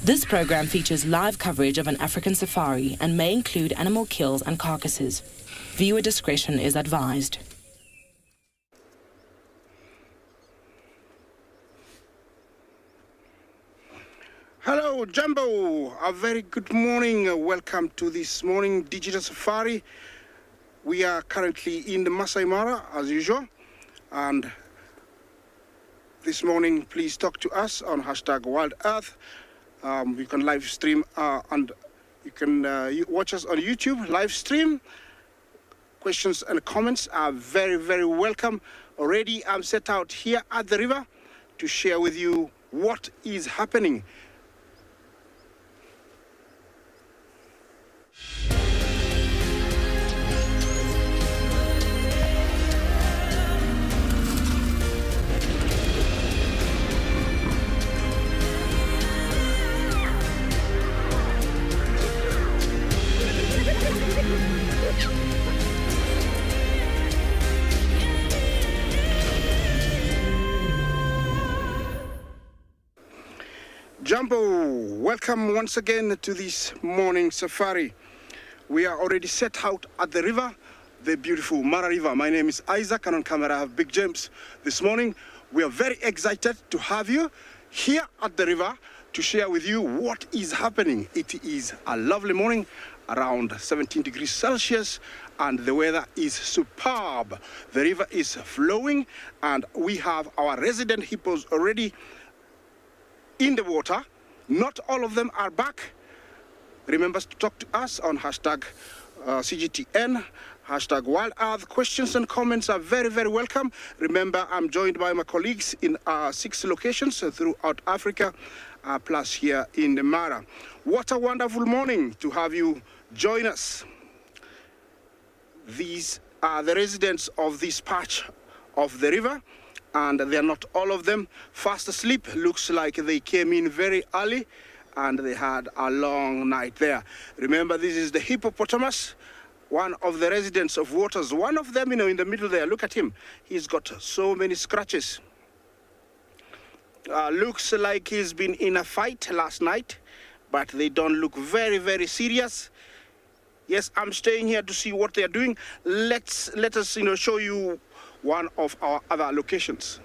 This program features live coverage of an African safari and may include animal kills and carcasses. Viewer discretion is advised. Hello, Jumbo. A very good morning. Welcome to this morning digital safari. We are currently in the Masai Mara, as usual. And this morning, please talk to us on #WildEarth. You can live stream and you can watch us on YouTube, live stream. Questions and comments are very, very welcome. Already, I'm set out here at the river to share with you what is happening. Jumbo, welcome once again to this morning safari. We are already set out at the river, the beautiful Mara River. My name is Isaac, and on camera I have Big James. This morning, we are very excited to have you here at the river to share with you what is happening. It is a lovely morning, around 17 degrees Celsius, and the weather is superb. The river is flowing, and we have our resident hippos already in the Not all of them are back. Remember to talk to us on #CGTN, #WildEarth. Questions and comments are very, very welcome. Remember, I'm joined by my colleagues in 6 locations throughout Africa, plus here in the Mara. What a wonderful morning to have you join us. These are the residents of this patch of the river, and they're not all of them fast asleep. Looks like they came in very early and they had a long night there. Remember, this is the hippopotamus, one of the residents of waters. One of them, in the middle there, look at him. He's got so many scratches. Looks like he's been in a fight last night, but they don't look very, very serious. Yes, I'm staying here to see what they're doing. Let us, show you one of our other locations.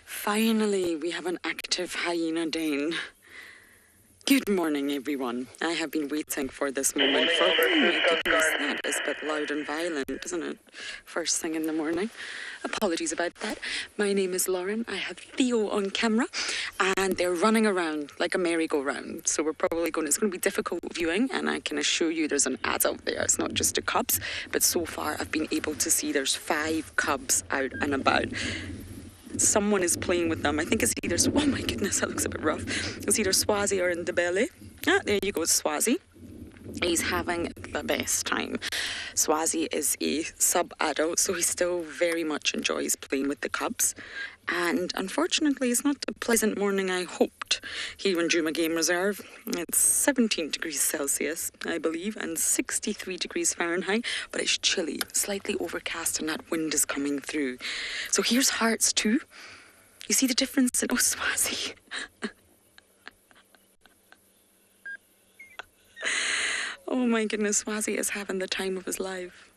Finally, we have an active hyena den. Good morning, everyone. I have been waiting for this moment for, oh my goodness, that is a bit loud and violent, isn't it? First thing in the morning. Apologies about that. My name is Lauren. I have Theo on camera, and they're running around like a merry-go-round. So it's going to be difficult viewing, and I can assure you there's an adult there. It's not just the cubs, but so far I've been able to see there's 5 cubs out and about. Someone is playing with them. I think it's either, oh my goodness, that looks a bit rough. It's either Swazi or Ndebele. There you go, Swazi. He's having the best time. Swazi is a sub-adult, so he still very much enjoys playing with the cubs. And unfortunately, it's not the pleasant morning I hoped here in Djuma Game Reserve. It's 17 degrees Celsius, I believe, and 63 degrees Fahrenheit, but it's chilly, slightly overcast, and that wind is coming through. So here's Hearts too. You see the difference in, oh, Swazi. Oh my goodness, Swazi is having the time of his life.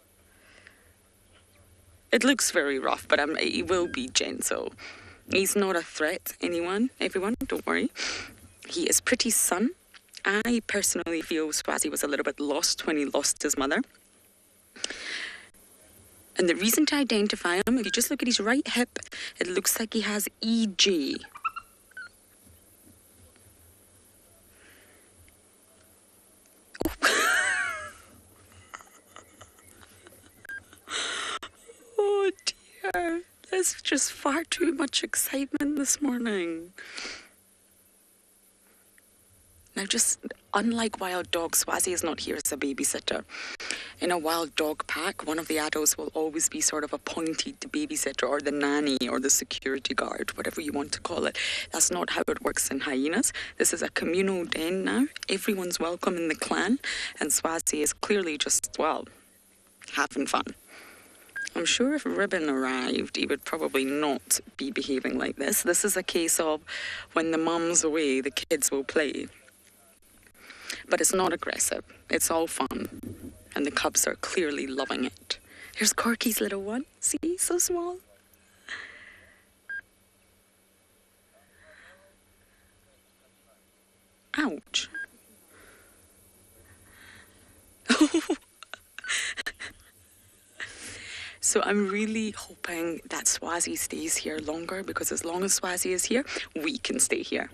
It looks very rough, but he will be gentle. He's not a threat, everyone, don't worry. He is pretty son. I personally feel Swazi was a little bit lost when he lost his mother. And the reason to identify him, if you just look at his right hip, it looks like he has EJ. Oh dear, there's just far too much excitement this morning. Now, just unlike wild dogs, Swazi is not here as a babysitter. In a wild dog pack, one of the adults will always be sort of appointed the babysitter or the nanny or the security guard, whatever you want to call it. That's not how it works in hyenas. This is a communal den now. Everyone's welcome in the clan, and Swazi is clearly just, well, having fun. I'm sure if Ribbon arrived, he would probably not be behaving like this. This is a case of when the mum's away, the kids will play. But it's not aggressive. It's all fun. And the cubs are clearly loving it. Here's Corky's little one. See, so small. Ouch. So I'm really hoping that Tswazi stays here longer, because as long as Tswazi is here, we can stay here.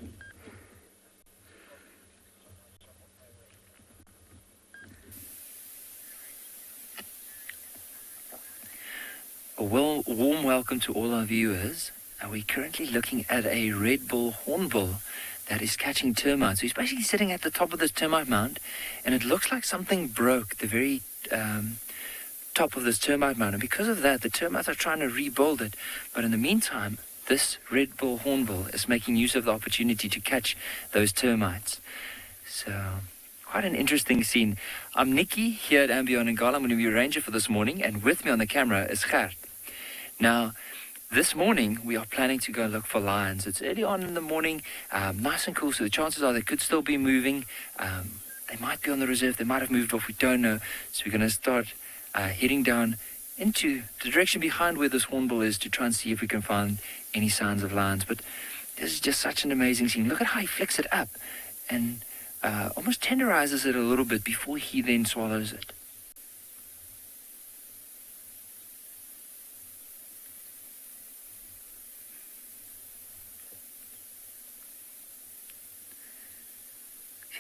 A warm welcome to all our viewers. We're currently looking at a red bull hornbill that is catching termites. So he's basically sitting at the top of this termite mound, and it looks like something broke the very top of this termite mound. And because of that, the termites are trying to rebuild it. But in the meantime, this red bull hornbill is making use of the opportunity to catch those termites. So quite an interesting scene. I'm Nikki here at Ambion and Gala. I'm going to be your ranger for this morning, and with me on the camera is Gert. Now, this morning we are planning to go look for lions. It's early on in the morning, nice and cool, so the chances are they could still be moving. They might be on the reserve, they might have moved off, we don't know. So we're going to start heading down into the direction behind where this hornbill is to try and see if we can find any signs of lions. But this is just such an amazing scene. Look at how he flicks it up and almost tenderizes it a little bit before he then swallows it.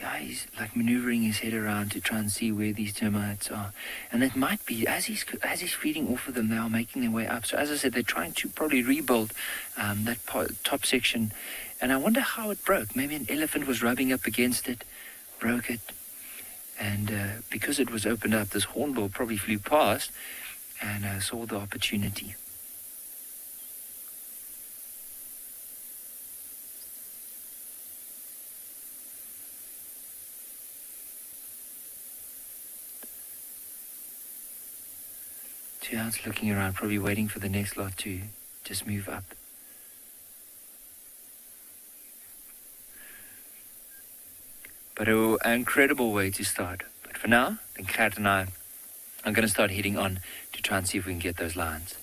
Yeah, he's like maneuvering his head around to try and see where these termites are. And it might be, as he's feeding off of them, they are making their way up. So as I said, they're trying to probably rebuild that top section. And I wonder how it broke. Maybe an elephant was rubbing up against it, broke it. And because it was opened up, this hornbill probably flew past and saw the opportunity. Two owls looking around, probably waiting for the next lot to just move up. But an incredible way to start. But for now, then Gert and I are going to start heading on to try and see if we can get those lions.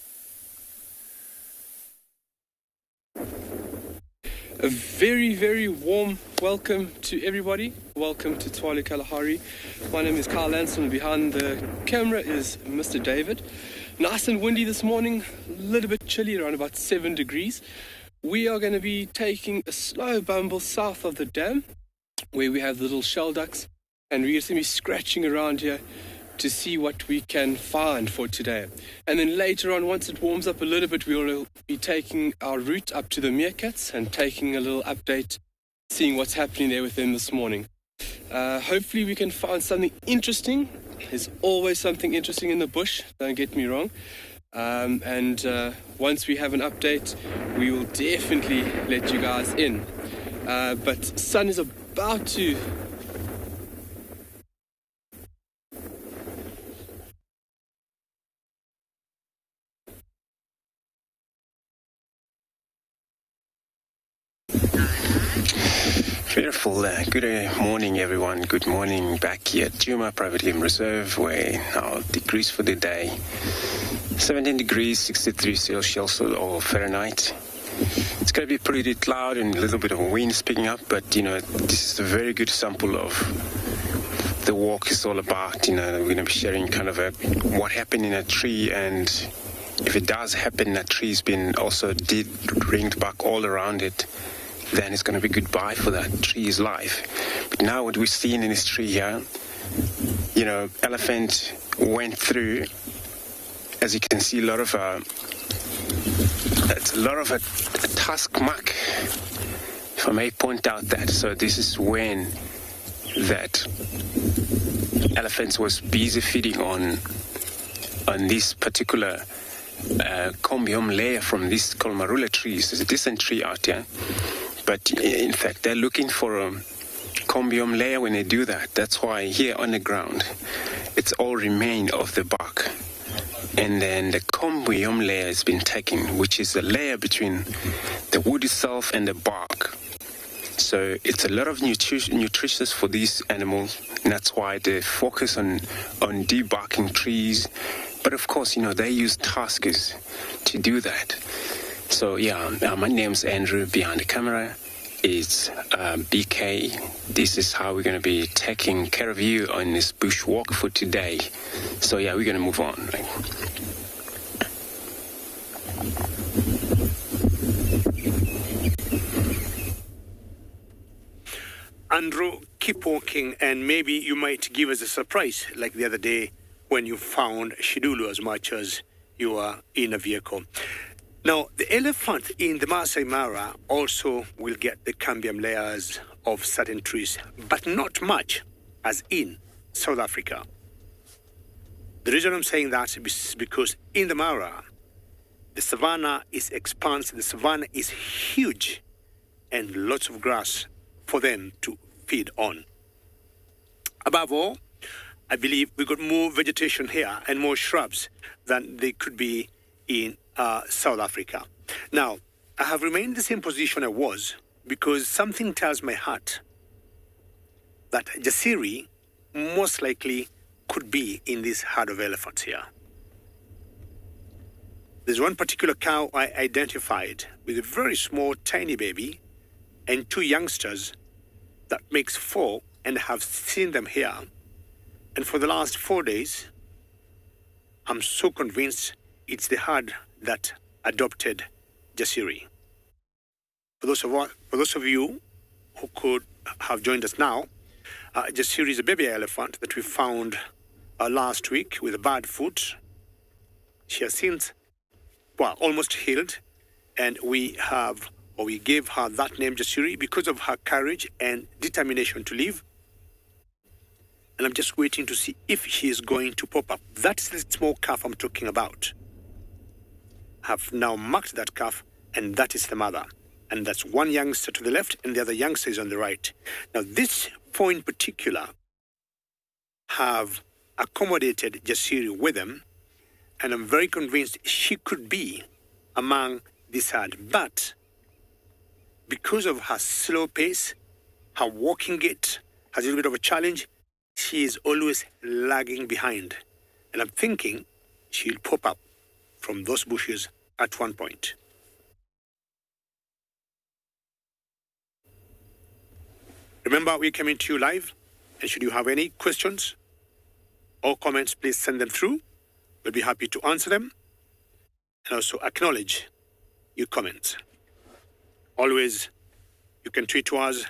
A very, very warm welcome to everybody. Welcome to Tswalu Kalahari. My name is Carl Lanson, and behind the camera is Mr. David. Nice and windy this morning, a little bit chilly, around about 7 degrees. We are going to be taking a slow bumble south of the dam, where we have the little shell ducks, and we're just going to be scratching around here to see what we can find for today. And then later on, once it warms up a little bit, we'll be taking our route up to the meerkats and taking a little update, seeing what's happening there with them this morning. Hopefully we can find something interesting. There's always something interesting in the bush, don't get me wrong. And once we have an update, we will definitely let you guys in. But sun is about to... Beautiful. Good morning, everyone. Good morning back here at Tswalu Private Game Reserve, where our degrees for the day 17 degrees, 63 Celsius or Fahrenheit. It's going to be pretty cloud and a little bit of wind picking up, but you know, this is a very good sample of the walk is all about. You know, we're going to be sharing kind of what happened in a tree, and if it does happen, that tree's been also ringed back all around it, then it's going to be goodbye for that tree's life. But now what we're seeing in this tree here, you know, elephant went through, as you can see, a lot of a tusk mark, if I may point out that. So this is when that elephant was busy feeding on this particular combium layer from these colmarula trees. There's a decent tree out here, but in fact they're looking for a combium layer when they do that. That's why here on the ground it's all remain of the bark. and then the combiome layer has been taken, which is the layer between the wood itself and the bark. So it's a lot of nutritious for these animals, and that's why they focus on debarking trees. But of course, they use tuskers to do that. So my name's Andrew. Behind the camera is BK. This is how we're going to be taking care of you on this bushwalk for today. So we're going to move on. Right? Andrew, keep walking, and maybe you might give us a surprise like the other day when you found Shidulu as much as you are in a vehicle. Now, the elephant in the Masai Mara also will get the cambium layers of certain trees, but not much as in South Africa. The reason I'm saying that is because in the Mara, the savanna is expansive, the savanna is huge, and lots of grass for them to feed on. Above all, I believe we got more vegetation here and more shrubs than they could be in South Africa. Now, I have remained the same position I was because something tells my heart that Jasiri most likely could be in this herd of elephants here. There's one particular cow I identified with a very small, tiny baby and 2 youngsters. That makes 4, and I have seen them here. And for the last 4 days, I'm so convinced it's the herd that adopted Jasiri. For those of you who could have joined us now, Jasiri is a baby elephant that we found last week with a bad foot. She has since, almost healed, and we gave her that name, Jasiri, because of her courage and determination to live. And I'm just waiting to see if she is going to pop up. That's the small calf I'm talking about. I have now marked that calf, and that is the mother. And that's one youngster to the left, and the other youngster is on the right. Now, this 4 in particular have accommodated Jasiri with them, and I'm very convinced she could be among this herd. But because of her slow pace, her walking gait has a little bit of a challenge, she is always lagging behind. And I'm thinking she'll pop up from those bushes at one point. Remember, we're coming to you live, and should you have any questions or comments, please send them through. We'll be happy to answer them and also acknowledge your comments. Always, you can tweet to us,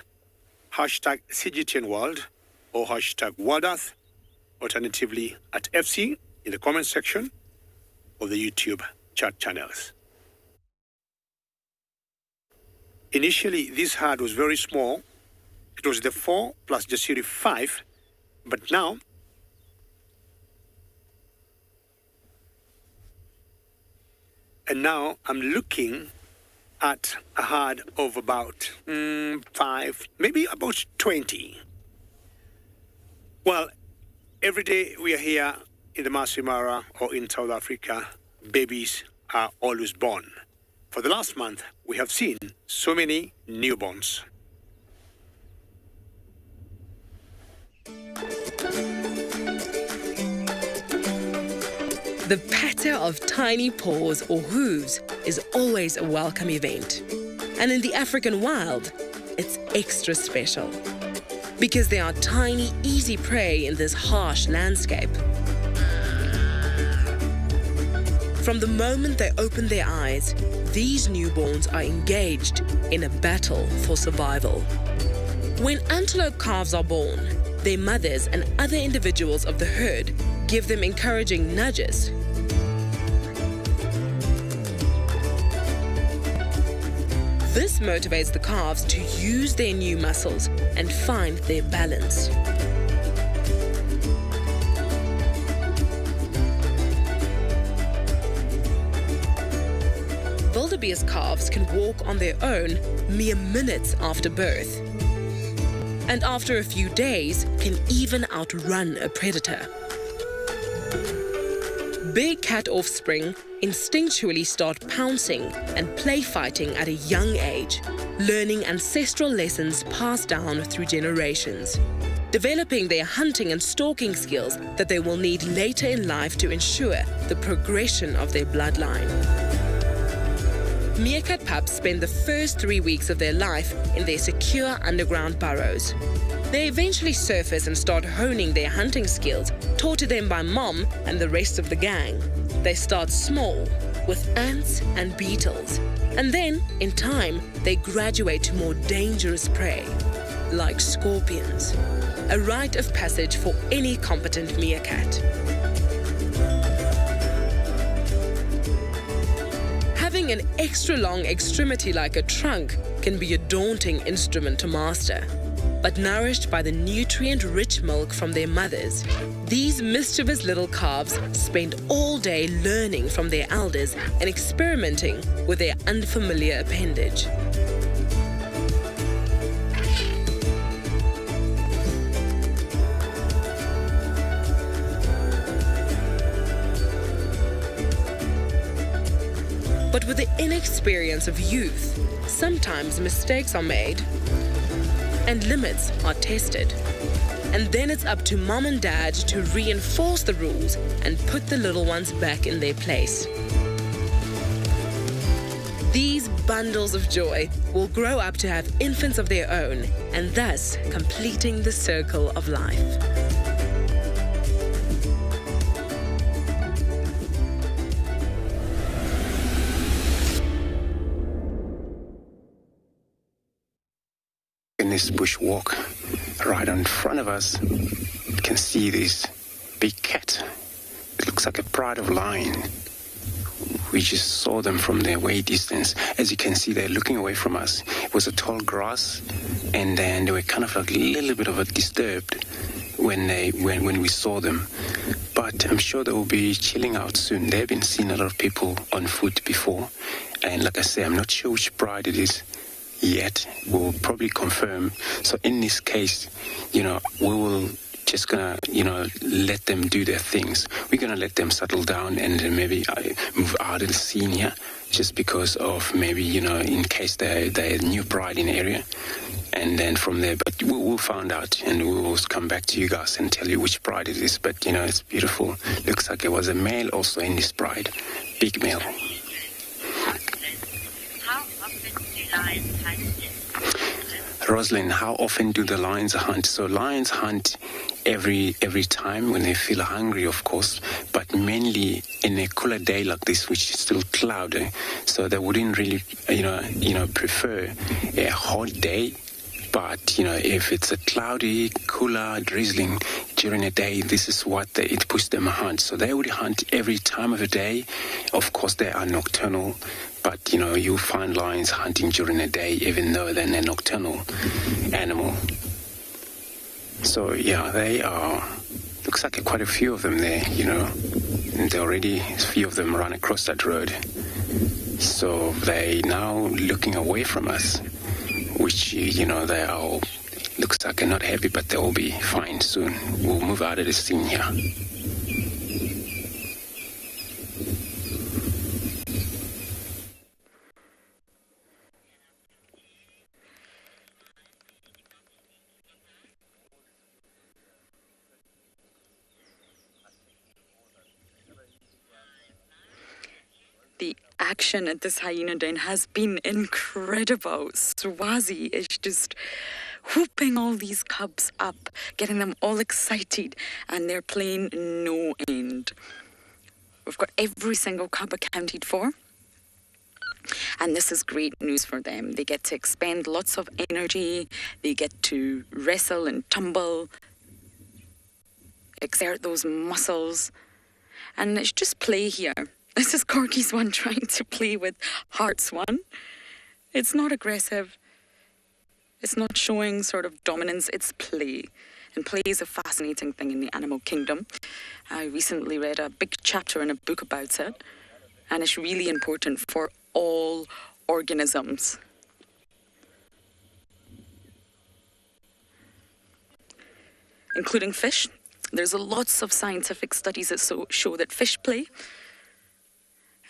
#CGTNWorld or #WorldEarth, alternatively at FC in the comment section of the YouTube chat channels. Initially, this herd was very small. It was the 4 plus Jasiri 5, but now I'm looking at a herd of about 5, maybe about 20. Well, every day we are here in the Masai Mara or in South Africa, babies are always born. For the last month, we have seen so many newborns. The patter of tiny paws or hooves is always a welcome event. And in the African wild, it's extra special. Because they are tiny, easy prey in this harsh landscape. From the moment they open their eyes, these newborns are engaged in a battle for survival. When antelope calves are born, their mothers and other individuals of the herd give them encouraging nudges. This motivates the calves to use their new muscles and find their balance. Wildebeest calves can walk on their own mere minutes after birth, and after a few days can even outrun a predator. Big cat offspring instinctually start pouncing and play fighting at a young age, learning ancestral lessons passed down through generations, developing their hunting and stalking skills that they will need later in life to ensure the progression of their bloodline. Meerkat pups spend the first 3 weeks of their life in their secure underground burrows. They eventually surface and start honing their hunting skills, taught to them by mom and the rest of the gang. They start small, with ants and beetles, and then, in time, they graduate to more dangerous prey, like scorpions. A rite of passage for any competent meerkat. Having an extra long extremity like a trunk can be a daunting instrument to master. But nourished by the nutrient-rich milk from their mothers, these mischievous little calves spend all day learning from their elders and experimenting with their unfamiliar appendage. But with the inexperience of youth, sometimes mistakes are made and limits are tested. And then it's up to mom and dad to reinforce the rules and put the little ones back in their place. These bundles of joy will grow up to have infants of their own, and thus completing the circle of life. In this bushwalk, right in front of us, you can see this big cat. It looks like a pride of lion. We just saw them from their way distance. As you can see, they're looking away from us. It was a tall grass, and then they were kind of like a little bit of a disturbed when we saw them. But I'm sure they will be chilling out soon. They've been seeing a lot of people on foot before, and like I say, I'm not sure which pride it is yet. We'll probably confirm. So in this case, we will just gonna, let them do their things. We're gonna let them settle down and then maybe move out of the scene here, just because of maybe, in case they're new pride in the area. And then from there, but we'll find out and we will come back to you guys and tell you which pride it is. But, it's beautiful. Looks like it was a male also in this pride. Big male. Rosalind, how often do the lions hunt? So lions hunt every time when they feel hungry, of course, but mainly in a cooler day like this, which is still cloudy. So they wouldn't really, prefer a hot day. But, if it's a cloudy, cooler, drizzling during the day, this is what it pushes them to hunt. So they would hunt every time of the day. Of course, they are nocturnal. But, you'll find lions hunting during the day, even though they're a nocturnal animal. So, yeah, they are, looks like quite a few of them there, And already a few of them run across that road. So they're now looking away from us, which, they are, looks like they're not happy, but they'll be fine soon. We'll move out of the scene here. The action at this hyena den has been incredible. Swazi is just whooping all these cubs up, getting them all excited, and they're playing no end. We've got every single cub accounted for, and this is great news for them. They get to expend lots of energy, they get to wrestle and tumble, exert those muscles, and it's just play here. This is Corky's one trying to play with Heart's one. It's not aggressive. It's not showing sort of dominance. It's play. And play is a fascinating thing in the animal kingdom. I recently read a big chapter in a book about it. And it's really important for all organisms. Including fish. There's lots of scientific studies that show that fish play.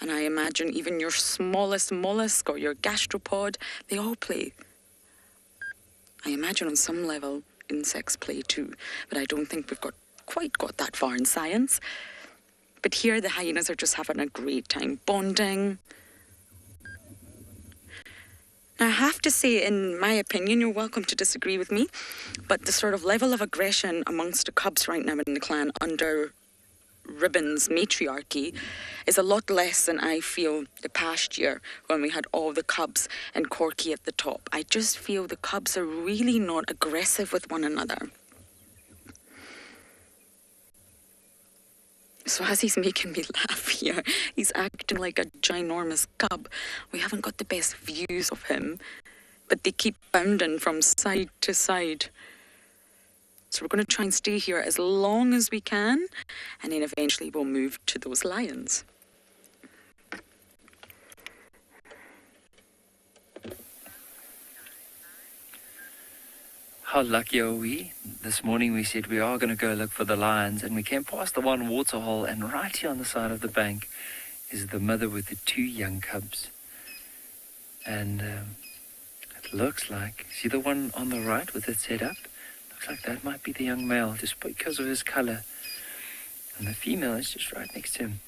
And I imagine even your smallest mollusk or your gastropod, they all play. I imagine on some level insects play too, but I don't think we've quite got that far in science. But here the hyenas are just having a great time bonding. Now, I have to say, in my opinion, you're welcome to disagree with me, but the sort of level of aggression amongst the cubs right now in the clan under Ribbon's matriarchy is a lot less than I feel the past year when we had all the cubs and Corky at the top. I just feel the cubs are really not aggressive with one another. So as he's making me laugh here, he's acting like a ginormous cub. We haven't got the best views of him, but they keep bounding from side to side. So we're going to try and stay here as long as we can, and then eventually we'll move to those lions. How lucky are we? This morning we said we are going to go look for the lions, and we came past the one waterhole, and right here on the side of the bank is the mother with the 2 young cubs. And it looks like, see the one on the right with its head up? Looks like that might be the young male, just because of his color. And the female is just right next to him.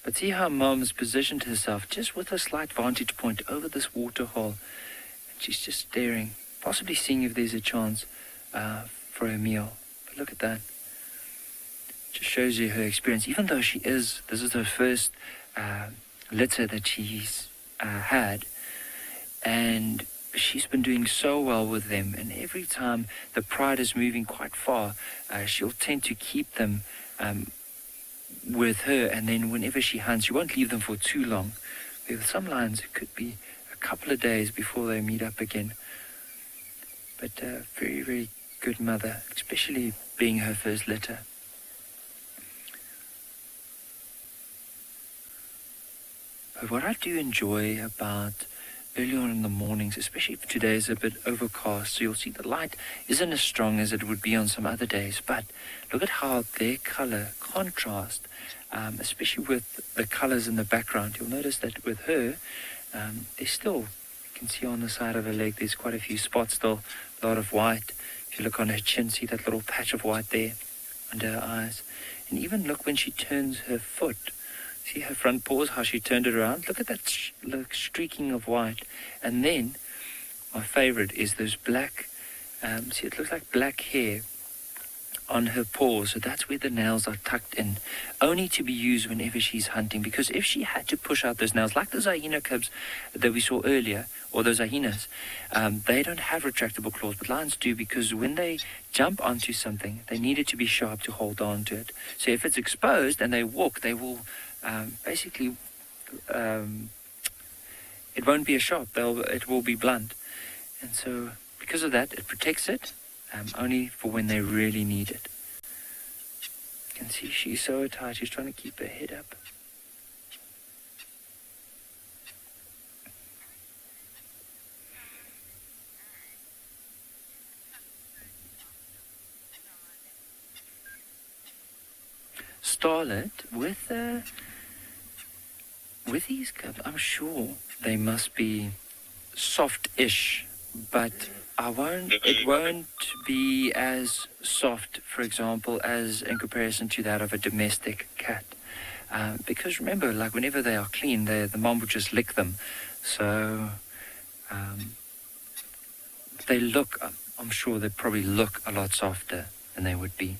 But see how Mom's positioned herself just with a slight vantage point over this waterhole. And she's just staring, possibly seeing if there's a chance for a meal. But look at that. Just shows you her experience. Even though this is her first litter that she's had. And she's been doing so well with them. And every time the pride is moving quite far, she'll tend to keep them with her. And then whenever she hunts, she won't leave them for too long. With some lions, it could be a couple of days before they meet up again. But very, very good mother, especially being her first litter. But what I do enjoy about early on in the mornings, especially if today is a bit overcast, so you'll see the light isn't as strong as it would be on some other days. But look at how their color contrast, especially with the colors in the background. You'll notice that with her, there's still, you can see on the side of her leg, there's quite a few spots still, a lot of white. If you look on her chin, see that little patch of white there under her eyes. And even look when she turns her foot. See her front paws, how she turned it around? Look at that streaking of white. And then, my favorite is those black, see it looks like black hair on her paws. So that's where the nails are tucked in. Only to be used whenever she's hunting. Because if she had to push out those nails, like those hyena cubs that we saw earlier, or those hyenas, they don't have retractable claws, but lions do, because when they jump onto something, they need it to be sharp to hold on to it. So if it's exposed and they walk, they will basically, it won't be as sharp, it will be blunt. And so because of that, it protects it only for when they really need it. You can see she's so tight, she's trying to keep her head up. Starlet, with these cubs, I'm sure they must be soft-ish, but it won't be as soft, for example, as in comparison to that of a domestic cat. Because remember, like whenever they are clean, the mom would just lick them. So they look, I'm sure they probably look a lot softer than they would be.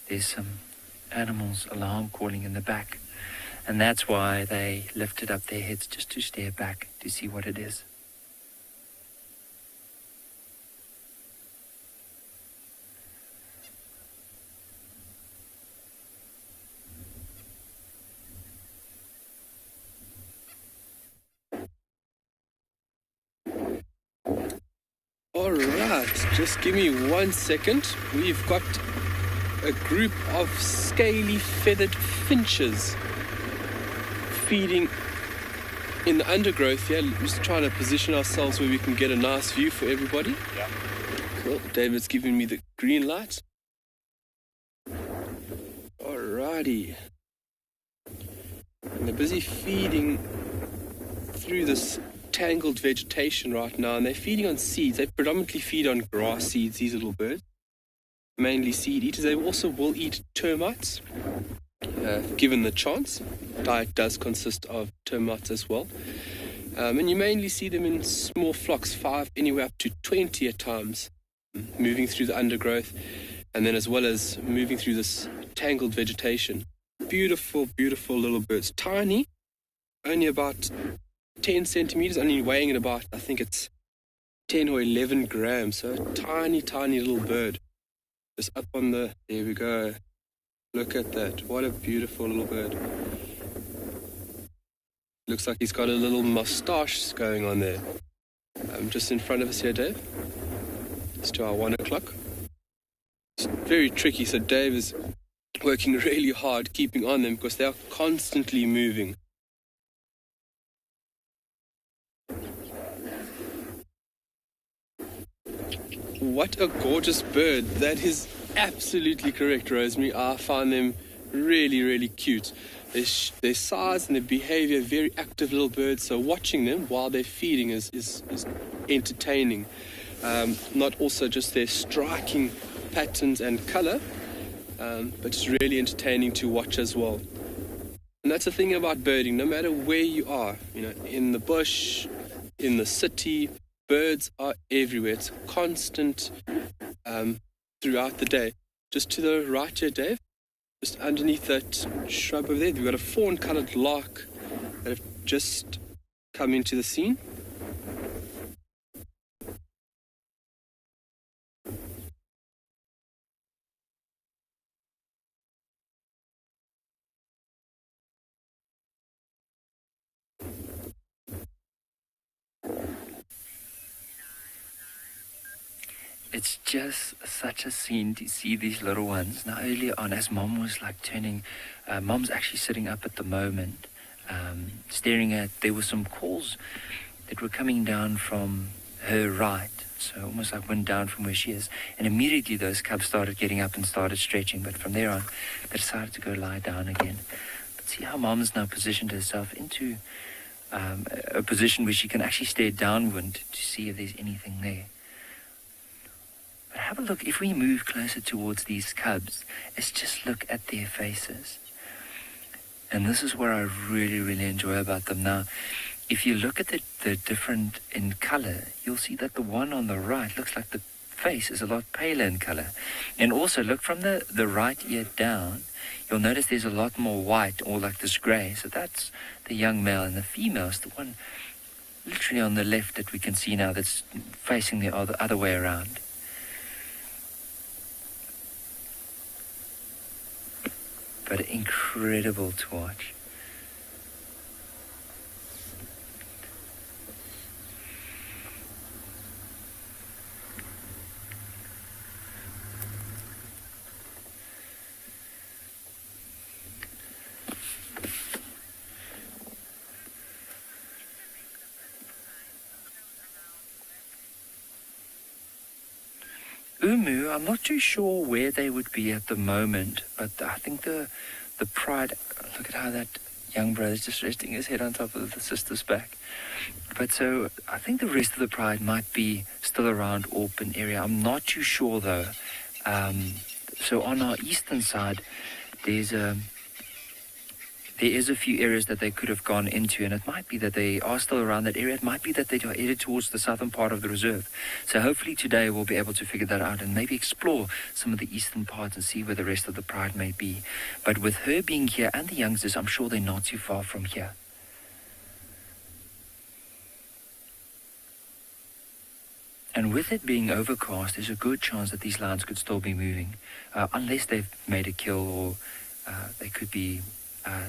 There's some animals alarm calling in the back, and that's why they lifted up their heads just to stare back to see what it is. All right, just give me 1 second. We've got a group of scaly feathered finches feeding in the undergrowth here. Just trying to position ourselves where we can get a nice view for everybody. Yeah. Cool. David's giving me the green light. Alrighty. And they're busy feeding through this tangled vegetation right now, and they're feeding on seeds. They predominantly feed on grass seeds, these little birds. Mainly seed eaters. They also will eat termites, given the chance. Diet does consist of termites as well. And you mainly see them in small flocks, 5 anywhere up to 20 at times, moving through the undergrowth, and then as well as moving through this tangled vegetation. Beautiful, beautiful little birds. Tiny, only about 10 centimeters, only weighing at about, I think it's 10 or 11 grams. So a tiny, tiny little bird. Just up on the, there we go. Look at that. What a beautiful little bird. Looks like he's got a little mustache going on there. Just in front of us here, Dave. It's to our 1 o'clock. It's very tricky, so Dave is working really hard keeping on them because they are constantly moving. What a gorgeous bird. That is absolutely correct, Rosemary. I find them really, really cute. Their size and their behavior, very active little birds, so watching them while they're feeding is entertaining. Not also just their striking patterns and color, but it's really entertaining to watch as well. And that's the thing about birding, no matter where you are, in the bush, in the city, birds are everywhere. It's constant throughout the day. Just to the right here, Dave, just underneath that shrub over there, we've got a fawn-coloured lark that have just come into the scene. It's just such a scene to see these little ones. Now, earlier on, as Mom was turning, Mom's actually sitting up at the moment, staring at, there were some calls that were coming down from her right, so almost like wind down from where she is. And immediately those cubs started getting up and started stretching, but from there on, they decided to go lie down again. But see how Mom's now positioned herself into a position where she can actually stare downwind to see if there's anything there. But have a look, if we move closer towards these cubs, let's just look at their faces. And this is what I really, really enjoy about them. Now, if you look at the different in color, you'll see that the one on the right looks like the face is a lot paler in color. And also look from the right ear down, you'll notice there's a lot more white or like this gray. So that's the young male, and the female is the one literally on the left that we can see now that's facing the other way around. But incredible to watch. Umu, I'm not too sure where they would be at the moment, but I think the pride, look at how that young brother's just resting his head on top of the sister's back. But so I think the rest of the pride might be still around Auburn area. I'm not too sure though. So on our eastern side, there is a few areas that they could have gone into, and it might be that they are still around that area. It might be that they are headed towards the southern part of the reserve. So hopefully today we'll be able to figure that out and maybe explore some of the eastern parts and see where the rest of the pride may be. But with her being here and the youngsters, I'm sure they're not too far from here. And with it being overcast, there's a good chance that these lions could still be moving, unless they've made a kill, or they could be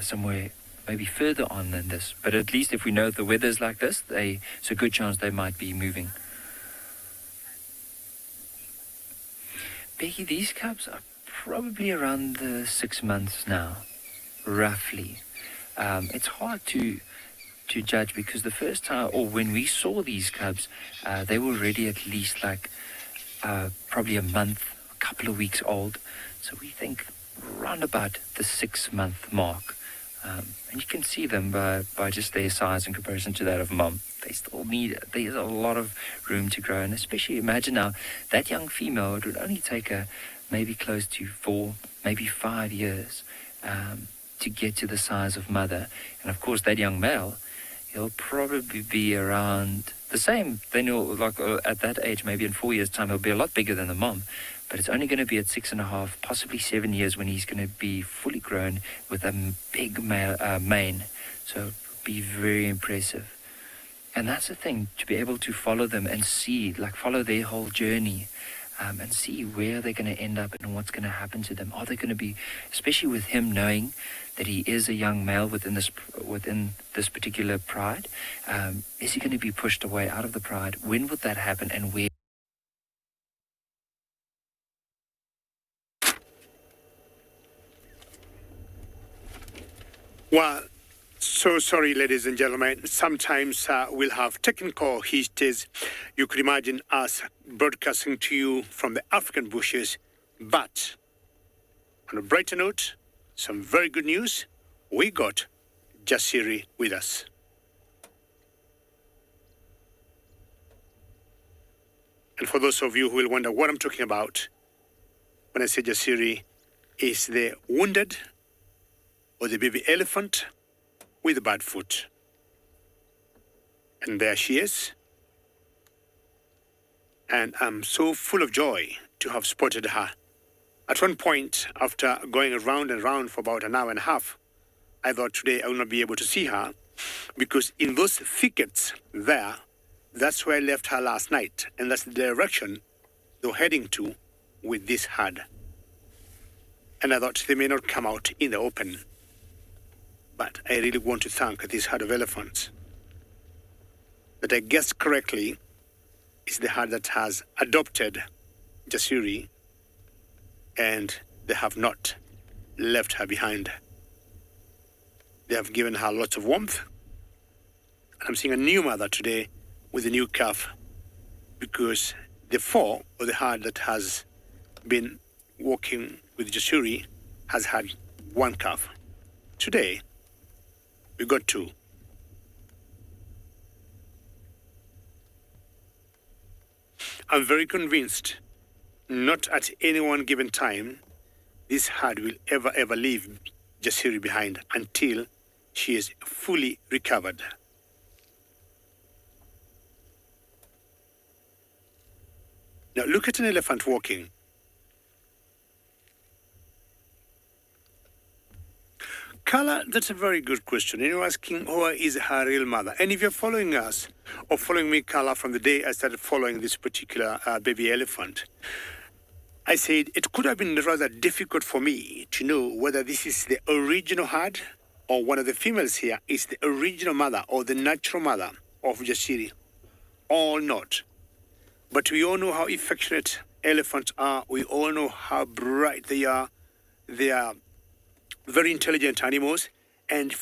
somewhere maybe further on than this. But at least if we know the weather's like this, it's a good chance they might be moving. Becky, these cubs are probably around the 6 months now, roughly. It's hard to judge because the first time, or when we saw these cubs, they were already at least like probably a month, a couple of weeks old. So we think round about the 6 month mark. And you can see them by just their size in comparison to that of mom. They still there's a lot of room to grow. And especially imagine now, that young female, it would only take her maybe close to 4, maybe 5 years to get to the size of mother. And of course, that young male, he'll probably be around the same. Then he'll, like at that age, maybe in 4 years' time, he'll be a lot bigger than the mom. But it's only going to be at 6.5, possibly 7 years when he's going to be fully grown with a big mane. So it'll be very impressive. And that's the thing, to be able to follow them and see, like follow their whole journey and see where they're going to end up and what's going to happen to them. Are they going to be, especially with him knowing that he is a young male within this particular pride, is he going to be pushed away out of the pride? When would that happen and where? Well, so sorry, ladies and gentlemen. Sometimes we'll have technical hitches. You could imagine us broadcasting to you from the African bushes. But on a brighter note, some very good news. We got Jasiri with us. And for those of you who will wonder what I'm talking about, when I say Jasiri, is the wounded or the baby elephant with a bad foot. And there she is. And I'm so full of joy to have spotted her. At one point, after going around and round for about an hour and a half, I thought today I will not be able to see her because in those thickets there, that's where I left her last night. And that's the direction they're heading to with this herd. And I thought they may not come out in the open. But I really want to thank this herd of elephants that I guessed correctly is the herd that has adopted Jasiri and they have not left her behind. They have given her lots of warmth. And I'm seeing a new mother today with a new calf because the four, or the herd that has been walking with Jasiri, has had one calf. Today, we got 2. I'm very convinced, not at any one given time, this herd will ever leave Jasiri behind until she is fully recovered. Now look at an elephant walking. Kala, that's a very good question. You're asking who is her real mother. And if you're following us, or following me, Kala, from the day I started following this particular baby elephant, I said it could have been rather difficult for me to know whether this is the original herd or one of the females here is the original mother or the natural mother of Jasiri, or not. But we all know how affectionate elephants are. We all know how bright they are. They are very intelligent animals, and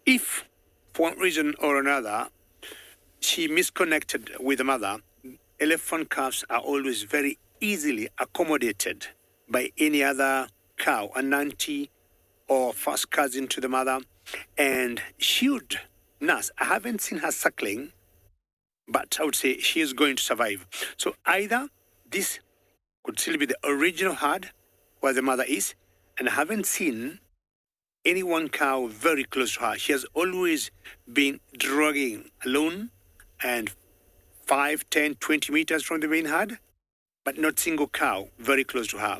if for one reason or another she misconnected with the mother, elephant calves are always very easily accommodated by any other cow, an auntie or first cousin to the mother, and she would nurse. I haven't seen her suckling, but I would say she is going to survive. So either this could still be the original herd where the mother is, and I haven't seen any one cow very close to her. She has always been dragging alone and 5, 10, 20 meters from the main herd, but not single cow very close to her.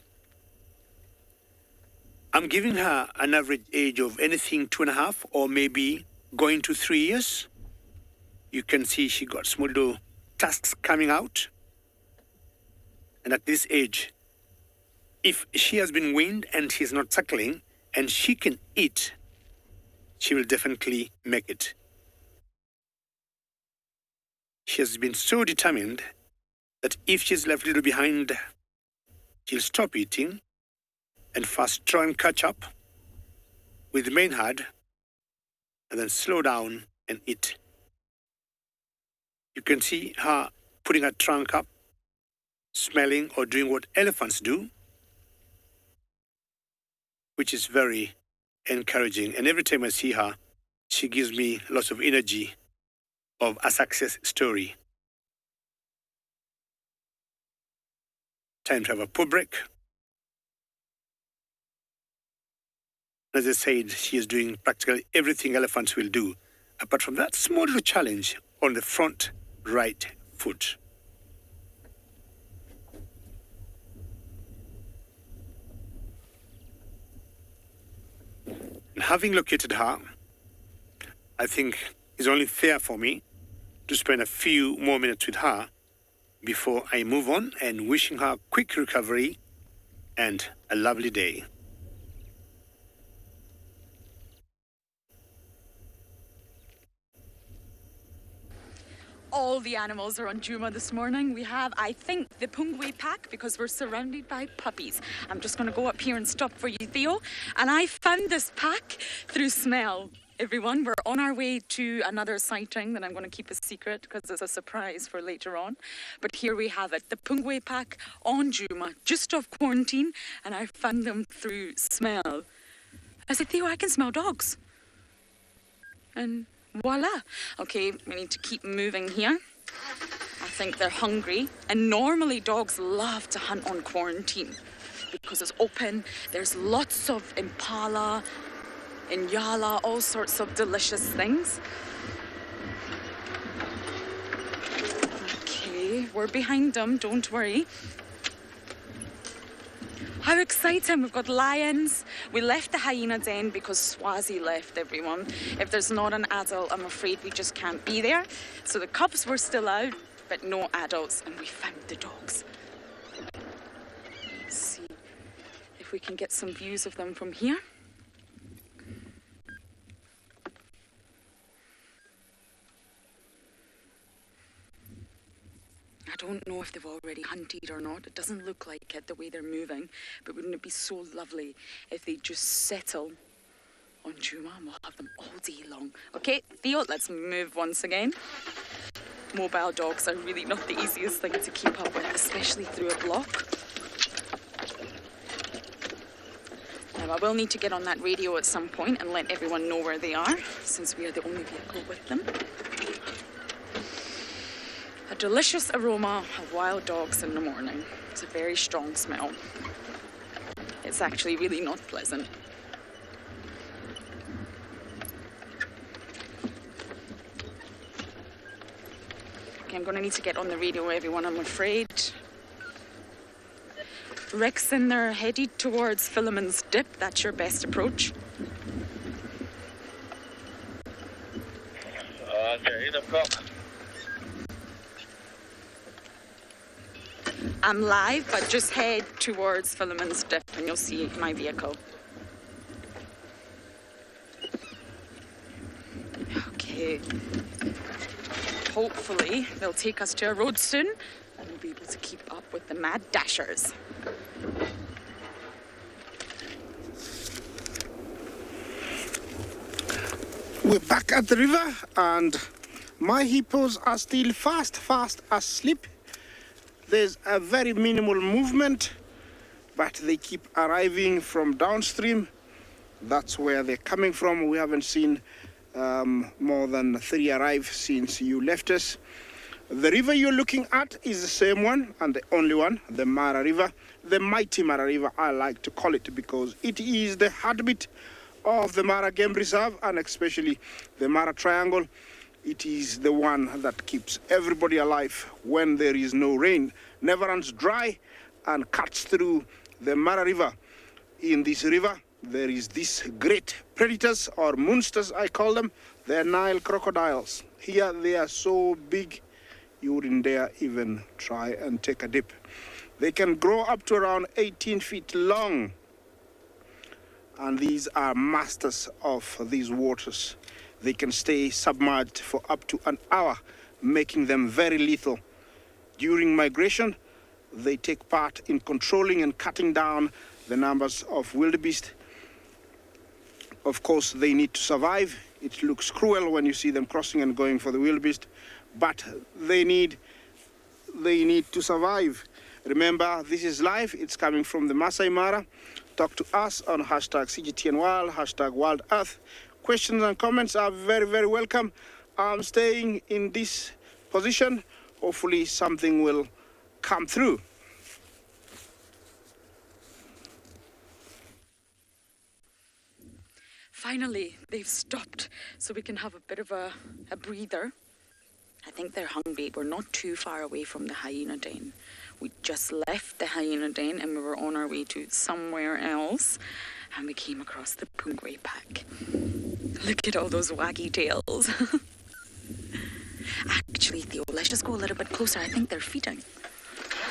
I'm giving her an average age of anything 2.5 or maybe going to 3 years. You can see she got small little tusks coming out. And at this age, if she has been weaned and she's not suckling, and she can eat, she will definitely make it. She has been so determined that if she's left a little behind, she'll stop eating and first try and catch up with the main herd and then slow down and eat. You can see her putting her trunk up, smelling or doing what elephants do, which is very encouraging. And every time I see her, she gives me lots of energy of a success story. Time to have a poo break. As I said, she is doing practically everything elephants will do, apart from that small little challenge on the front right foot. And having located her, I think it's only fair for me to spend a few more minutes with her before I move on, and wishing her quick recovery and a lovely day. All the animals are on Juma this morning. We have, I think, the Pungwe pack because we're surrounded by puppies. I'm just going to go up here and stop for you, Theo. And I found this pack through smell. Everyone, we're on our way to another sighting that I'm going to keep a secret because it's a surprise for later on. But here we have it, the Pungwe pack on Juma, just off quarantine, and I found them through smell. I said, Theo, I can smell dogs. And voila. Okay, we need to keep moving here. I think they're hungry, and normally dogs love to hunt on quarantine because it's open. There's lots of impala, inyala, all sorts of delicious things. Okay, we're behind them, don't worry. How exciting, we've got lions. We left the hyena den because Swazi left, everyone. If there's not an adult, I'm afraid we just can't be there. So the cubs were still out, but no adults, and we found the dogs. Let's see if we can get some views of them from here. I don't know if they've already hunted or not. It doesn't look like it, the way they're moving. But wouldn't it be so lovely if they just settle on Juma and we'll have them all day long. Okay, Theo, let's move once again. Mobile dogs are really not the easiest thing to keep up with, especially through a block. Now, I will need to get on that radio at some point and let everyone know where they are, since we are the only vehicle with them. A delicious aroma of wild dogs in the morning. It's a very strong smell. It's actually really not pleasant. Okay, I'm going to need to get on the radio, everyone, I'm afraid. Rex and they're headed towards Philemon's Dip. That's your best approach. Okay, 8 o'clock. I'm live, but just head towards Philemon's Dip and you'll see my vehicle. Okay. Hopefully they'll take us to a road soon and we'll be able to keep up with the mad dashers. We're back at the river and my hippos are still fast asleep. There's a very minimal movement, but they keep arriving from downstream. That's where they're coming from. We haven't seen more than 3 arrive since you left us. The river you're looking at is the same one and the only one, the Mara River. The mighty Mara River, I like to call it, because it is the heartbeat of the Mara Game Reserve and especially the Mara Triangle. It is the one that keeps everybody alive when there is no rain, never runs dry and cuts through the Mara River. In this river, there is these great predators or monsters, I call them. They're Nile crocodiles. Here they are so big, you wouldn't dare even try and take a dip. They can grow up to around 18 feet long. And these are masters of these waters. They can stay submerged for up to an hour, making them very lethal. During migration, they take part in controlling and cutting down the numbers of wildebeest. Of course, they need to survive. It looks cruel when you see them crossing and going for the wildebeest, but they need to survive. Remember, this is live. It's coming from the Masai Mara. Talk to us on hashtag CGTNWild, hashtag Wild Earth. Questions and comments are very, very welcome. I'm staying in this position. Hopefully something will come through. Finally, they've stopped, so we can have a bit of a breather. I think they're hungry. We're not too far away from the hyena den. We just left the hyena den and we were on our way to somewhere else, and we came across the Pungwe pack. Look at all those waggy tails. Actually, Theo, let's just go a little bit closer. I think they're feeding.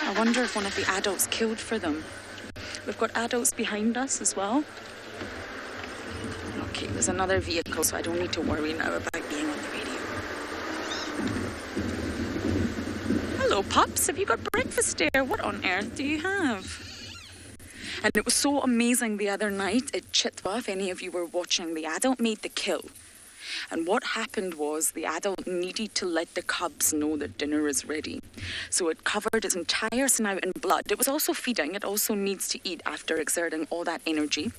I wonder if one of the adults killed for them. We've got adults behind us as well. Okay, there's another vehicle, so I don't need to worry now about being on the radio. Hello, pups. Have you got breakfast there? What on earth do you have? And it was so amazing the other night at Chitwa, if any of you were watching, the adult made the kill. And what happened was the adult needed to let the cubs know that dinner is ready. So it covered its entire snout in blood. It was also feeding. It also needs to eat after exerting all that energy.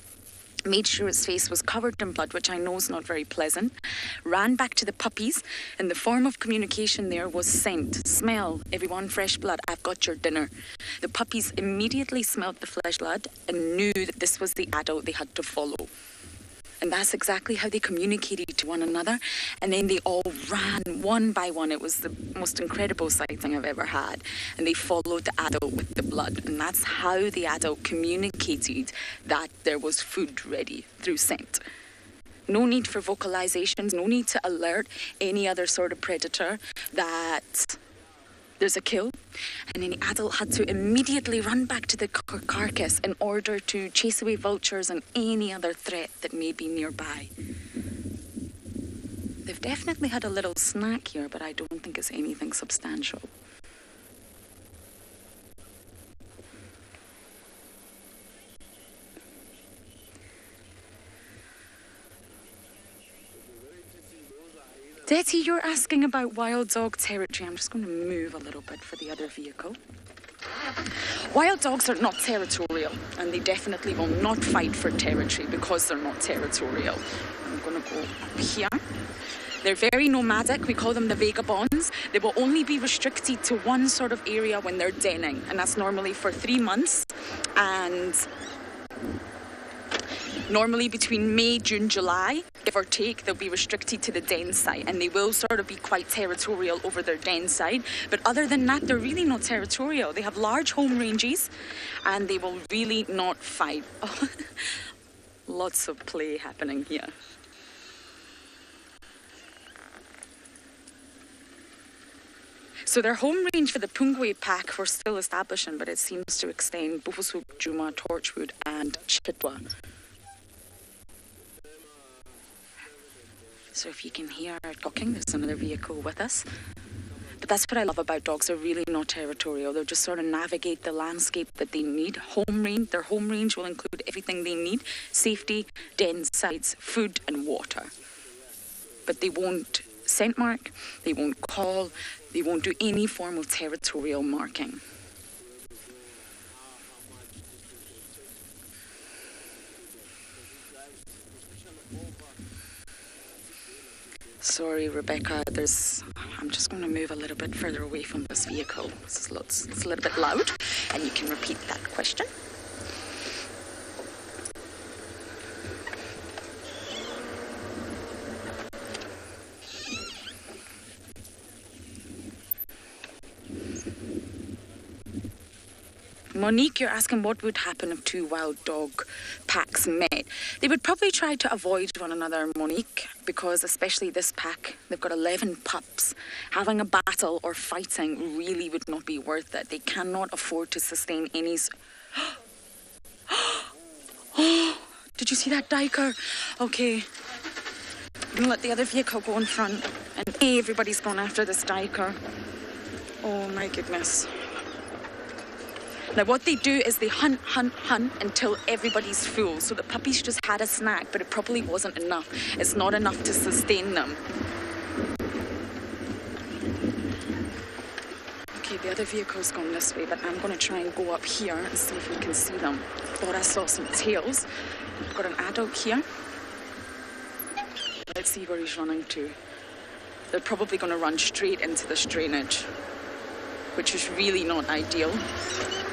Made sure its face was covered in blood, which I know is not very pleasant. Ran back to the puppies, and the form of communication there was scent. Smell, everyone, fresh blood, I've got your dinner. The puppies immediately smelled the flesh blood and knew that this was the adult they had to follow. And that's exactly how they communicated to one another. And then they all ran one by one. It was the most incredible sighting I've ever had. And they followed the adult with the blood. And that's how the adult communicated that there was food ready, through scent. No need for vocalizations, no need to alert any other sort of predator that there's a kill. And then the adult had to immediately run back to the carcass in order to chase away vultures and any other threat that may be nearby. They've definitely had a little snack here, but I don't think it's anything substantial. Detty, you're asking about wild dog territory. I'm just going to move a little bit for the other vehicle. Wild dogs are not territorial, and they definitely will not fight for territory because they're not territorial. I'm going to go up here. They're very nomadic. We call them the vagabonds. They will only be restricted to one sort of area when they're denning, and that's normally for 3 months. And normally between May, June, July, give or take, they'll be restricted to the den site, and they will sort of be quite territorial over their den site. But other than that, they're really not territorial. They have large home ranges, and they will really not fight. Lots of play happening here. So their home range for the Pungwe pack we're still establishing, but it seems to extend Bufosuk, Juma, Torchwood, and Chitwa. So if you can hear our talking, there's another vehicle with us. But that's what I love about dogs. They're really not territorial. They'll just sort of navigate the landscape that they need. Home range. Their home range will include everything they need. Safety, den sites, food and water. But they won't scent mark, they won't call, they won't do any form of territorial marking. Sorry, Rebecca, I'm just going to move a little bit further away from this vehicle. It's a little bit loud, and you can repeat that question. Monique, you're asking what would happen if 2 wild dog packs met. They would probably try to avoid one another, Monique, because especially this pack, they've got 11 pups. Having a battle or fighting really would not be worth it. They cannot afford to sustain any... Did you see that diker? Okay. I'm going to let the other vehicle go in front, and everybody's going after this diker. Oh my goodness. Now what they do is they hunt until everybody's full. So the puppies just had a snack, but it probably wasn't enough. It's not enough to sustain them. Okay, the other vehicle's gone this way, but I'm going to try and go up here and see if we can see them. Thought I saw some tails. I've got an adult here. Let's see where he's running to. They're probably going to run straight into this drainage, which is really not ideal.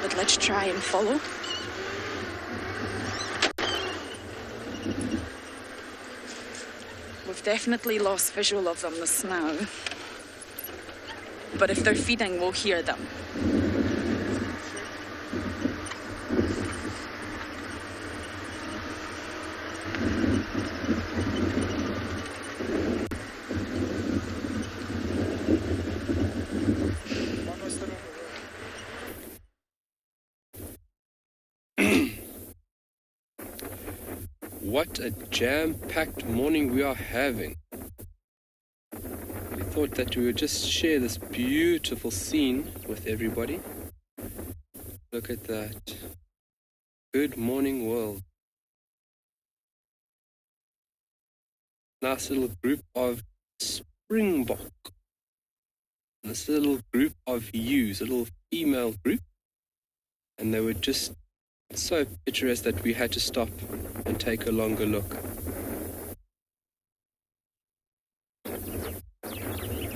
But let's try and follow. We've definitely lost visual of them just now. But if they're feeding, we'll hear them. What a jam-packed morning we are having. We thought that we would just share this beautiful scene with everybody. Look at that. Good morning, world. Nice little group of springbok. This little group of ewes, a little female group. And they were just so picturesque that we had to stop and take a longer look.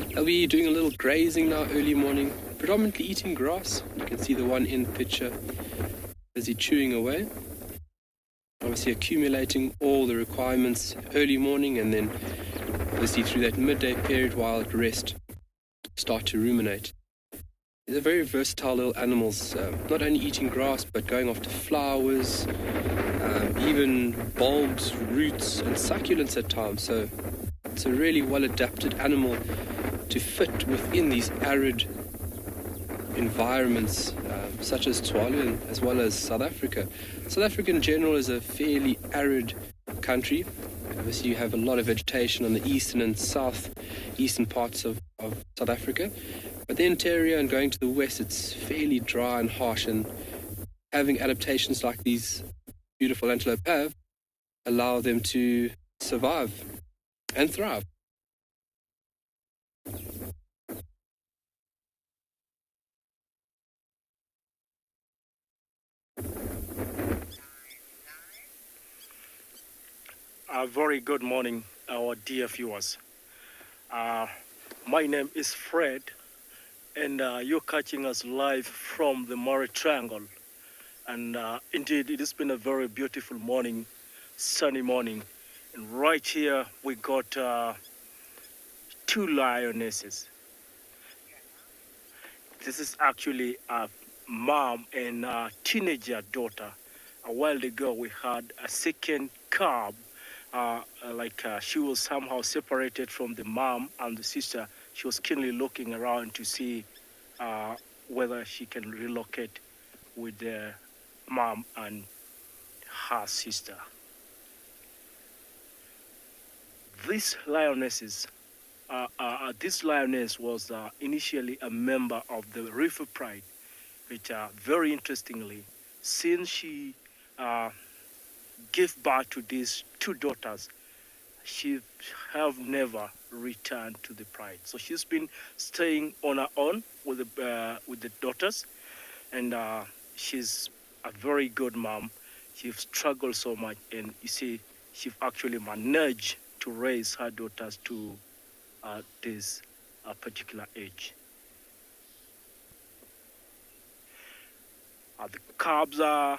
They'll be doing a little grazing now early morning, predominantly eating grass. You can see the one in the picture busy chewing away. Obviously accumulating all the requirements early morning, and then obviously through that midday period while at rest start to ruminate. They're very versatile little animals, not only eating grass, but going after flowers, even bulbs, roots, and succulents at times. So it's a really well-adapted animal to fit within these arid environments, such as Tswalu, as well as South Africa. South Africa in general is a fairly arid country. Obviously, you have a lot of vegetation on the eastern and southeastern parts of South Africa. But the interior and going to the west, it's fairly dry and harsh, and having adaptations like these beautiful antelope have allow them to survive and thrive. A very good morning, our dear viewers. My name is Fred, and you're catching us live from the Murray Triangle. And indeed, it has been a very beautiful morning, sunny morning. And right here, we got 2 lionesses. This is actually a mom and a teenager daughter. A while ago, we had a second calf. She was somehow separated from the mom and the sister. She was keenly looking around to see whether she can relocate with the mom and her sister. This lioness was initially a member of the River Pride, which very interestingly, since she gave birth to these 2 daughters, she have never returned to the Pride. So she's been staying on her own with the daughters, and she's a very good mom. She's struggled so much, and you see, she actually managed to raise her daughters to this particular age. The calves are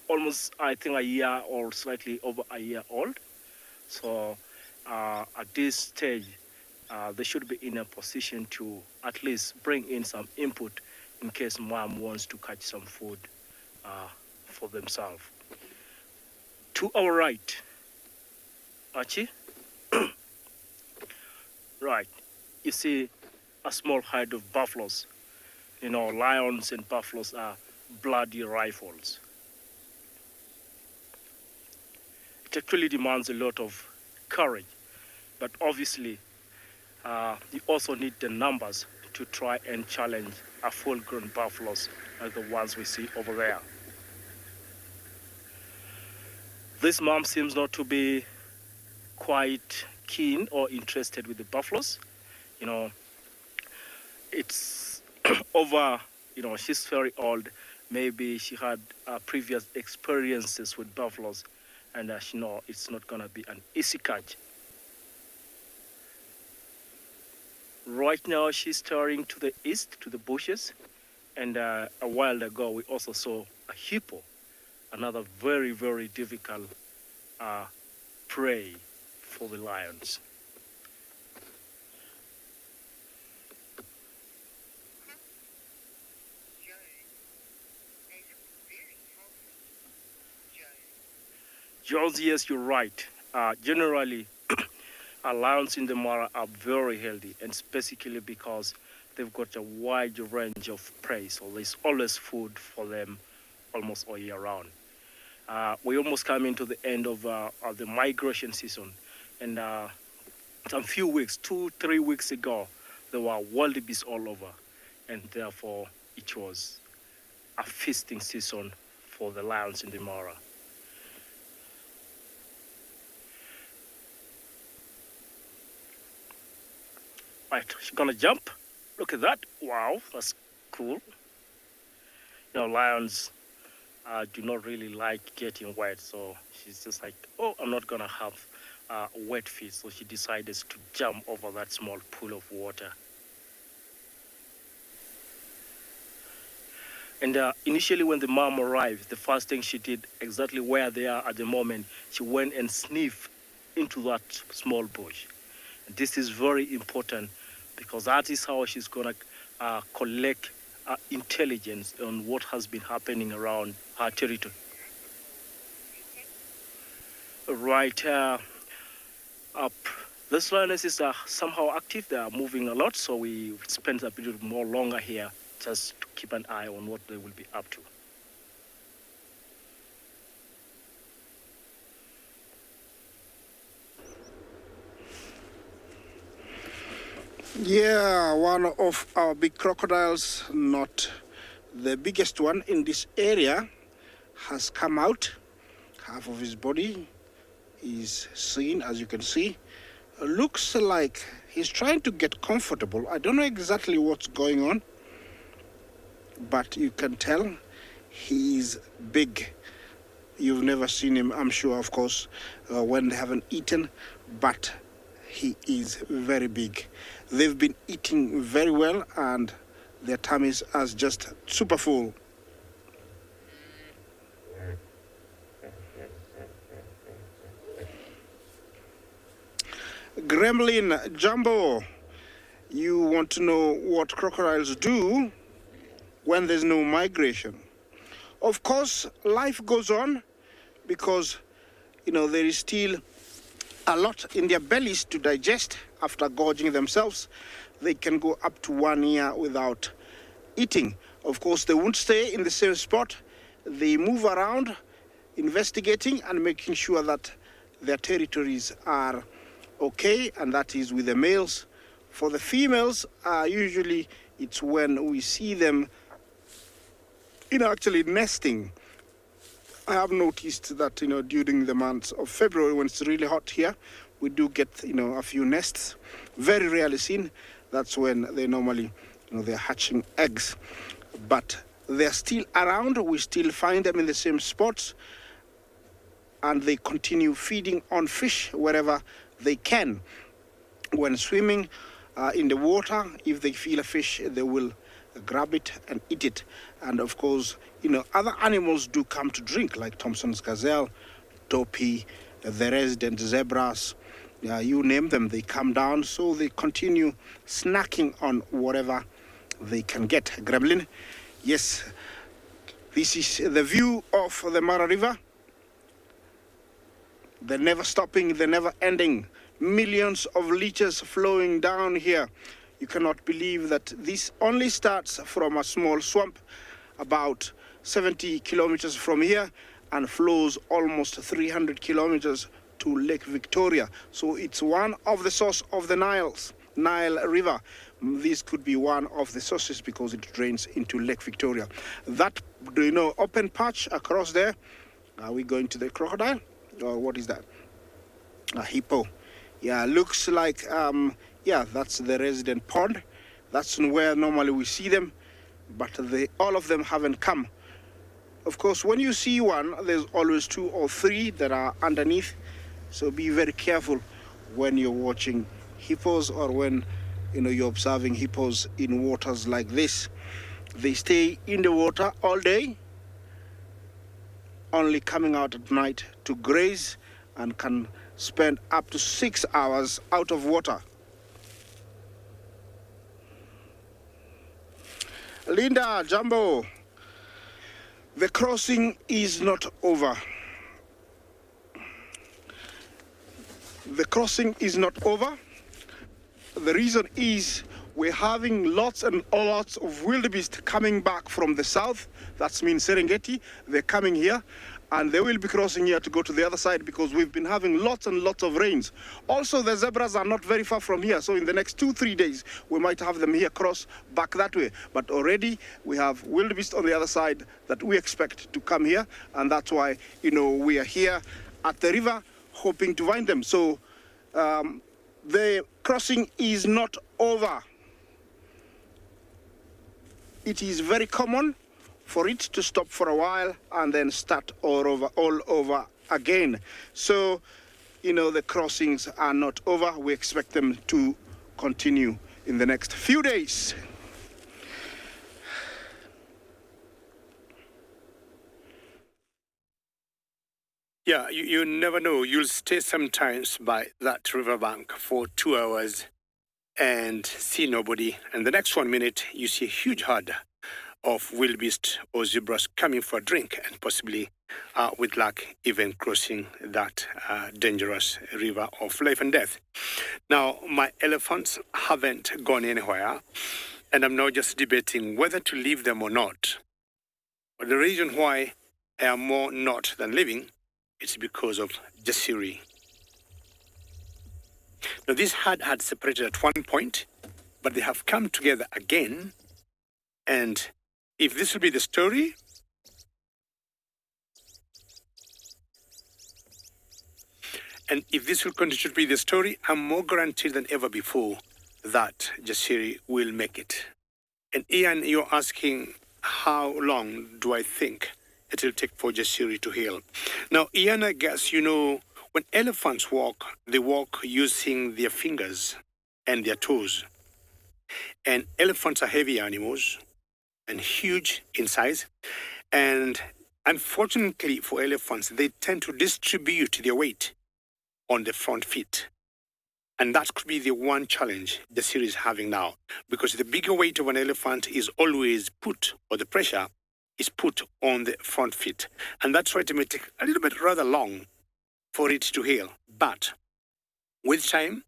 almost, I think, a year or slightly over a year old. So at this stage, they should be in a position to at least bring in some input in case mom wants to catch some food for themselves. To our right, Archie, right, you see a small herd of buffaloes. You know, lions and buffaloes are bloody rivals. It actually demands a lot of courage, but obviously you also need the numbers to try and challenge a full-grown buffaloes like the ones we see over there. This mom seems not to be quite keen or interested with the buffaloes. You know, it's over, you know, she's very old. Maybe she had previous experiences with buffaloes, and she knows it's not going to be an easy catch. Right now, she's staring to the east, to the bushes, and a while ago, we also saw a hippo, another very, very difficult prey for the lions. Jones, yes, you're right. Generally, lions in the Mara are very healthy, and specifically because they've got a wide range of prey, so there's always food for them almost all year round. We almost come into the end of the migration season, and some few weeks, 2-3 weeks ago, there were wildebeest all over, and therefore it was a feasting season for the lions in the Mara. Right, she's gonna jump. Look at that. Wow, that's cool. You know, lions do not really like getting wet, so she's just like, oh, I'm not gonna have wet feet. So she decided to jump over that small pool of water. And initially when the mom arrived, the first thing she did, exactly where they are at the moment, she went and sniffed into that small bush. And this is very important because that is how she's going to collect intelligence on what has been happening around her territory. Right, these lionesses are somehow active. They are moving a lot, so we spend a bit more longer here just to keep an eye on what they will be up to. Yeah, one of our big crocodiles, not the biggest one in this area, has come out. Half of his body is seen, as you can see. Looks like he's trying to get comfortable. I don't know exactly what's going on, but you can tell he's big. You've never seen him, I'm sure, of course, when they haven't eaten, but he is very big. They've been eating very well, and their tummies are just super full. Gremlin Jumbo, you want to know what crocodiles do when there's no migration. Of course, life goes on because, you know, there is still a lot in their bellies to digest after gorging themselves. They can go up to 1 year without eating. Of course, they won't stay in the same spot. They move around, investigating and making sure that their territories are okay, and that is with the males. For the females, usually it's when we see them, you know, actually nesting. I have noticed that, you know, during the months of February, when it's really hot here, we do get, you know, a few nests. Very rarely seen. That's when they normally, you know, they're hatching eggs. But they're still around. We still find them in the same spots. And they continue feeding on fish wherever they can. When swimming in the water, if they feel a fish, they will grab it and eat it. And of course, you know, other animals do come to drink, like Thompson's gazelle, topi, the resident zebras, you name them, they come down, so they continue snacking on whatever they can get. Gremlin, yes, this is the view of the Mara River. The never stopping, the never ending, millions of liters flowing down here. You cannot believe that this only starts from a small swamp about 70 kilometers from here and flows almost 300 kilometers to Lake Victoria. So it's one of the source of the Nile River. This could be one of the sources because it drains into Lake Victoria. That, open patch across there, are we going to the crocodile? Or what is that? A hippo. Yeah, looks like, that's the resident pond. That's where normally we see them, but all of them haven't come. Of course, when you see one, there's always 2 or 3 that are underneath. So be very careful when you're watching hippos or when you're observing hippos in waters like this. They stay in the water all day, only coming out at night to graze, and can spend up to 6 hours out of water. Linda, Jumbo, the crossing is not over. The crossing is not over. The reason is we're having lots and lots of wildebeest coming back from the south. That means Serengeti. They're coming here, and they will be crossing here to go to the other side because we've been having lots and lots of rains. Also, the zebras are not very far from here, so in the next 2-3 days, we might have them here cross back that way. But already, we have wildebeest on the other side that we expect to come here, and that's why, we are here at the river hoping to find them. So, the crossing is not over. It is very common for it to stop for a while and then start all over again. So, the crossings are not over. We expect them to continue in the next few days. Yeah, you never know. You'll stay sometimes by that riverbank for 2 hours and see nobody. And the next 1 minute, you see a huge herd of wildebeest or zebras coming for a drink and possibly, with luck, even crossing that dangerous river of life and death. Now, my elephants haven't gone anywhere, and I'm now just debating whether to leave them or not. But the reason why I am more not than leaving, it's because of Jasiri. Now, this herd had separated at one point, but they have come together again. And if this will be the story, and if this will continue to be the story, I'm more guaranteed than ever before that Jasiri will make it. And Ian, you're asking, how long do I think it will take for Jasiri to heal? Now, Ian, I guess when elephants walk, they walk using their fingers and their toes. And elephants are heavy animals and huge in size. And unfortunately for elephants, they tend to distribute their weight on the front feet. And that could be the one challenge the series is having now, because the bigger weight of an elephant is always put, or the pressure is put on the front feet. And that's why it may take a little bit rather long for it to heal. But with time,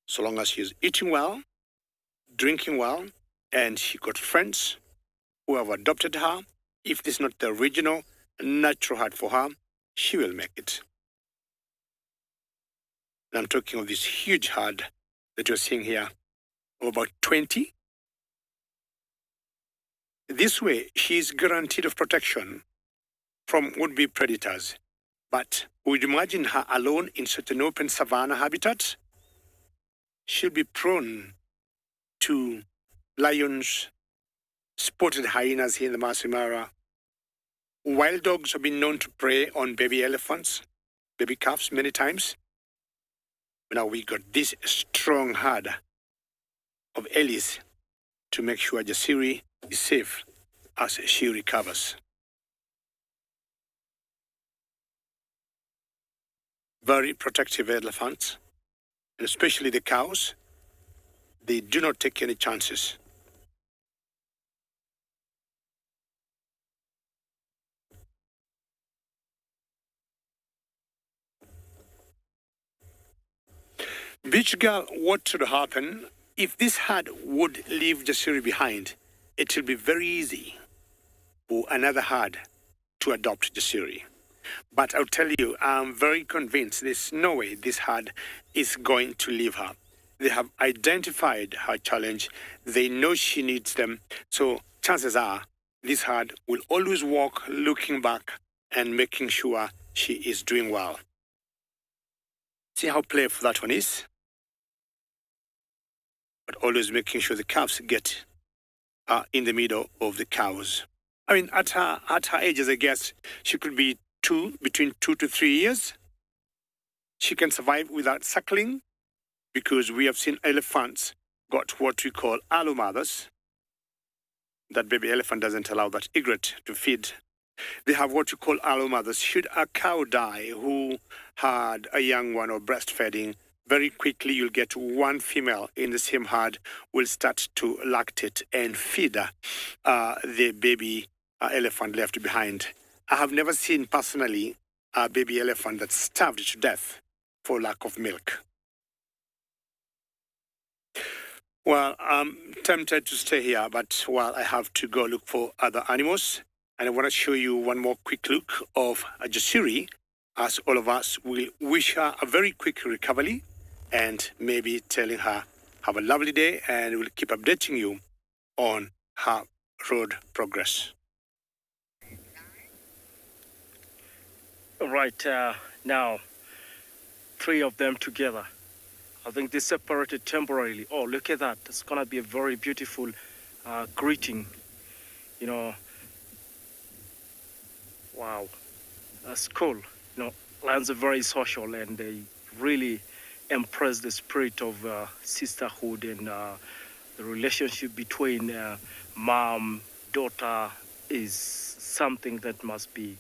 so long as she's eating well, drinking well, and she got friends who have adopted her, if this is not the original natural herd for her, she will make it. And I'm talking of this huge herd that you're seeing here, of about 20. This way, she is guaranteed of protection from would-be predators. But would you imagine her alone in such an open savanna habitat? She'll be prone to lions, spotted hyenas here in the Masai Mara. Wild dogs have been known to prey on baby elephants, baby calves many times. Now we got this strong herd of Ellis to make sure Jasiri is safe as she recovers. Very protective elephants, and especially the cows, they do not take any chances. Beach girl, what should happen if this herd would leave Jasiri behind? It will be very easy for another herd to adopt Jasiri. But I'll tell you, I'm very convinced there's no way this herd is going to leave her. They have identified her challenge. They know she needs them. So chances are this herd will always walk looking back and making sure she is doing well. See how playful that one is? But always making sure the calves get in the middle of the cows. I mean, at her age, I guess, she could be between 2 to 3 years. She can survive without suckling, because we have seen elephants got what we call allo mothers. That baby elephant doesn't allow that egret to feed. They have what you call allo mothers. Should a cow die who had a young one or breastfeeding, very quickly you'll get one female in the same herd will start to lactate and feed the baby elephant left behind. I have never seen personally a baby elephant that starved to death for lack of milk. Well, I'm tempted to stay here, but I have to go look for other animals. And I want to show you one more quick look of Jasiri, as all of us will wish her a very quick recovery and maybe telling her, have a lovely day, and we'll keep updating you on her road progress. All right, now, 3 of them together. I think they separated temporarily. Oh, look at that. It's going to be a very beautiful greeting. You know, wow, that's cool. You know, lions are very social, and they really impress the spirit of sisterhood, and the relationship between mom, daughter is something that must be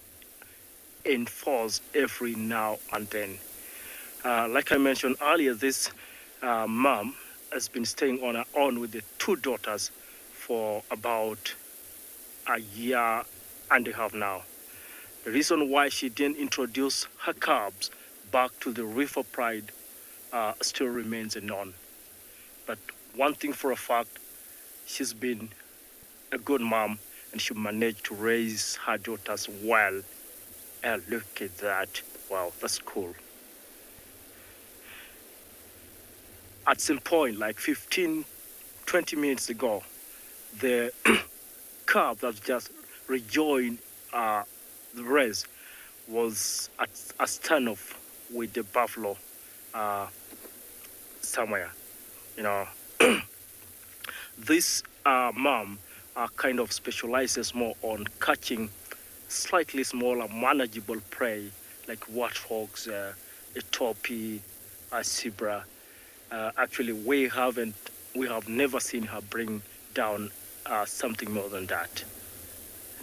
enforced every now and then. Like I mentioned earlier, this mom has been staying on her own with the 2 daughters for about a year and a half now. The reason why she didn't introduce her calves back to the River Pride still remains unknown. But one thing for a fact, she's been a good mom, and she managed to raise her daughters well. And look at that. Wow, that's cool. At some point, like 15, 20 minutes ago, the calf that just rejoined the race was at a standoff with the buffalo somewhere. You know, this mom kind of specializes more on catching slightly smaller, manageable prey like warthogs, a topi, a zebra. Actually, we have never seen her bring down something more than that.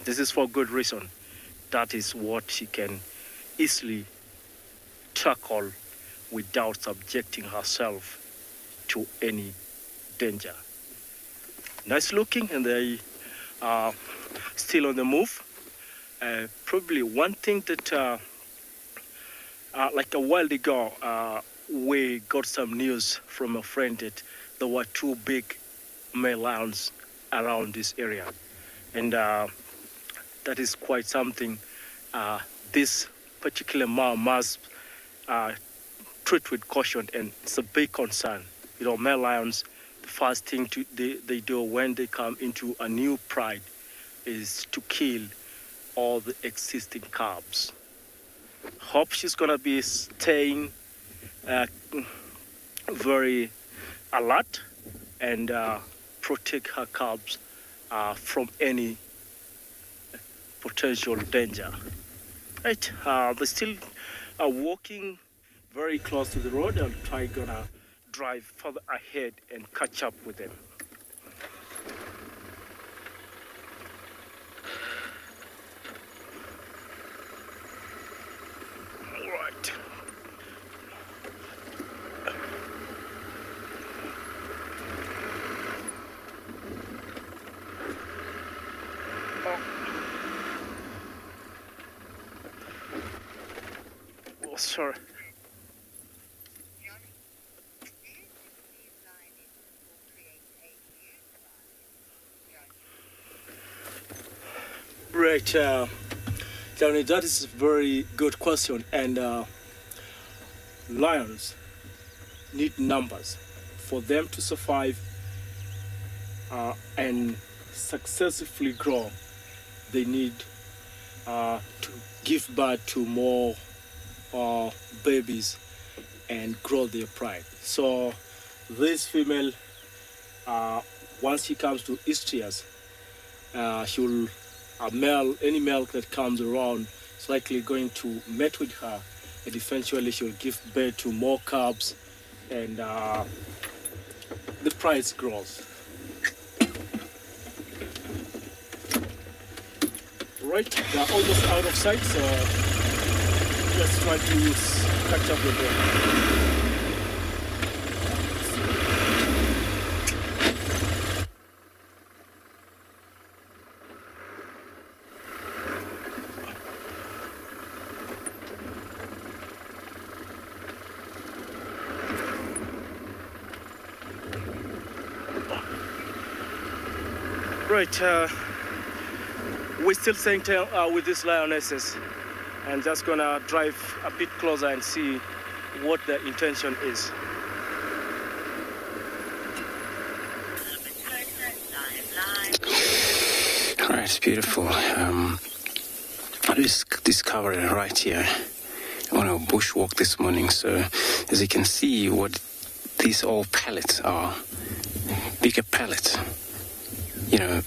This is for good reason. That is what she can easily tackle without subjecting herself to any danger. Nice looking, and they are still on the move. Probably one thing that, like a while ago, we got some news from a friend that there were 2 big male lions around this area. And that is quite something this particular mom must treat with caution, and it's a big concern. You know, male lions, the first thing they do when they come into a new pride is to kill all the existing calves. Hope she's gonna be staying very alert and protect her calves from any potential danger. Right, they still are walking very close to the road. I'll try gonna drive further ahead and catch up with them. All right. Oh, sorry. Right, Johnny, that is a very good question. And lions need numbers for them to survive and successfully grow, they need to give birth to more babies and grow their pride. So this female, once she comes to estrus, she'll any male that comes around is likely going to mate with her, and eventually she'll give birth to more cubs, and the price grows. Right, they're almost out of sight, so let's try to catch up with them. Right, we're still staying with these lionesses, and just gonna drive a bit closer and see what the intention is. Right, it's beautiful. I just discovered it right here on a bushwalk this morning. So as you can see, what these all pallets are, bigger pallets. You know,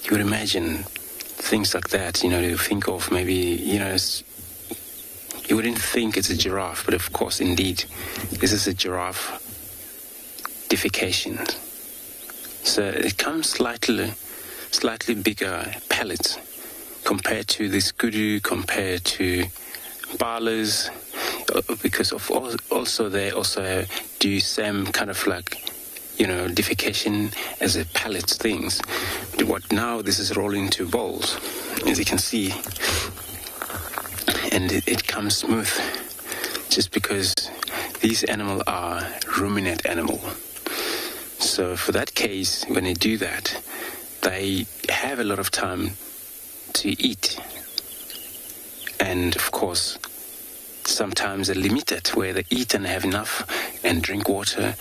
you would imagine things like that, you know, you think of maybe, you know, you wouldn't think it's a giraffe, but of course, indeed, this is a giraffe defecation. So it comes slightly bigger pellets compared to this kudu, compared to balas, because of also they also do same kind of like, you know, defecation as a pellet things. But what now this is rolling into balls, as you can see, and it comes smooth, just because these animals are ruminant animal. So for that case, when they do that, they have a lot of time to eat, and of course sometimes they're limited where they eat and have enough and drink water,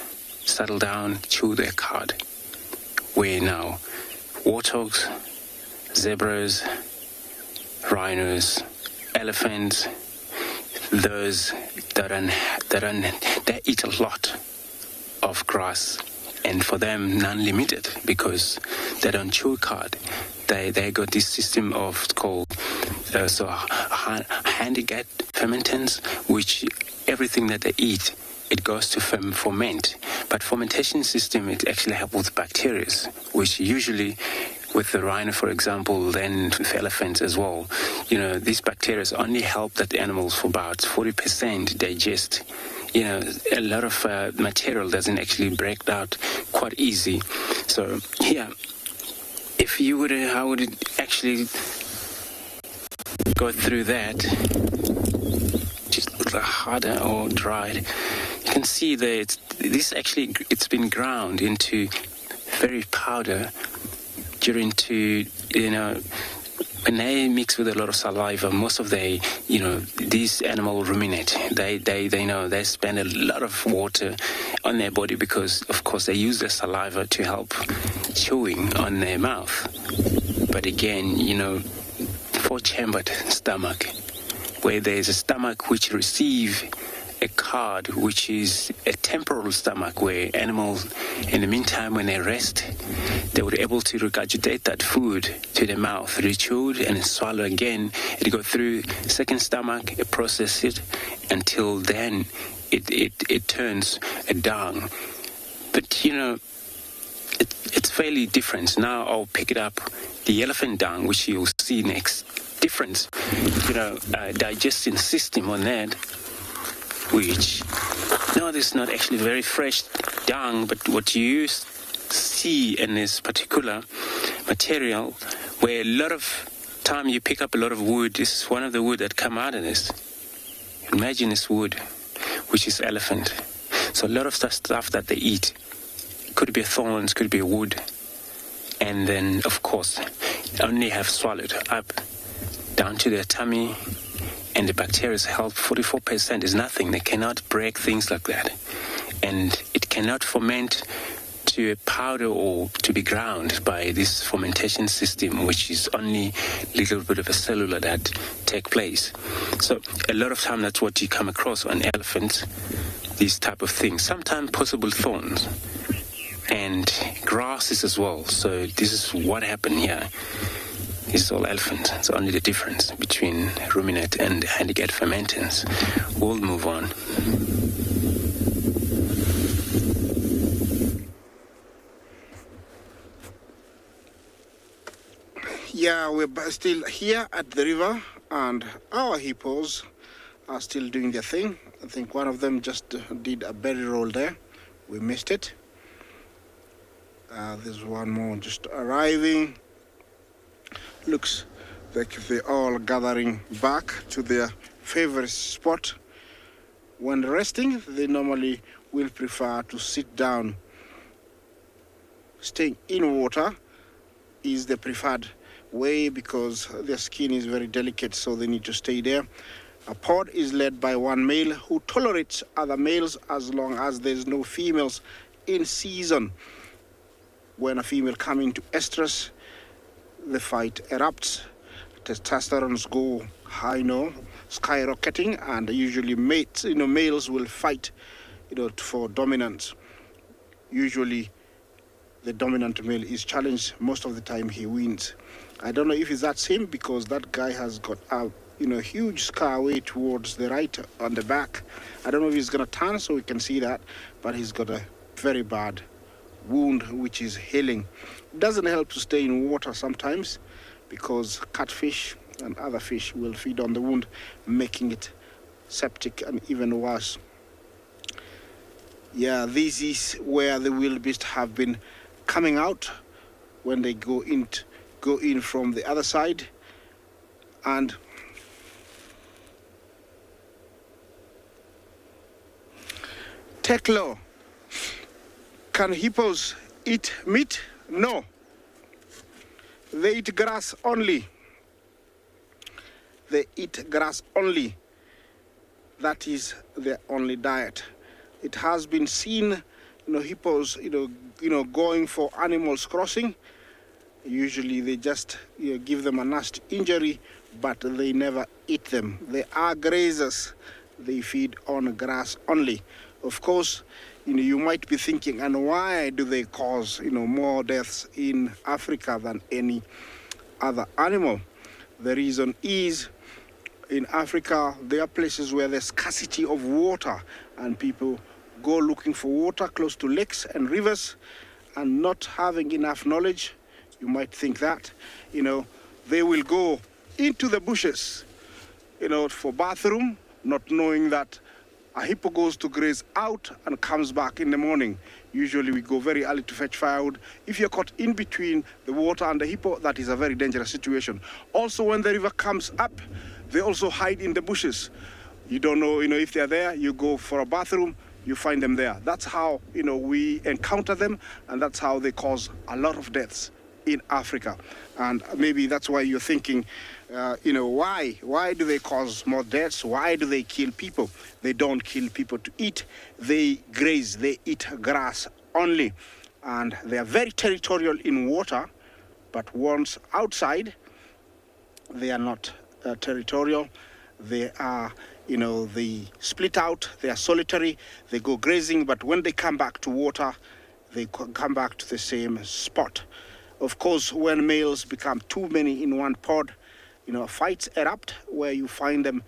settle down, chew their cud. Where now warthogs, zebras, rhinos, elephants, those they eat a lot of grass, and for them non-limited because they don't chew cud. They got this system of called handicap fermentants, which everything that they eat, it goes to ferment. But fermentation system, it actually helps with bacteria, which usually with the rhino, for example, then with elephants as well, you know, these bacteria only help that animals for about 40% digest. You know, a lot of material doesn't actually break out quite easy. So, yeah, if you would, I would actually go through that, just a little harder or dried. You can see that it's been ground into very powder during to, you know, when they mix with a lot of saliva, most of the, you know, these animal ruminate. They know they spend a lot of water on their body because, of course, they use their saliva to help chewing on their mouth. But again, you know, four-chambered stomach, where there is a stomach which receive a card, which is a temporal stomach, where animals, in the meantime, when they rest, they were able to regurgitate that food to the mouth, rechewed and swallow again. It go through second stomach, it process it until then it turns a dung. But you know, it's fairly different. Now I'll pick it up, the elephant dung, which you'll see next. Difference, you know, digesting system on that, which, no, this is not actually very fresh dung, but what you see in this particular material, where a lot of time you pick up a lot of wood, this is one of the wood that come out of this. Imagine this wood, which is elephant. So a lot of stuff that they eat, could be thorns, could be wood, and then, of course, only have swallowed up down to their tummy, and the bacteria's health, 44% is nothing. They cannot break things like that. and it cannot ferment to a powder or to be ground by this fermentation system, which is only a little bit of a cellular that take place. So a lot of time that's what you come across on elephants, these type of things. Sometimes possible thorns and grasses as well. So this is what happened here. This is all elephant. It's only the difference between ruminate and handicap fermentants. We'll move on. Yeah, we're still here at the river, and our hippos are still doing their thing. I think one of them just did a belly roll there. We missed it. There's one more just arriving. Looks like they're all gathering back to their favorite spot. When resting, they normally will prefer to sit down. Staying in water is the preferred way because their skin is very delicate, so they need to stay there. A pod is led by one male who tolerates other males as long as there's no females in season. When a female comes into estrus, the fight erupts. Testosterone go high, skyrocketing, and usually mates, males will fight, for dominance. Usually, the dominant male is challenged. Most of the time, he wins. I don't know if that's him because that guy has got a, huge scar way towards the right on the back. I don't know if he's gonna turn so we can see that, but he's got a very bad wound which is healing. It doesn't help to stay in water sometimes because catfish and other fish will feed on the wound, making it septic and even worse. Yeah, this is where the wildebeest have been coming out when they go in from the other side. And Teklo, can hippos eat meat? No. They eat grass only. They eat grass only. That is their only diet. It has been seen, hippos, going for animals crossing. Usually they just give them a nasty injury, but they never eat them. They are grazers. They feed on grass only. Of course, you might be thinking, and why do they cause, more deaths in Africa than any other animal? The reason is, in Africa, there are places where there's scarcity of water, and people go looking for water close to lakes and rivers, and not having enough knowledge, you might think that, they will go into the bushes, for bathroom, not knowing that a hippo goes to graze out and comes back in the morning. Usually we go very early to fetch firewood. If you're caught in between the water and the hippo, that is a very dangerous situation. Also, when the river comes up, they also hide in the bushes. You don't know, if they're there, you go for a bathroom, you find them there. That's how, we encounter them, and that's how they cause a lot of deaths in Africa. And maybe that's why you're thinking, why do they cause more deaths? Why do they kill people? They don't kill people to eat. They graze, they eat grass only. And they are very territorial in water, but once outside, they are not territorial. They are, they split out, they are solitary, they go grazing, but when they come back to water, they come back to the same spot. Of course, when males become too many in one pod, fights erupt where you find them,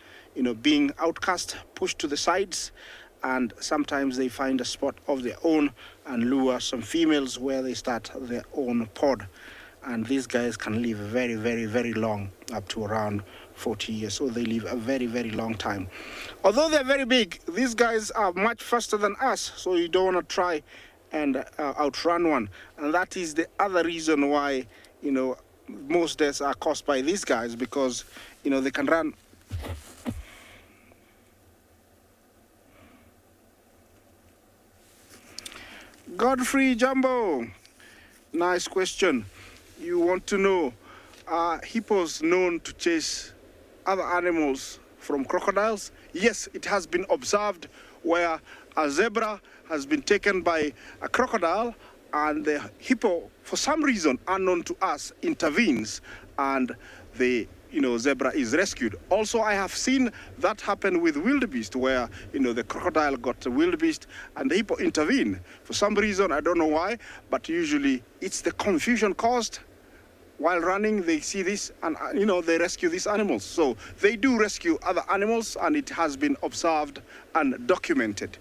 being outcast, pushed to the sides, and sometimes they find a spot of their own and lure some females where they start their own pod. And these guys can live very, very, very long, up to around 40 years. So they live a very, very long time. Although they're very big, these guys are much faster than us, so you don't want to try and outrun one. And that is the other reason why, most deaths are caused by these guys, because, they can run. Godfrey Jumbo, nice question. You want to know, are hippos known to chase other animals from crocodiles? Yes, it has been observed where a zebra has been taken by a crocodile, and the hippo, for some reason unknown to us, intervenes, and the zebra is rescued. Also, I have seen that happen with wildebeest, where the crocodile got the wildebeest and the hippo intervene. For some reason, I don't know why, but usually it's the confusion caused while running. They see this and they rescue these animals. So they do rescue other animals, and it has been observed and documented.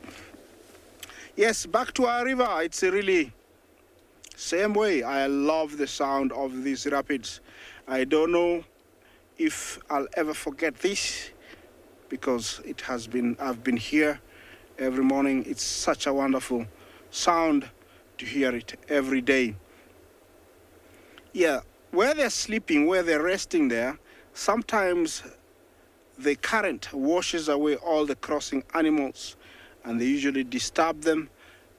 Yes, back to our river. It's a really same way. I love the sound of these rapids. I don't know if I'll ever forget this, because I've been here every morning. It's such a wonderful sound to hear it every day. Yeah, where they're sleeping, where they're resting there, sometimes the current washes away all the crossing animals, and they usually disturb them.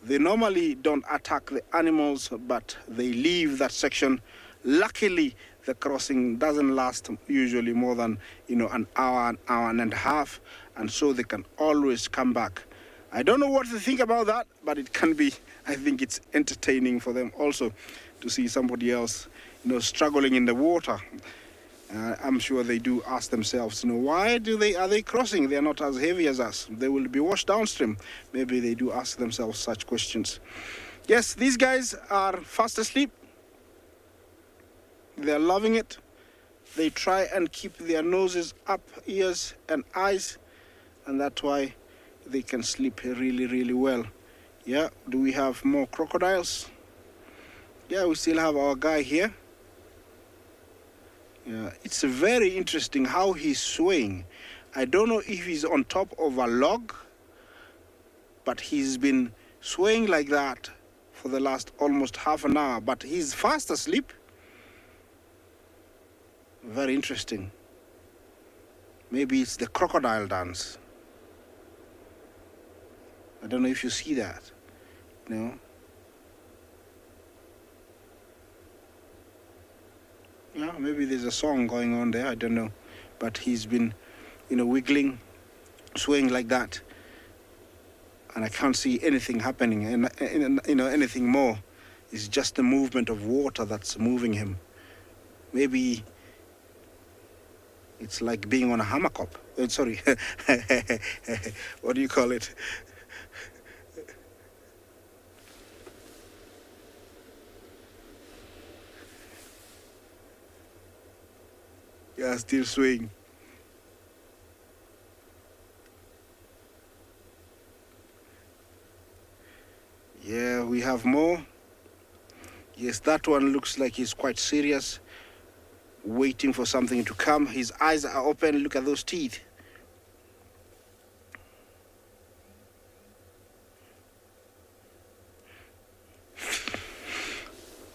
They normally don't attack the animals, but they leave that section. Luckily, the crossing doesn't last usually more than an hour and a half, and so they can always come back. I don't know what to think about that, but it can be, I think it's entertaining for them also to see somebody else struggling in the water. I'm sure they do ask themselves, why are they crossing? They're not as heavy as us. They will be washed downstream. Maybe they do ask themselves such questions. Yes, these guys are fast asleep. They're loving it. They try and keep their noses up, ears and eyes, and that's why they can sleep really, really well. Yeah, do we have more crocodiles? Yeah, we still have our guy here. Yeah, it's very interesting how he's swaying. I don't know if he's on top of a log, but he's been swaying like that for the last almost half an hour, but he's fast asleep. Very interesting. Maybe it's the crocodile dance. I don't know if you see that. Yeah, maybe there's a song going on there, I don't know. But he's been, wiggling, swaying like that. And I can't see anything happening, and anything more. It's just the movement of water that's moving him. Maybe it's like being on a hammock. Sorry, what do you call it? Yeah, still swaying. Yeah, we have more. Yes, that one looks like he's quite serious, waiting for something to come. His eyes are open. Look at those teeth.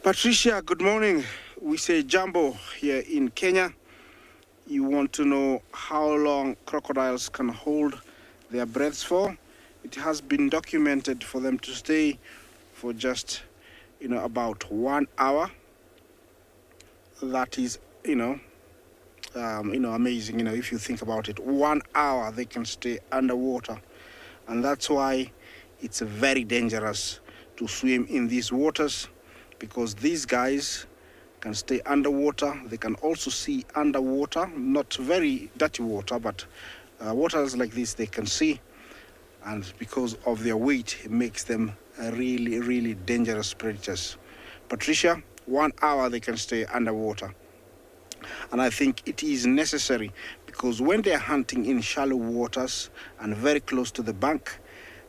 Patricia, good morning. We say Jambo here in Kenya. You want to know how long crocodiles can hold their breaths for? It has been documented for them to stay for just, about 1 hour. That is, amazing. If you think about it, 1 hour they can stay underwater, and that's why it's very dangerous to swim in these waters, because these guys can stay underwater. They can also see underwater, not very dirty water, but waters like this they can see, and because of their weight, it makes them really, really dangerous predators. Patricia, 1 hour they can stay underwater. And I think it is necessary, because when they're hunting in shallow waters and very close to the bank,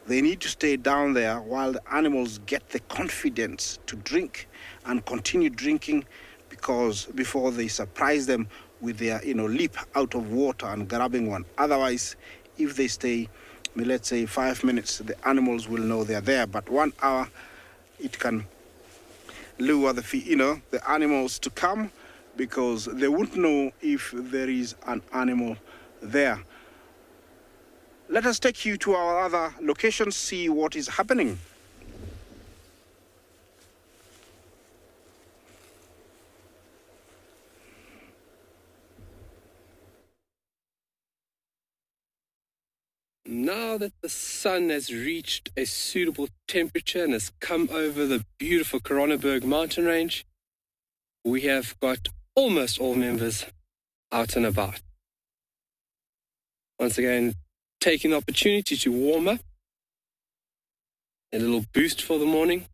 they need to stay down there while the animals get the confidence to drink and continue drinking, because before they surprise them with their leap out of water and grabbing one. Otherwise, if they stay, let's say 5 minutes, the animals will know they're there. But 1 hour, it can lure the animals to come, because they won't know if there is an animal there. Let us take you to our other locations, see what is happening. now that the sun has reached a suitable temperature and has come over the beautiful Coronaberg mountain range, we have got almost all members out and about. Once again, taking the opportunity to warm up, a little boost for the morning.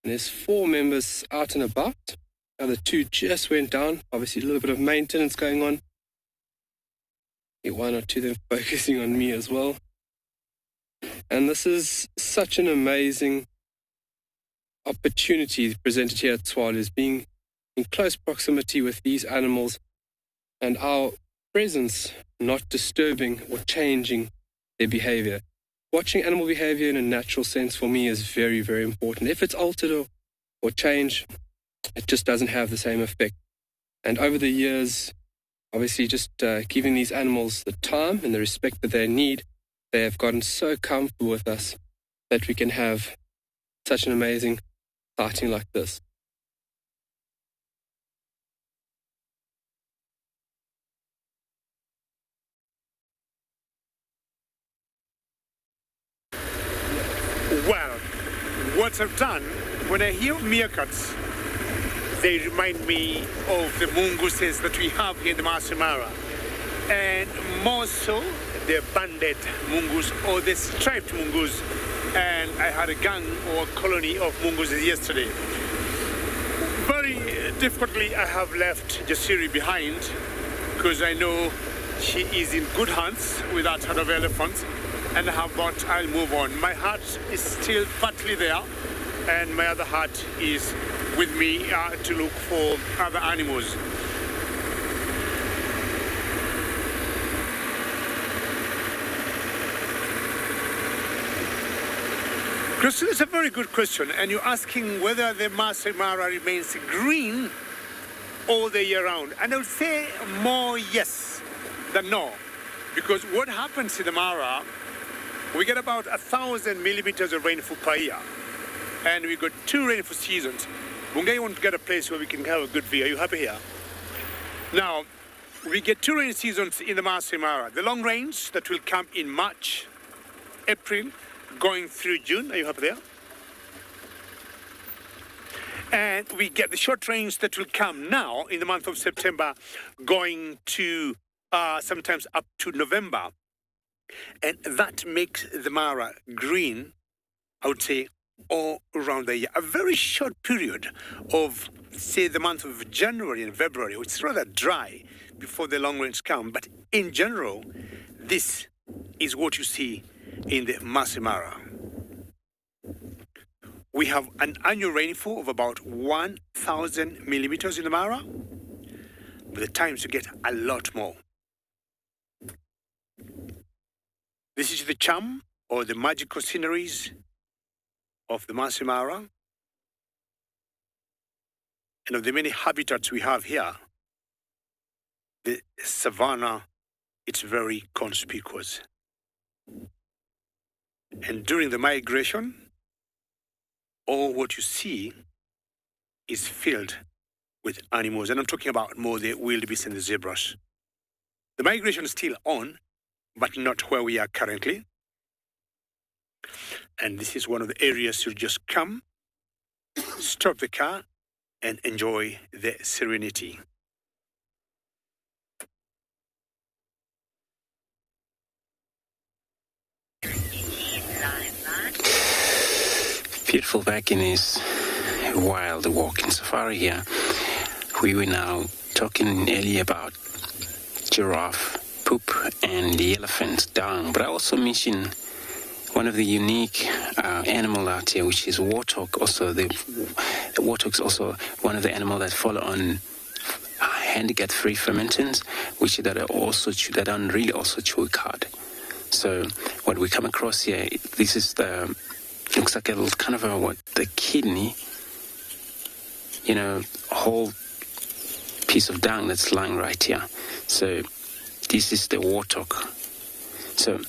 And there's 4 members out and about. The other 2 just went down. Obviously, a little bit of maintenance going on. 1 or 2 of them focusing on me as well. And this is such an amazing opportunity presented here at Tswalu, is being in close proximity with these animals and our presence not disturbing or changing their behavior. Watching animal behavior in a natural sense for me is very, very important. If it's altered or changed, it just doesn't have the same effect. And over the years, obviously just giving these animals the time and the respect that they need, they have gotten so comfortable with us that we can have such an amazing sighting like this. Well, what I've done, when I hear meerkats, they remind me of the mongooses that we have here in the Masai Mara. And more so, the banded mongoose or the striped mongoose. And I had a gang or a colony of mongooses yesterday. Very difficultly, I have left Jasiri behind because I know she is in good hands with that herd of elephants. And I have thought I'll move on. My heart is still partly there, and my other heart is with me to look for other animals. Christian, it's a very good question, and you're asking whether the Masai Mara remains green all the year round. And I would say more yes than no, because what happens in the Mara, we get about 1,000 millimeters of rainfall per year, and we got 2 rainfall seasons. Bungai want to get a place where we can have a good view. Are you happy here? Now, we get 2 rain seasons in the Masai Mara. The long rains that will come in March, April, going through June. Are you happy there? And we get the short rains that will come now in the month of September, going to sometimes up to November. And that makes the Mara green, I would say, all around the year. A very short period of, say, the month of January and February, which is rather dry before the long rains come. But in general, this is what you see in the Masai Mara. We have an annual rainfall of about 1,000 millimeters in the Mara, but at times you get a lot more. This is the charm or the magical sceneries of the Masai Mara. And of the many habitats we have here, the savanna, it's very conspicuous. And during the migration, all what you see is filled with animals. And I'm talking about more the wildebeest and the zebras. The migration is still on, but not where we are currently. And this is one of the areas you just come, stop the car, and enjoy the serenity. Beautiful back in his wild walking safari here. We were now talking earlier about giraffe poop and the elephant dung, but I also mentioned one of the unique animal out here, which is warthog. Also, the warthog's also one of the animals that follow on handicap-free fermentants, which that are really also chewy cud. So what we come across here, this is looks like a little kind of the kidney, whole piece of dung that's lying right here. So this is the warthog. So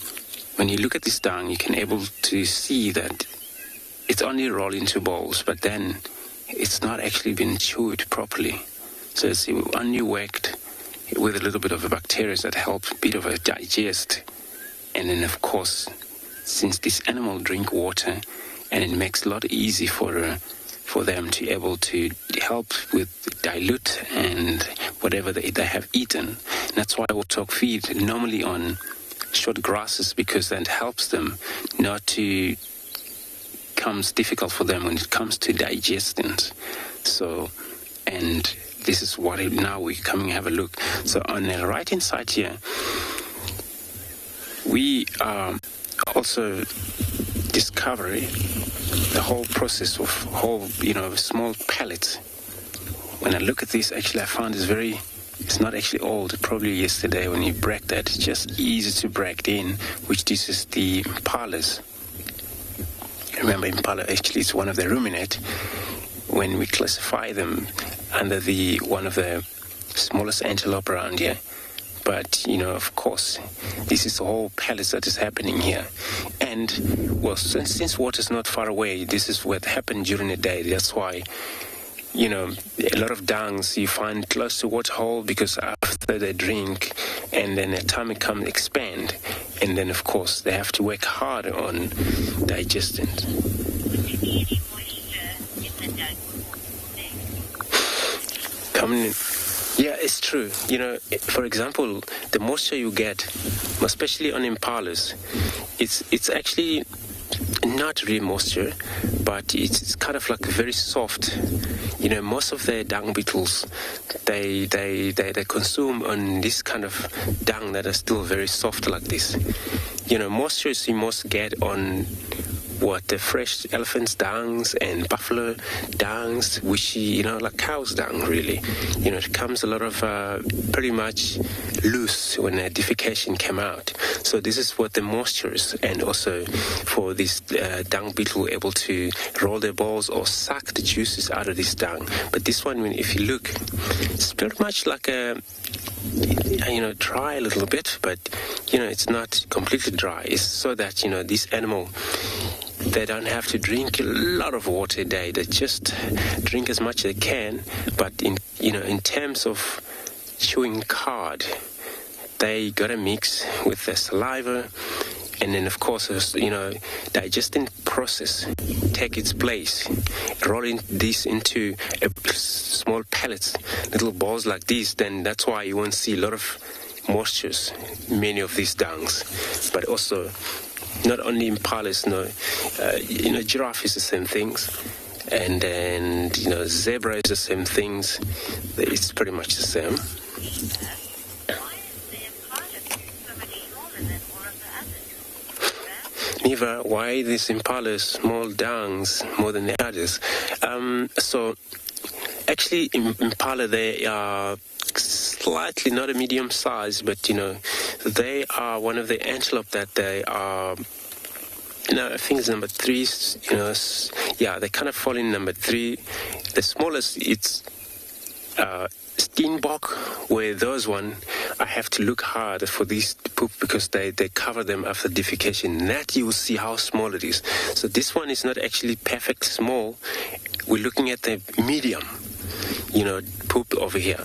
when you look at this dung, you can able to see that it's only rolled into balls, but then it's not actually been chewed properly. So it's only worked with a little bit of a bacteria that help a bit of a digest And then, of course, since this animal drink water, and it makes it a lot easy for them to able to help with dilute and whatever they have eaten. And that's why we'll talk feed normally on short grasses, because that helps them not to becomes difficult for them when it comes to digestion. So, and this is what now we're coming have a look. So on the right hand side here, we also discover the whole process of whole, small pellets. When I look at this, actually, I found it's not actually old. Probably yesterday when you break that, it's just easy to break in, which this is the impalas. Remember, impala actually is one of the ruminate. When we classify them under one of the smallest antelope around here. But, of course, this is the whole palace that is happening here. And, well, since water's not far away, this is what happened during the day. That's why, a lot of dungs you find close to water hole, because after they drink and then the tummy come expand. And then, of course, they have to work hard on digestion. Coming in. Yeah, it's true. For example, the moisture you get, especially on impalas, it's actually not real moisture, but it's kind of like very soft. Most of the dung beetles, they consume on this kind of dung that are still very soft like this. Moisture you most get on the fresh elephant's dungs and buffalo dungs, which like cow's dung really. It comes a lot of pretty much loose when the defecation came out. So this is what the moisture is, and also for this dung beetle able to roll their balls or suck the juices out of this dung. But this one, if you look, it's pretty much like a dry a little bit, but it's not completely dry. It's so that this animal, they don't have to drink a lot of water a day. They just drink as much as they can. But in terms of chewing cud, they gotta mix with the saliva, and then of course, digesting process take its place, rolling this into small pellets, little balls like this. Then that's why you won't see a lot of moistures, many of these dungs, but also. Not only impalas, giraffe is the same things, and then zebra is the same things. It's pretty much the same. Neva, why these impalas small dungs more than the others? So actually, impala, they are slightly not a medium size, but they are one of the antelope that they are. I think it's number 3. They kind of fall in number 3. The smallest, it's steenbok, where those one I have to look hard for these poop, because they cover them after defecation. That you will see how small it is. So this one is not actually perfect small. We're looking at the medium. Poop over here.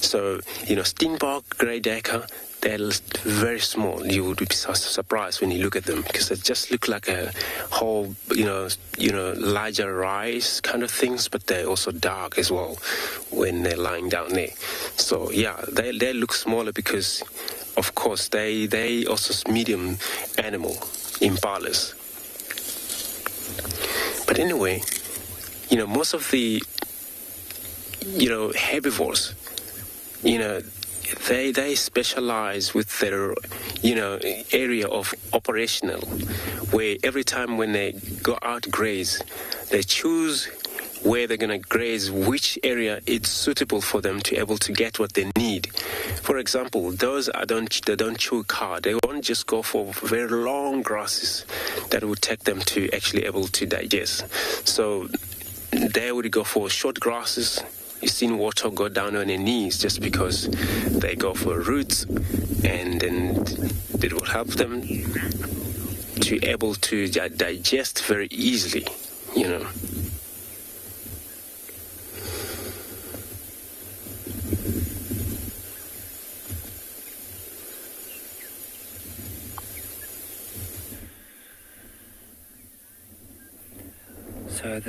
So, steenbok, grey decker, they're very small. You would be surprised when you look at them, because they just look like a whole, larger rice kind of things, but they're also dark as well when they're lying down there. So, they look smaller because, of course, they also medium animal, impalas. But anyway, most of the herbivores, they specialize with their, area of operational, where every time when they go out to graze, they choose where they're going to graze, which area it's suitable for them to able to get what they need. For example, those they don't chew cud. They won't just go for very long grasses that would take them to actually able to digest. So they would go for short grasses. You've seen water go down on their knees just because they go for roots, and then it will help them to able to digest very easily,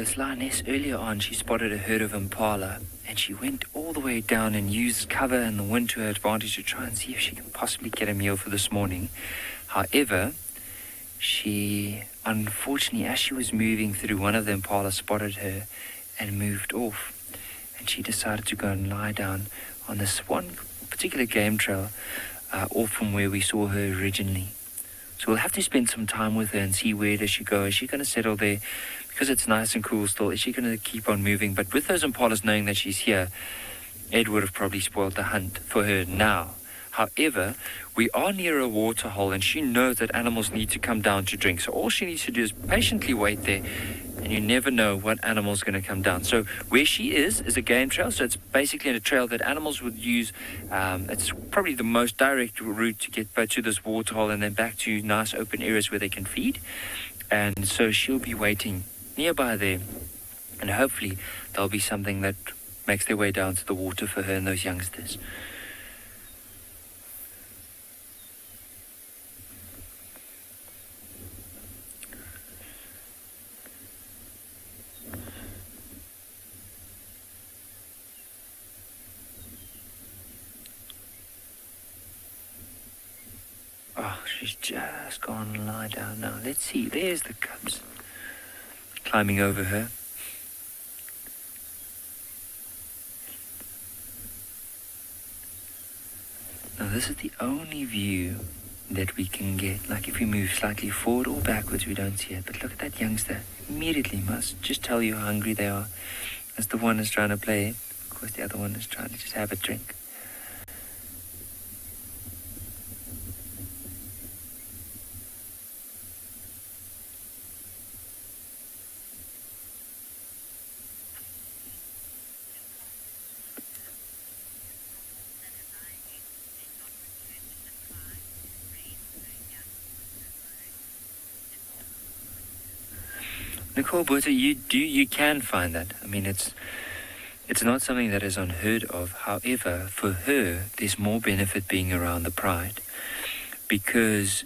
this lioness, earlier on, she spotted a herd of impala, and she went all the way down and used cover and the wind to her advantage to try and see if she can possibly get a meal for this morning. However, she, unfortunately, as she was moving through, one of the impala spotted her and moved off. And she decided to go and lie down on this one particular game trail off from where we saw her originally. So we'll have to spend some time with her and see where does she go. Is she going to settle there because it's nice and cool still? Is she going to keep on moving? But with those impalas knowing that she's here, Ed would have probably spoiled the hunt for her now. However, we are near a water hole and she knows that animals need to come down to drink. So all she needs to do is patiently wait there, and you never know what animal's going to come down. So where she is a game trail. So it's basically a trail that animals would use. It's probably the most direct route to get back to this water hole and then back to nice open areas where they can feed. And so she'll be waiting nearby there. And hopefully there'll be something that makes their way down to the water for her and those youngsters. Oh, she's just gone and lie down now. Let's see, there's the cubs climbing over her. Now this is the only view that we can get. Like if we move slightly forward or backwards, we don't see it. But look at that youngster. Immediately must just tell you how hungry they are. As the one is trying to play, of course the other one is trying to just have a drink. Nicole Butter, you can find that. I mean, it's not something that is unheard of. However, for her, there's more benefit being around the pride, because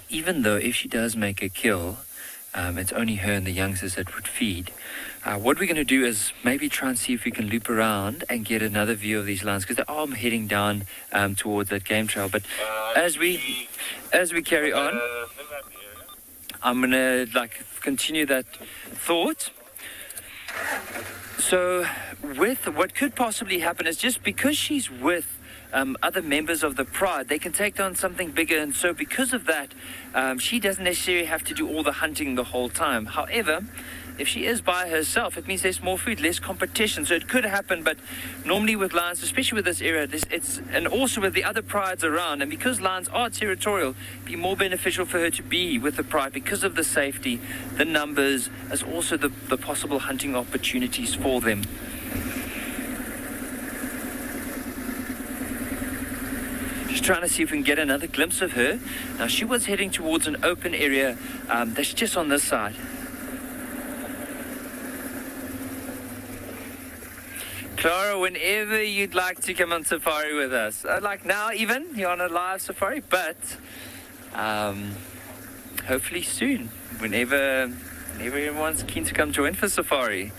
even though if she does make a kill, it's only her and the youngsters that would feed. What we're going to do is maybe try and see if we can loop around and get another view of these lions, because they are heading down towards that game trail. But as we carry on, I'm going to continue that thought. So with what could possibly happen is just because she's with other members of the pride, they can take down something bigger, and so because of that, she doesn't necessarily have to do all the hunting the whole time. However, if she is by herself, it means there's more food, less competition. So it could happen, but normally with lions, especially with this area, and also with the other prides around, and because lions are territorial, it'd be more beneficial for her to be with the pride because of the safety, the numbers, as also the possible hunting opportunities for them. Just trying to see if we can get another glimpse of her. Now she was heading towards an open area that's just on this side. Clara, whenever you'd like to come on safari with us, like now even, you're on a live safari, but hopefully soon, whenever everyone's keen to come join for safari.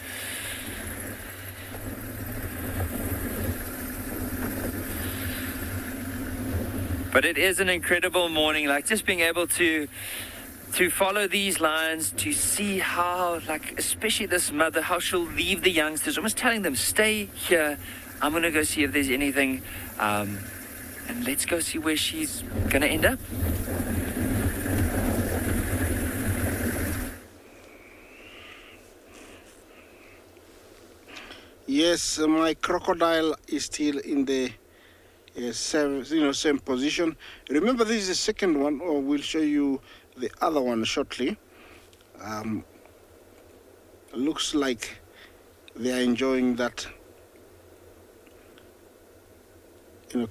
But it is an incredible morning, like just being able to follow these lions, to see how, like, especially this mother, how she'll leave the youngsters, almost telling them, stay here, I'm going to go see if there's anything, and let's go see where she's going to end up. Yes, my crocodile is still in the same position. Remember, this is the second one, or we'll show you the other one shortly. Looks like they are enjoying that,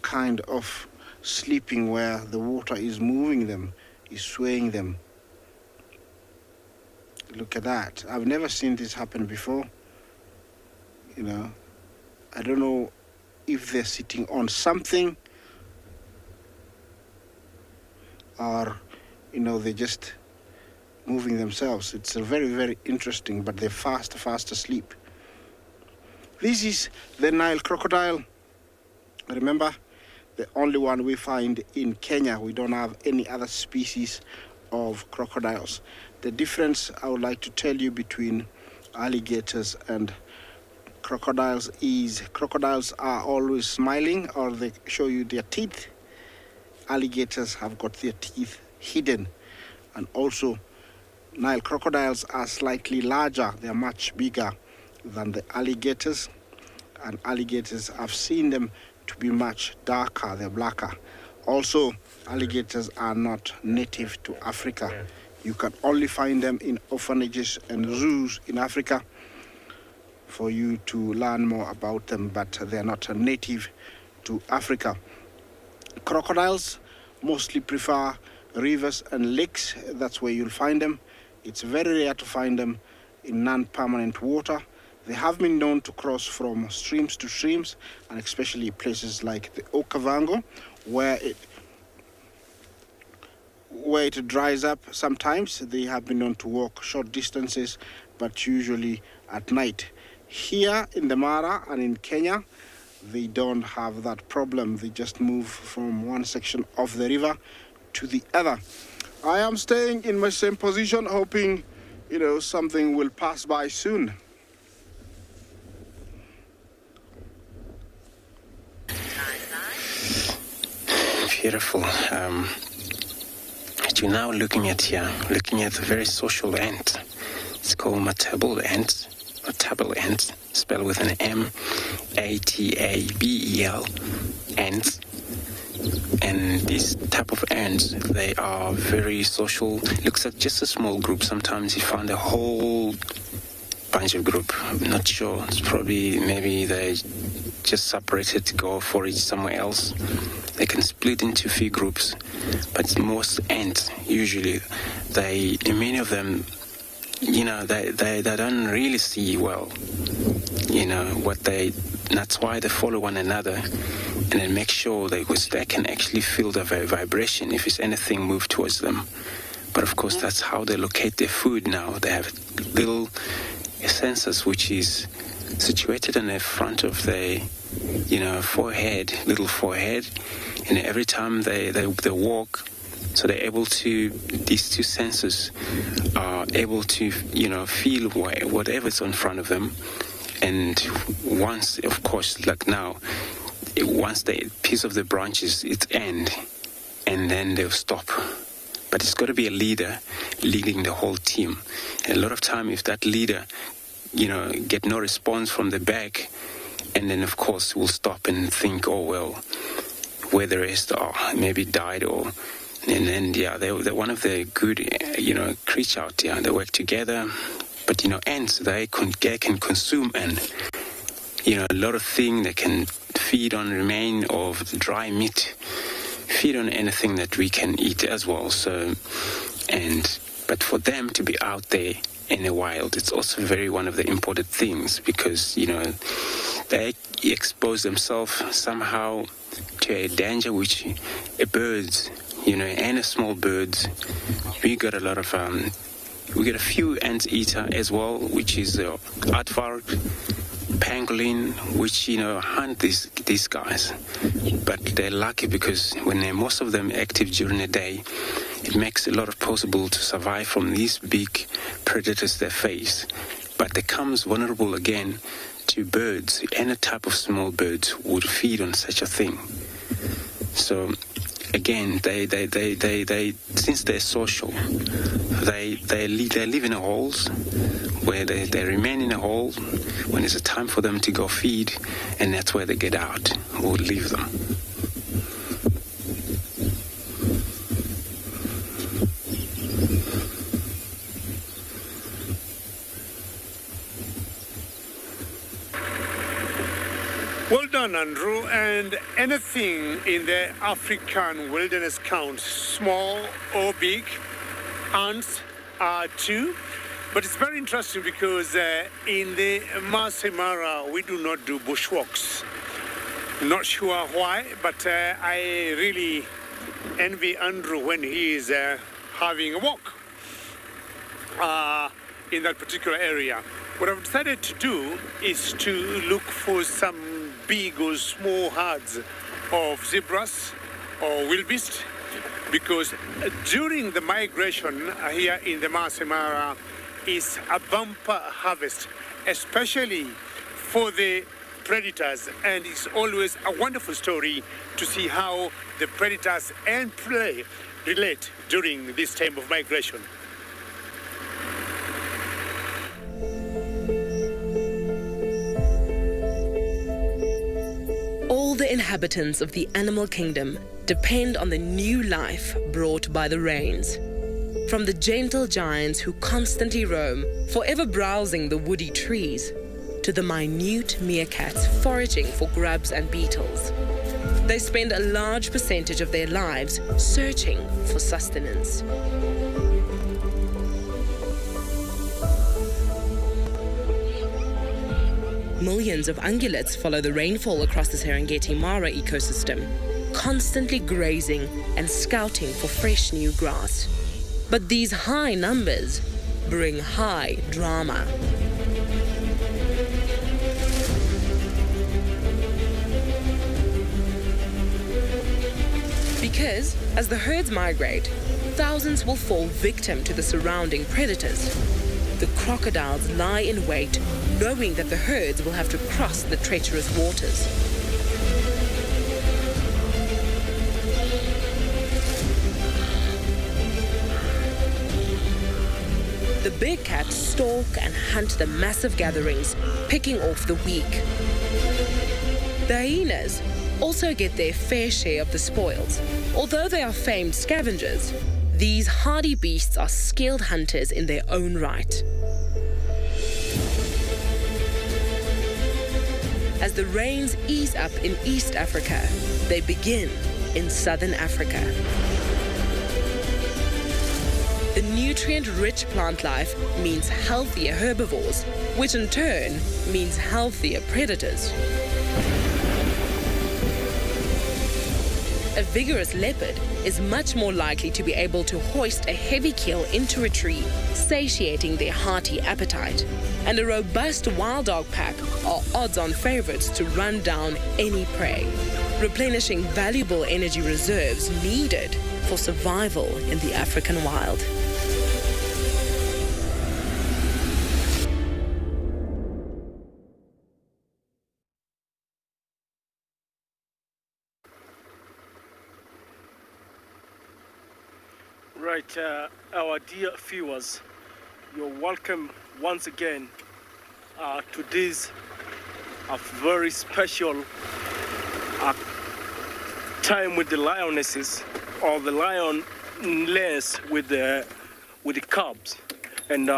kind of sleeping where the water is moving them, is swaying them. Look at that. I've never seen this happen before. I don't know if they're sitting on something or, they just moving themselves. It's very, very interesting, but they're fast asleep. This is the Nile crocodile. Remember, the only one we find in Kenya. We don't have any other species of crocodiles. The difference I would like to tell you between alligators and crocodiles is crocodiles are always smiling, or they show you their teeth. Alligators have got their teeth hidden. And also, Nile crocodiles are slightly larger. They're much bigger than the alligators. And alligators, I've seen them to be much darker. They're blacker. Also, alligators are not native to Africa. You can only find them in orphanages and zoos in Africa for you to learn more about them, but they're not native to Africa. Crocodiles mostly prefer rivers and lakes. That's where you'll find them. It's very rare to find them in non-permanent water. They have been known to cross from streams to streams, and especially places like the Okavango, where it dries up. Sometimes they have been known to walk short distances, but usually at night. Here in the Mara and in Kenya, they don't have that problem. They just move from one section of the river to the other. I am staying in my same position, hoping, something will pass by soon. Beautiful. What you're now looking at here, looking at the very social ant. It's called matable ant, spelled with an M-A-T-A-B-E-L, ants. And these type of ants, they are very social. Looks like just a small group. Sometimes you find a whole bunch of group. I'm not sure. It's probably, maybe they just separated to go forage somewhere else. They can split into a few groups, but most ants, usually, many of them, they don't really see well, that's why they follow one another and then make sure because they can actually feel the vibration if it's anything move towards them. But of course, that's how they locate their food now. They have little sensors which is situated on the front of the little forehead, and every time they walk, so they're able to, these two senses are able to feel whatever's in front of them. And once, of course, like now, once the piece of the branches it end, and then they'll stop. But it's got to be a leader leading the whole team. And a lot of time, if that leader get no response from the back, and then of course we'll stop and think, oh well, where the rest are, maybe died, and then they're one of the good creatures out there. They work together, but ants, they can consume, and a lot of things they can feed on remain of the dry meat, feed on anything that we can eat as well. But for them to be out there in the wild, it's also one of the important things, because they expose themselves somehow to a danger which birds, and small birds. We got a lot of we get a few ant eater as well, which is aardvark, pangolin, which hunt these guys. But they're lucky because when most of them active during the day, it makes a lot of possible to survive from these big predators they face. But they comes vulnerable again to birds. Any type of small birds would feed on such a thing. So again, they since they're social, they live in holes where they remain in a hole when it's a time for them to go feed, and that's where they get out. We'll leave them. Well done, Andrew. And anything in the African wilderness counts, small or big. Ants are too. But it's very interesting because in the Masai Mara, we do not do bushwalks. Not sure why, but I really envy Andrew when he is having a walk. in that particular area. What I've decided to do is to look for some big or small herds of zebras or wildebeest, because during the migration here in the Masai Mara is a bumper harvest, especially for the predators, and it's always a wonderful story to see how the predators and prey relate during this time of migration. All the inhabitants of the animal kingdom depend on the new life brought by the rains. From the gentle giants who constantly roam, forever browsing the woody trees, to the minute meerkats foraging for grubs and beetles. They spend a large percentage of their lives searching for sustenance. Millions of ungulates follow the rainfall across the Serengeti Mara ecosystem, constantly grazing and scouting for fresh new grass. But these high numbers bring high drama. Because as the herds migrate, thousands will fall victim to the surrounding predators. The crocodiles lie in wait, knowing that the herds will have to cross the treacherous waters. The big cats stalk and hunt the massive gatherings, picking off the weak. The hyenas also get their fair share of the spoils. Although they are famed scavengers, these hardy beasts are skilled hunters in their own right. As the rains ease up in East Africa, they begin in Southern Africa. The nutrient-rich plant life means healthier herbivores, which in turn means healthier predators. A vigorous leopard is much more likely to be able to hoist a heavy kill into a tree, satiating their hearty appetite. And a robust wild dog pack are odds-on favorites to run down any prey, replenishing valuable energy reserves needed for survival in the African wild. Right, our dear viewers, you're welcome once again to this very special time with the lionesses, or the lioness with the cubs, and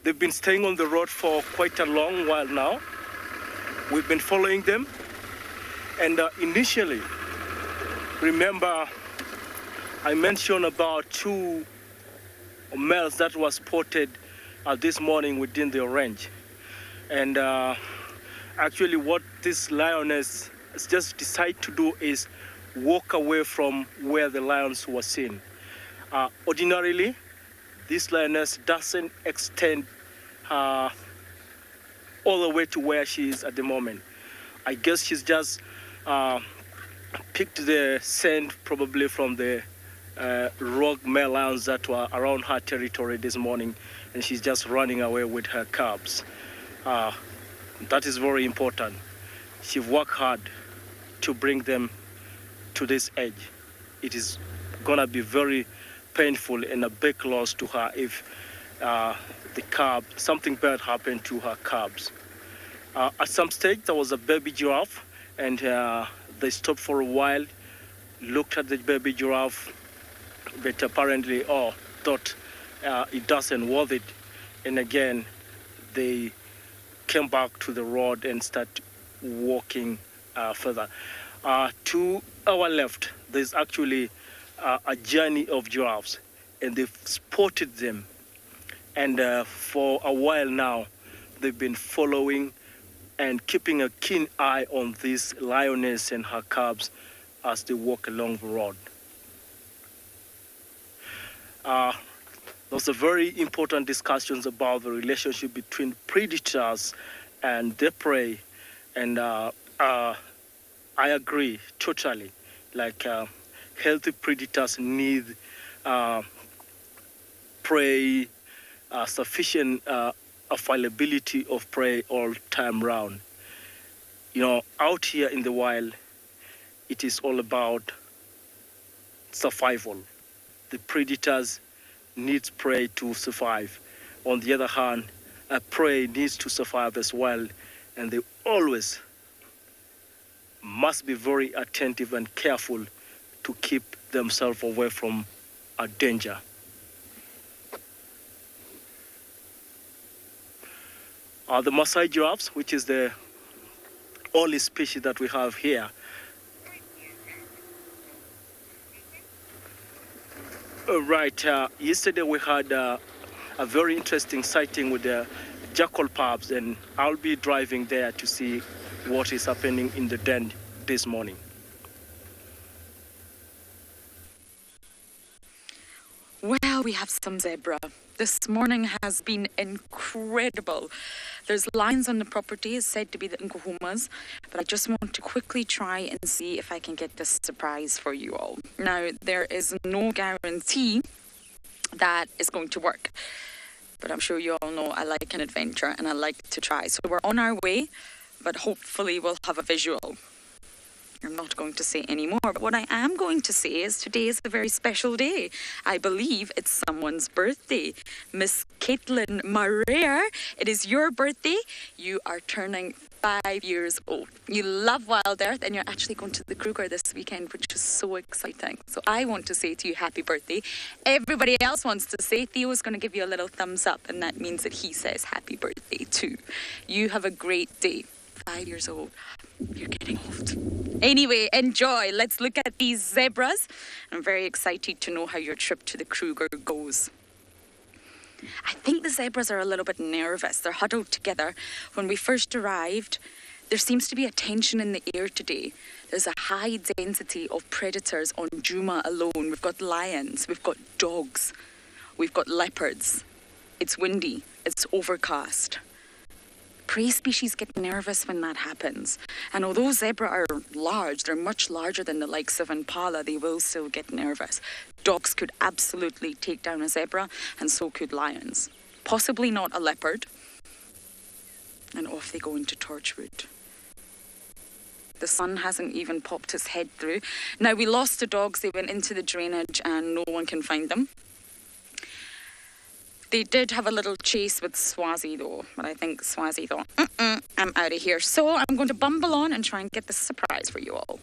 they've been staying on the road for quite a long while now. We've been following them, and initially, remember, I mentioned about 2 males that were spotted this morning within the range. And actually what this lioness just decided to do is walk away from where the lions were seen. Ordinarily, this lioness doesn't extend all the way to where she is at the moment. I guess she's just picked the scent probably from the rogue male lions that were around her territory this morning, and she's just running away with her cubs. That is very important. She worked hard to bring them to this edge. It is gonna be very painful and a big loss to her if something bad happened to her cubs. At some stage there was a baby giraffe, and they stopped for a while, looked at the baby giraffe, but apparently thought it doesn't worth it, and again they came back to the road and started walking further. To our left, there's actually a journey of giraffes, and they've spotted them, and for a while now they've been following and keeping a keen eye on this lioness and her cubs as they walk along the road. Those are very important discussions about the relationship between predators and their prey. And I agree totally. Like healthy predators need prey, sufficient availability of prey all time round. You know, out here in the wild, it is all about survival. The predators need prey to survive. On the other hand, a prey needs to survive as well, and they always must be very attentive and careful to keep themselves away from a danger. The Maasai giraffes, which is the only species that we have here, yesterday we had a very interesting sighting with the jackal pups, and I'll be driving there to see what is happening in the den this morning. Well, we have some zebra. This morning has been incredible. There's lions on the property, it's said to be the Nkuhumas, but I just want to quickly try and see if I can get this surprise for you all. Now, there is no guarantee that it's going to work, but I'm sure you all know I like an adventure and I like to try. So we're on our way, but hopefully we'll have a visual. I'm not going to say any more, but what I am going to say is today is a very special day. I believe it's someone's birthday. Miss Caitlin Maria, it is your birthday. You are turning 5 years old. You love Wild Earth and you're actually going to the Kruger this weekend, which is so exciting. So I want to say to you, happy birthday. Everybody else wants to say, Theo's going to give you a little thumbs up, and that means that he says happy birthday too. You have a great day. 5 years old. You're getting old. Anyway, enjoy. Let's look at these zebras. I'm very excited to know how your trip to the Kruger goes. I think the zebras are a little bit nervous. They're huddled together. When we first arrived, there seems to be a tension in the air today. There's a high density of predators on Juma alone. We've got lions, we've got dogs, we've got leopards. It's windy, it's overcast. Prey species get nervous when that happens. And although zebra are large, they're much larger than the likes of impala, they will still get nervous. Dogs could absolutely take down a zebra, and so could lions. Possibly not a leopard. And off they go into Torchwood. The sun hasn't even popped his head through. Now, we lost the dogs. They went into the drainage and no one can find them. They did have a little chase with Swazi though, but I think Swazi thought, I'm out of here. So I'm going to bumble on and try and get the surprise for you all.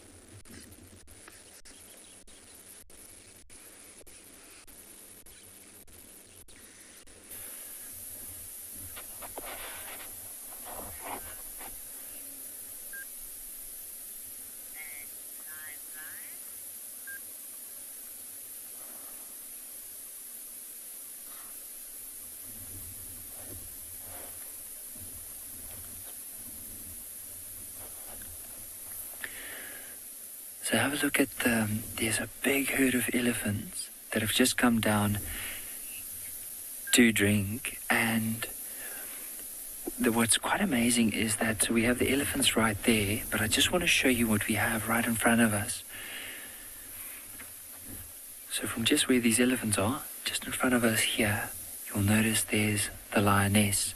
So have a look at there's a big herd of elephants that have just come down to drink, and what's quite amazing is that we have the elephants right there, but I just want to show you what we have right in front of us. So from just where these elephants are, just in front of us here, you'll notice there's the lioness.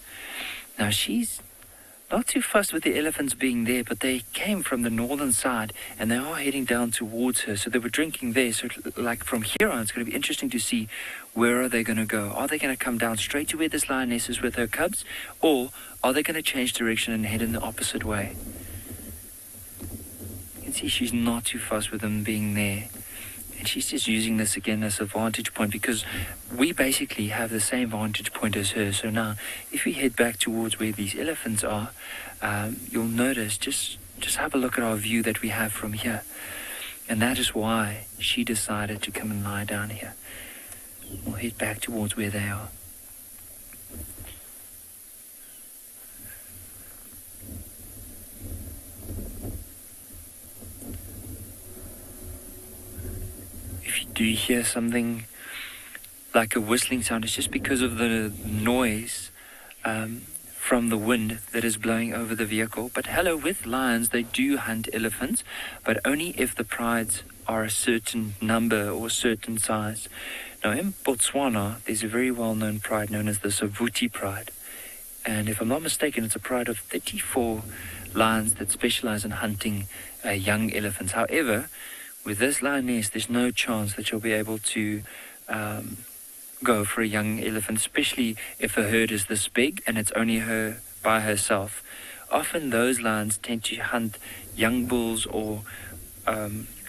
Now she's not too fussed with the elephants being there, but they came from the northern side and they are heading down towards her. So they were drinking there. So like from here on, it's going to be interesting to see where are they going to go. Are they going to come down straight to where this lioness is with her cubs, or are they going to change direction and head in the opposite way? You can see she's not too fussed with them being there. And she's just using this again as a vantage point, because we basically have the same vantage point as her. So now, if we head back towards where these elephants are, you'll notice, just have a look at our view that we have from here. And that is why she decided to come and lie down here. We'll head back towards where they are. If you do hear something like a whistling sound. It's just because of the noise from the wind that is blowing over the vehicle. But hello, with lions, they do hunt elephants, but only if the prides are a certain number or a certain size. Now, in Botswana, there's a very well-known pride known as the Savuti pride. And if I'm not mistaken, it's a pride of 34 lions that specialize in hunting young elephants. However, with this lioness, there's no chance that you'll be able to go for a young elephant, especially if a herd is this big and it's only her by herself. Often those lions tend to hunt young bulls or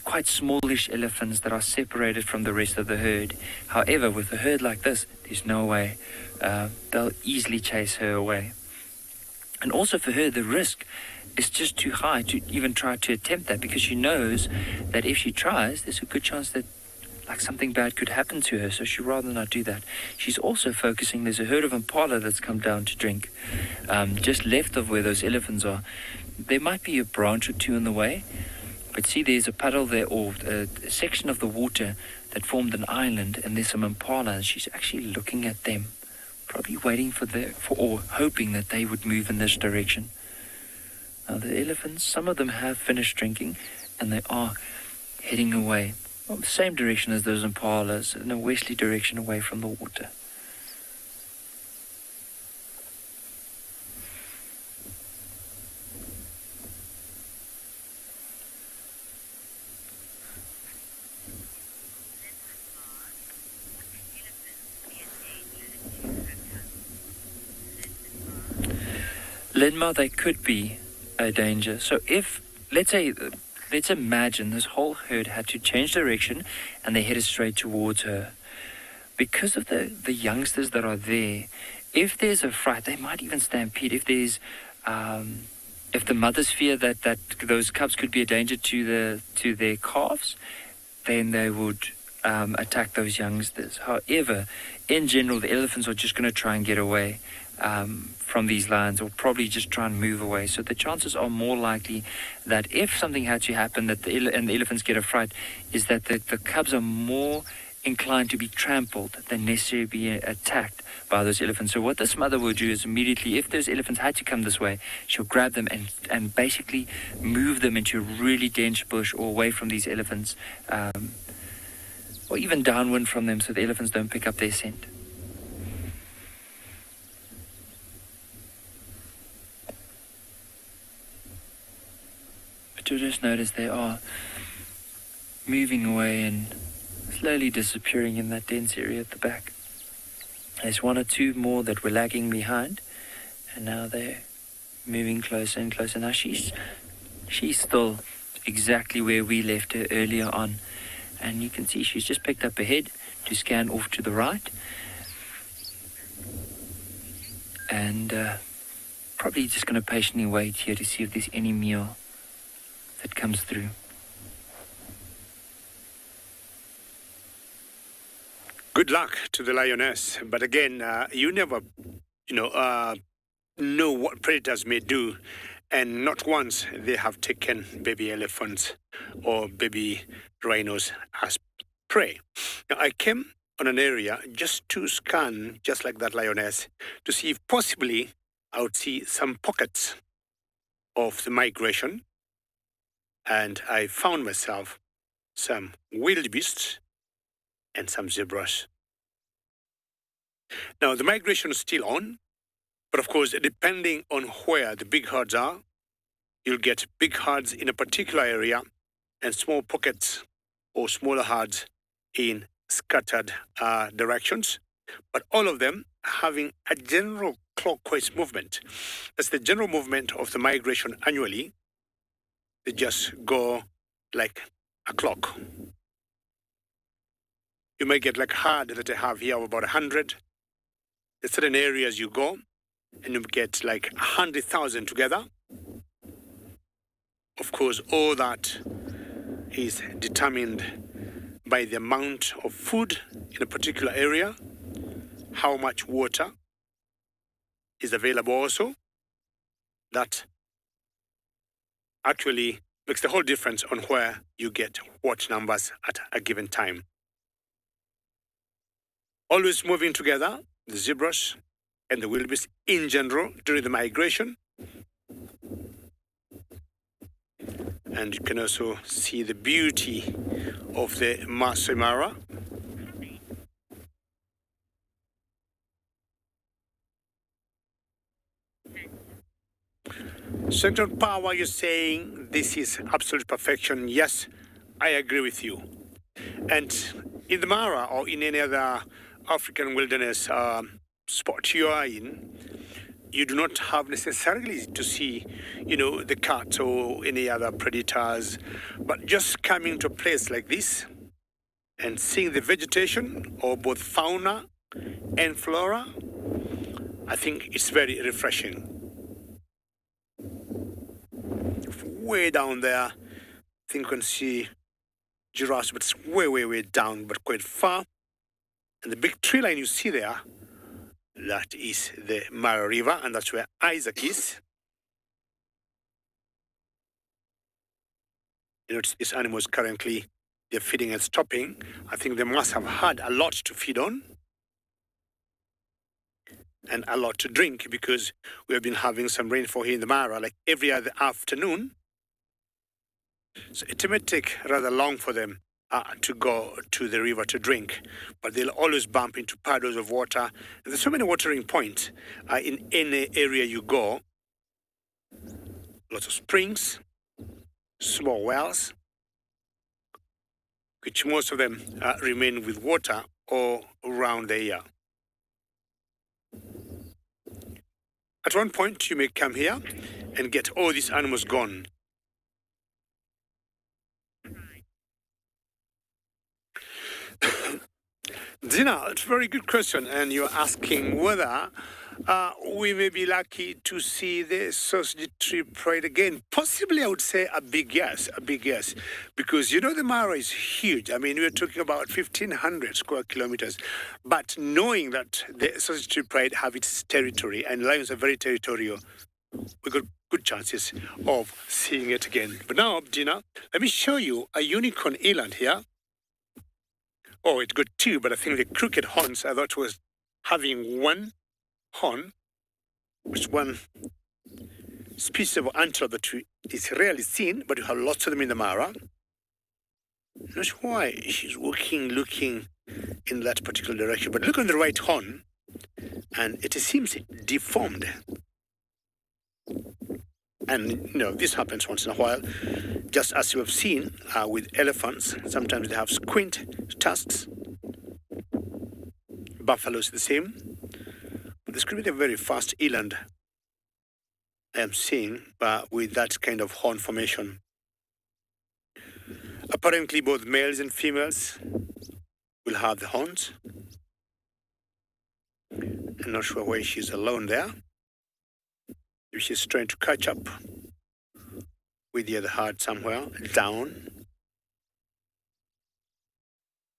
quite smallish elephants that are separated from the rest of the herd. However, with a herd like this, there's no way. They'll easily chase her away. And also for her, the risk is just too high to even try to attempt that, because she knows that if she tries, there's a good chance that something bad could happen to her, so she'd rather not do that. She's also focusing, there's a herd of impala that's come down to drink, just left of where those elephants are. There might be a branch or two in the way, but see, there's a puddle there, or a section of the water that formed an island, and there's some impala, and she's actually looking at them, probably waiting or hoping that they would move in this direction. Now the elephants, some of them have finished drinking, and they are heading away. Well, the same direction as those impalas, in a westerly direction away from the water. Linma, they could be a danger. So if, let's imagine this whole herd had to change direction and they headed straight towards her. Because of the youngsters that are there, if there's a fright, they might even stampede. If there's, if the mothers fear that those cubs could be a danger to their calves, then they would attack those youngsters. However, in general, the elephants are just going to try and get away from these lions, or probably just try and move away. So the chances are more likely that if something had to happen, that the elephants get a fright, is that the cubs are more inclined to be trampled than necessarily be attacked by those elephants. So what this mother will do is immediately, if those elephants had to come this way, she'll grab them and basically move them into a really dense bush or away from these elephants, or even downwind from them, so the elephants don't pick up their scent. But you'll just notice they are moving away and slowly disappearing in that dense area at the back. There's one or two more that were lagging behind, and now they're moving closer and closer. Now she's still exactly where we left her earlier on, and you can see she's just picked up ahead to scan off to the right, and probably just going to patiently wait here to see if there's any meal that comes through. Good luck to the lioness, but again, you never, know what predators may do, and not once they have taken baby elephants or baby rhinos as prey. Now, I came on an area just to scan, just like that lioness, to see if possibly I would see some pockets of the migration, and I found myself some wildebeests and some zebras. Now, the migration is still on, but of course, depending on where the big herds are, you'll get big herds in a particular area and small pockets or smaller herds in scattered directions, but all of them having a general clockwise movement. That's the general movement of the migration annually. They just go like a clock. You may get like a herd that I have here of about 100. There's certain areas you go and you get like 100,000 together. Of course, all that is determined by the amount of food in a particular area, how much water is available also. That actually makes the whole difference on where you get what numbers at a given time. always moving together, the zebras and the wildebeest in general during the migration. And you can also see the beauty of the Masai Mara. Central Power, you're saying this is absolute perfection. Yes, I agree with you. And in the Mara or in any other African wilderness spot you are in, you do not have necessarily to see, the cat or any other predators, but just coming to a place like this and seeing the vegetation or both fauna and flora, I think it's very refreshing. Way down there, I think you can see giraffes, but it's way, way, way down, but quite far. And the big tree line you see there, that is the Mara River, and that's where Isaac is. You notice these animals currently, they're feeding and stopping. I think they must have had a lot to feed on and a lot to drink, because we have been having some rainfall here in the Mara, like every other afternoon. So it may take rather long for them to go to the river to drink, but they'll always bump into puddles of water. And there's so many watering points in any area you go. Lots of springs, small wells, which most of them remain with water all around the year. At one point, you may come here and get all these animals gone. Dina, it's a very good question, and you're asking whether we may be lucky to see the sausage tree parade again. Possibly, I would say a big yes, because the Mara is huge. I mean, we're talking about 1,500 square kilometers, but knowing that the sausage tree parade have its territory, and lions are very territorial, we got good chances of seeing it again. But now, Dina, let me show you a unicorn eland here. Oh, it got two, but I think the crooked horns, I thought was having one horn, which one species of antelope that is rarely seen, but you have lots of them in the Mara. Not sure why she's looking in that particular direction, but look on the right horn, and it seems deformed. And, this happens once in a while, just as you have seen with elephants. Sometimes they have squint tusks. Buffaloes the same. But this could be a very fast eland I am seeing with that kind of horn formation. Apparently both males and females will have the horns. I'm not sure why she's alone there. If she's trying to catch up with the other herd somewhere down.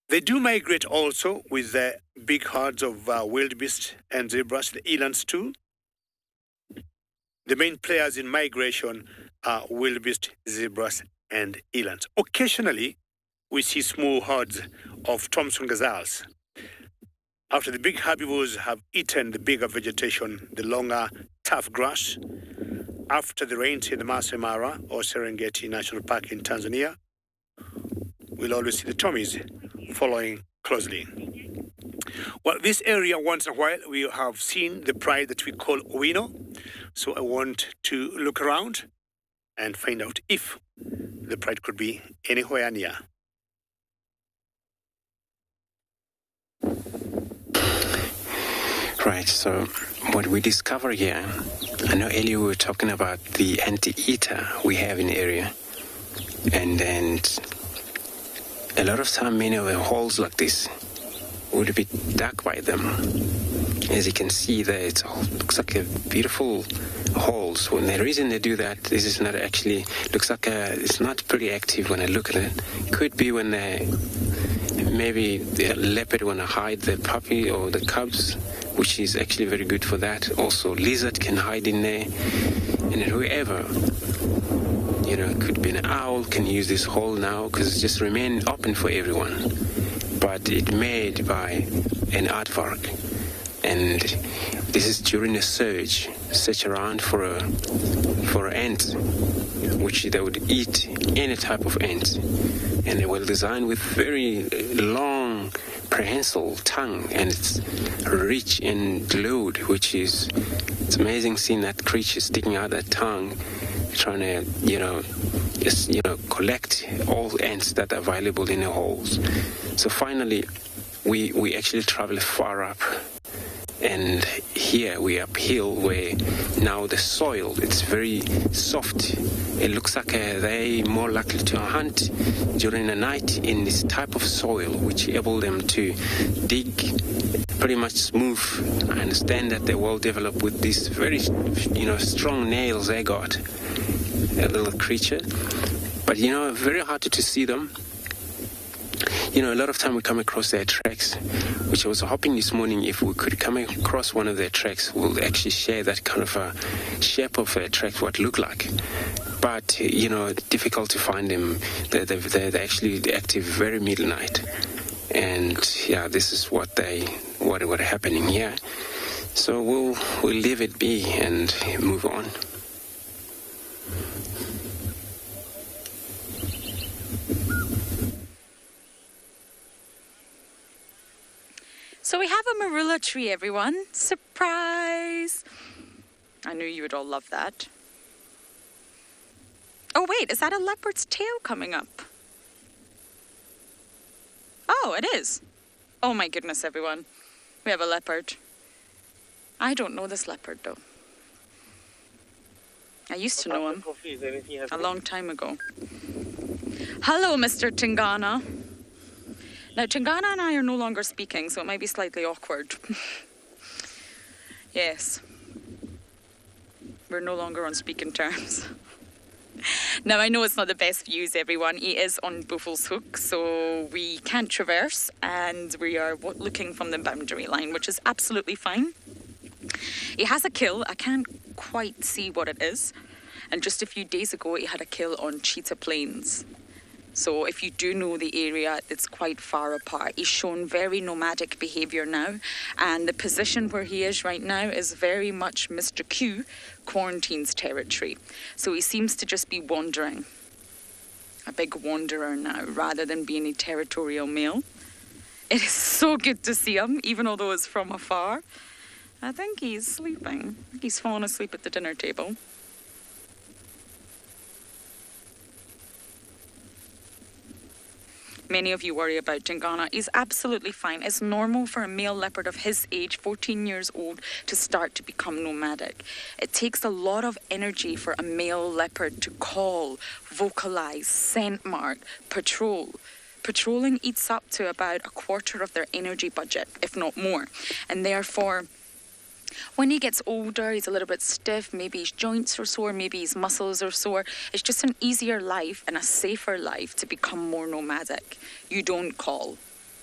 They do migrate also with the big herds of wildebeest and zebras, the elands too. The main players in migration are wildebeest, zebras, and elands. Occasionally, we see small herds of Thompson gazelles. After the big herbivores have eaten the bigger vegetation, the longer, tough grass, after the rains in the Masai Mara or Serengeti National Park in Tanzania, we'll always see the Tommies following closely. Well, this area, once in a while, we have seen the pride that we call Owino. So I want to look around and find out if the pride could be anywhere near. Right, so what we discover here, I know earlier we were talking about the anteater we have in the area, and a lot of time many of the holes like this would be dug by them. As you can see there, it looks like a beautiful holes. When the reason they do that, this is not actually, looks like it's not pretty active when I look at it. Could be when maybe the leopard want to hide the puppy or the cubs, which is actually very good for that. Also, lizard can hide in there, and whoever, could be an owl, can use this hole now because it just remain open for everyone. But it's made by an aardvark. And this is during a surge, search around for ants, which they would eat any type of ants. And they were designed with very long, prehensile tongue, and it's rich in glued, which is, it's amazing seeing that creature sticking out that tongue, trying to, collect all ants that are available in the holes. So finally, we actually travel far up. And here we're uphill, where now the soil, it's very soft. It looks like they're more likely to hunt during the night in this type of soil, which enable them to dig pretty much smooth. I understand that they're well developed with these very, strong nails they got, a little creature. But, very hard to see them. A lot of time we come across their tracks, which I was hoping this morning if we could come across one of their tracks, we'll actually share that kind of a shape of their tracks, what it look like. But, difficult to find them. They're actually active very midnight. And, this is what are happening here. So we'll leave it be and move on. So we have a marula tree, everyone. Surprise! I knew you would all love that. Oh wait, is that a leopard's tail coming up? Oh, it is. Oh my goodness, everyone. We have a leopard. I don't know this leopard though. I used to know him a long time ago. Hello, Mr. Tingana. Now, Tingana and I are no longer speaking, so it might be slightly awkward. Yes. We're no longer on speaking terms. Now, I know it's not the best views, everyone. He is on Buffelshoek, so we can't traverse, and we are looking from the boundary line, which is absolutely fine. He has a kill. I can't quite see what it is. And just a few days ago, he had a kill on Cheetah Plains. So if you do know the area, it's quite far apart. He's shown very nomadic behaviour now. And the position where he is right now is very much Mr. Q quarantine's territory. So he seems to just be wandering. A big wanderer now, rather than being a territorial male. It is so good to see him, even although it's from afar. I think he's sleeping. I think he's fallen asleep at the dinner table. Many of you worry about Tingana. He's absolutely fine. It's normal for a male leopard of his age, 14 years old, to start to become nomadic. It takes a lot of energy for a male leopard to call, vocalize, scent mark, patrol. Patrolling eats up to about a quarter of their energy budget, if not more. And therefore, when he gets older, he's a little bit stiff, maybe his joints are sore, maybe his muscles are sore. It's just an easier life and a safer life to become more nomadic. You don't call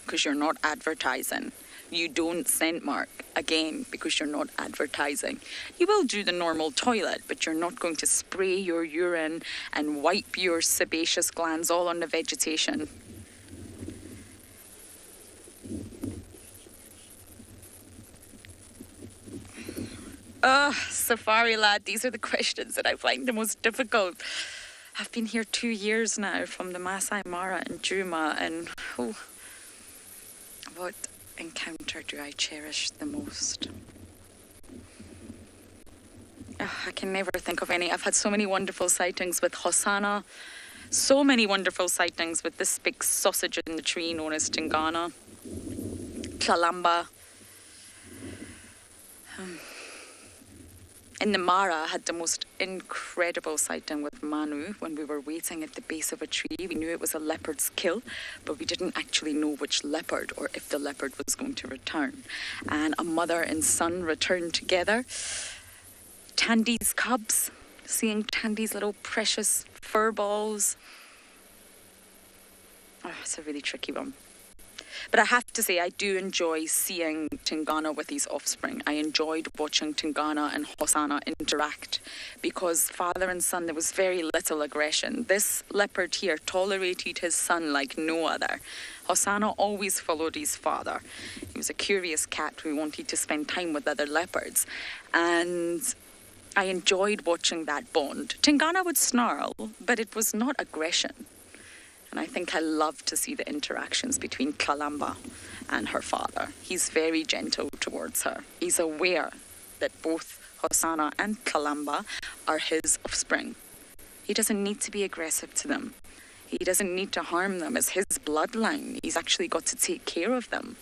because you're not advertising. You don't scent mark, again, because you're not advertising. You will do the normal toilet, but you're not going to spray your urine and wipe your sebaceous glands all on the vegetation. Safari lad, these are the questions that I find the most difficult. I've been here 2 years now from the Masai Mara and Juma, and what encounter do I cherish the most? I can never think of any. I've had so many wonderful sightings with Hosanna, so many wonderful sightings with this big sausage in the tree known as Tingana, Tlalamba. In the Mara, I had the most incredible sighting with Manu when we were waiting at the base of a tree. We knew it was a leopard's kill, but we didn't actually know which leopard or if the leopard was going to return. And a mother and son returned together. Tandy's cubs, seeing Tandy's little precious fur balls. Oh, it's a really tricky one. But I have to say, I do enjoy seeing Tingana with his offspring. I enjoyed watching Tingana and Hosanna interact because father and son, there was very little aggression. This leopard here tolerated his son like no other. Hosanna always followed his father. He was a curious cat who wanted to spend time with other leopards. And I enjoyed watching that bond. Tingana would snarl, but it was not aggression. And I think I love to see the interactions between Kalamba and her father. He's very gentle towards her. He's aware that both Hosanna and Kalamba are his offspring. He doesn't need to be aggressive to them. He doesn't need to harm them. It's his bloodline. He's actually got to take care of them.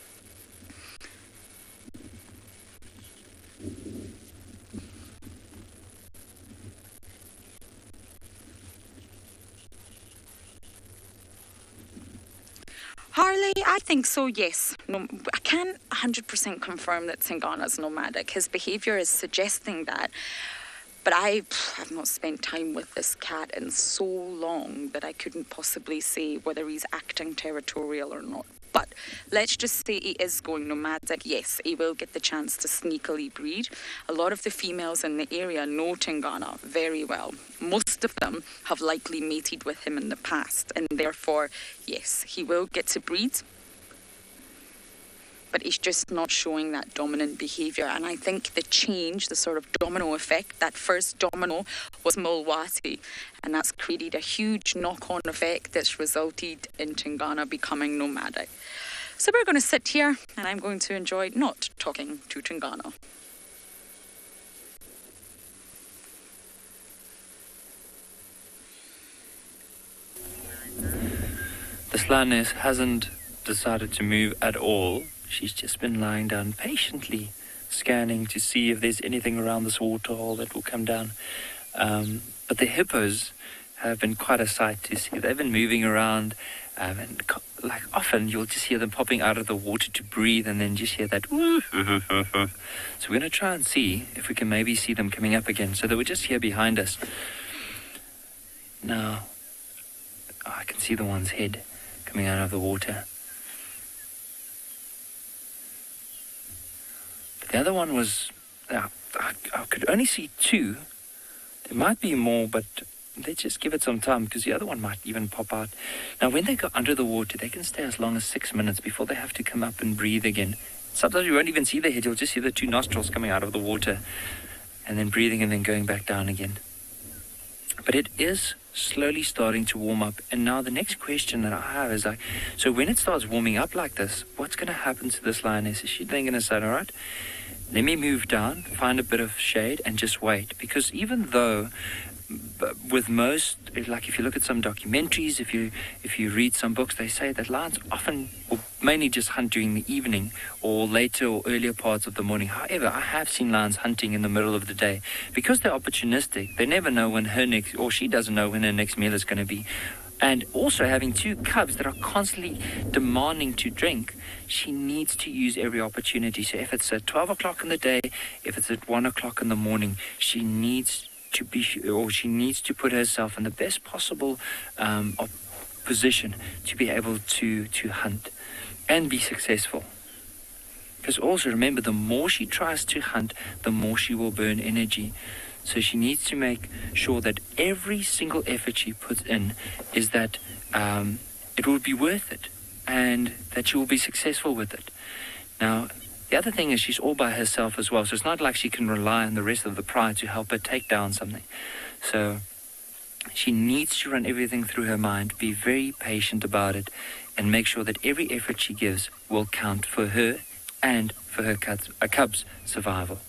Harley, I think so, yes. No, I can't 100% confirm that Tingana's nomadic. His behaviour is suggesting that. But I've not spent time with this cat in so long that I couldn't possibly say whether he's acting territorial or not. But let's just say he is going nomadic. Yes, he will get the chance to sneakily breed. A lot of the females in the area know Tingana very well. Most of them have likely mated with him in the past, and therefore, yes, he will get to breed. But he's just not showing that dominant behaviour. And I think the change, the sort of domino effect, that first domino was Mulwati. And that's created a huge knock-on effect that's resulted in Tingana becoming nomadic. So we're going to sit here and I'm going to enjoy not talking to Tingana. This lioness hasn't decided to move at all. She's just been lying down patiently, scanning to see if there's anything around this waterhole that will come down. But the hippos have been quite a sight to see. They've been moving around, and like often you'll just hear them popping out of the water to breathe, and then just hear that woo. So we're going to try and see if we can maybe see them coming up again. So they were just here behind us. Now, I can see the one's head coming out of the water. The other one was, I could only see two. There might be more, but let's just give it some time because the other one might even pop out. Now, when they go under the water, they can stay as long as 6 minutes before they have to come up and breathe again. Sometimes you won't even see the head. You'll just see the two nostrils coming out of the water and then breathing and then going back down again. But it is slowly starting to warm up. And now the next question that I have is like, so when it starts warming up like this, what's going to happen to this lioness? Is she then going to say, all right, let me move down, find a bit of shade and just wait? Because even though with most, like if you look at some documentaries, if you read some books, they say that lions often or mainly just hunt during the evening or later or earlier parts of the morning. However, I have seen lions hunting in the middle of the day because they're opportunistic. They never know when her next, or she doesn't know when her next meal is going to be. And also having two cubs that are constantly demanding to drink, she needs to use every opportunity. So if it's at 12 o'clock in the day, if it's at 1 o'clock in the morning, she needs to put herself in the best possible position to be able to hunt and be successful. Because also remember, the more she tries to hunt, the more she will burn energy. So she needs to make sure that every single effort she puts in is that it will be worth it and that she will be successful with it. Now, the other thing is she's all by herself as well. So it's not like she can rely on the rest of the pride to help her take down something. So she needs to run everything through her mind, be very patient about it, and make sure that every effort she gives will count for her and for her cub's survival.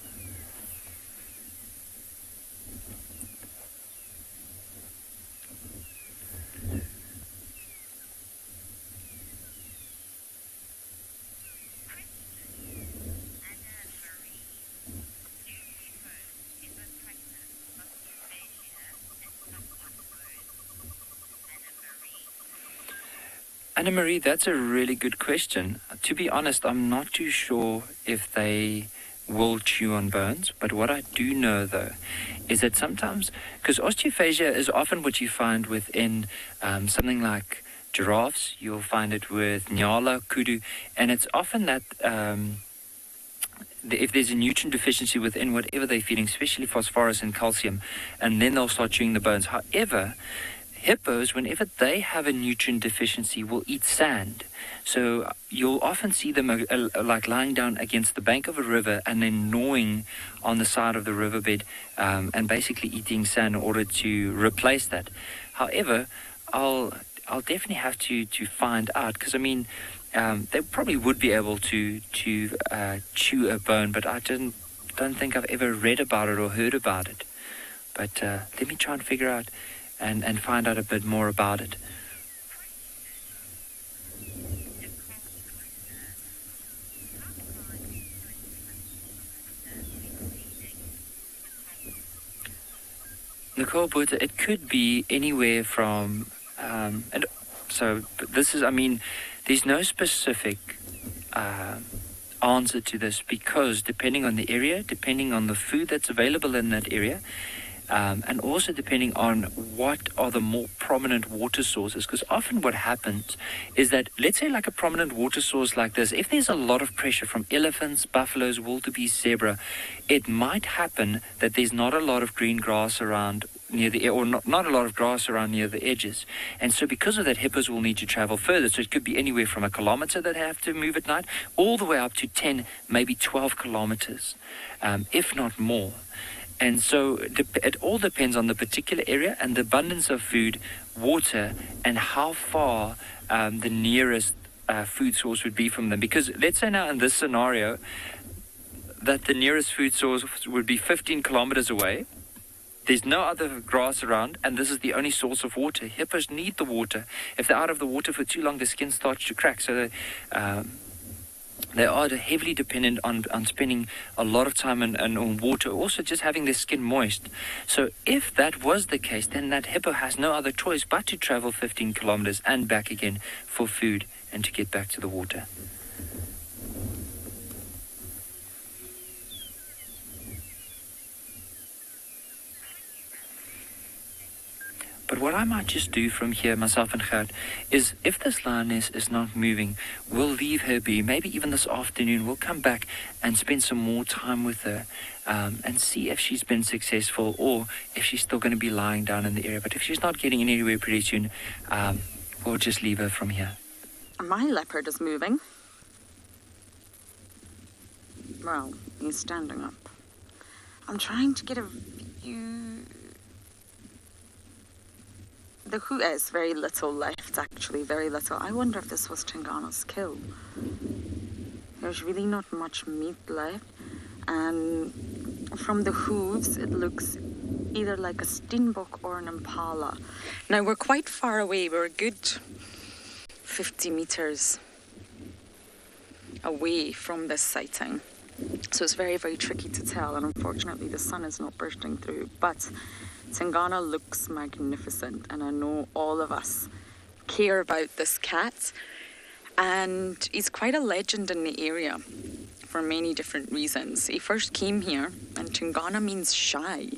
Anna-Marie, that's a really good question. To be honest, I'm not too sure if they will chew on bones, but what I do know, though, is that sometimes, because osteophagia is often what you find within something like giraffes. You'll find it with nyala, kudu, and it's often that if there's a nutrient deficiency within whatever they're feeding, especially phosphorus and calcium, and then they'll start chewing the bones. However, hippos, whenever they have a nutrient deficiency, will eat sand. So you'll often see them like lying down against the bank of a river and then gnawing on the side of the riverbed and basically eating sand in order to replace that. However, I'll definitely have to find out, because I mean, they probably would be able to chew a bone, but I don't think I've ever read about it or heard about it. But let me try and figure out and find out a bit more about it. Nicole Buerta, it could be anywhere from, and so this is, I mean, there's no specific answer to this, because depending on the area, depending on the food that's available in that area, and also depending on what are the more prominent water sources, because often what happens is that, let's say like a prominent water source like this, if there's a lot of pressure from elephants, buffaloes, wildebeest, zebra, it might happen that there's not a lot of green grass around near the, or not a lot of grass around near the edges, and so because of that, hippos will need to travel further. So it could be anywhere from a kilometer that they have to move at night, all the way up to 10, maybe 12 kilometers, if not more. And so it all depends on the particular area and the abundance of food, water, and how far the nearest food source would be from them. Because let's say now in this scenario that the nearest food source would be 15 kilometers away. There's no other grass around, and this is the only source of water. Hippos need the water. If they're out of the water for too long, the skin starts to crack. So they are heavily dependent on spending a lot of time on water, also just having their skin moist. So if that was the case, then that hippo has no other choice but to travel 15 kilometers and back again for food and to get back to the water. But what I might just do from here, myself and Gert, is if this lioness is not moving, we'll leave her be. Maybe even this afternoon we'll come back and spend some more time with her and see if she's been successful or if she's still going to be lying down in the area. But if she's not getting anywhere pretty soon, we'll just leave her from here. My leopard is moving. Well, he's standing up. I'm trying to get a view. The who is very little left, actually, very little. I wonder if this was Tingana's kill. There's really not much meat left. And from the hooves, it looks either like a steenbok or an impala. Now, we're quite far away. We're a good 50 meters away from this sighting. So it's very, very tricky to tell. And unfortunately, the sun is not bursting through. But Tingana looks magnificent, and I know all of us care about this cat, and he's quite a legend in the area for many different reasons. He first came here, and Tingana means shy.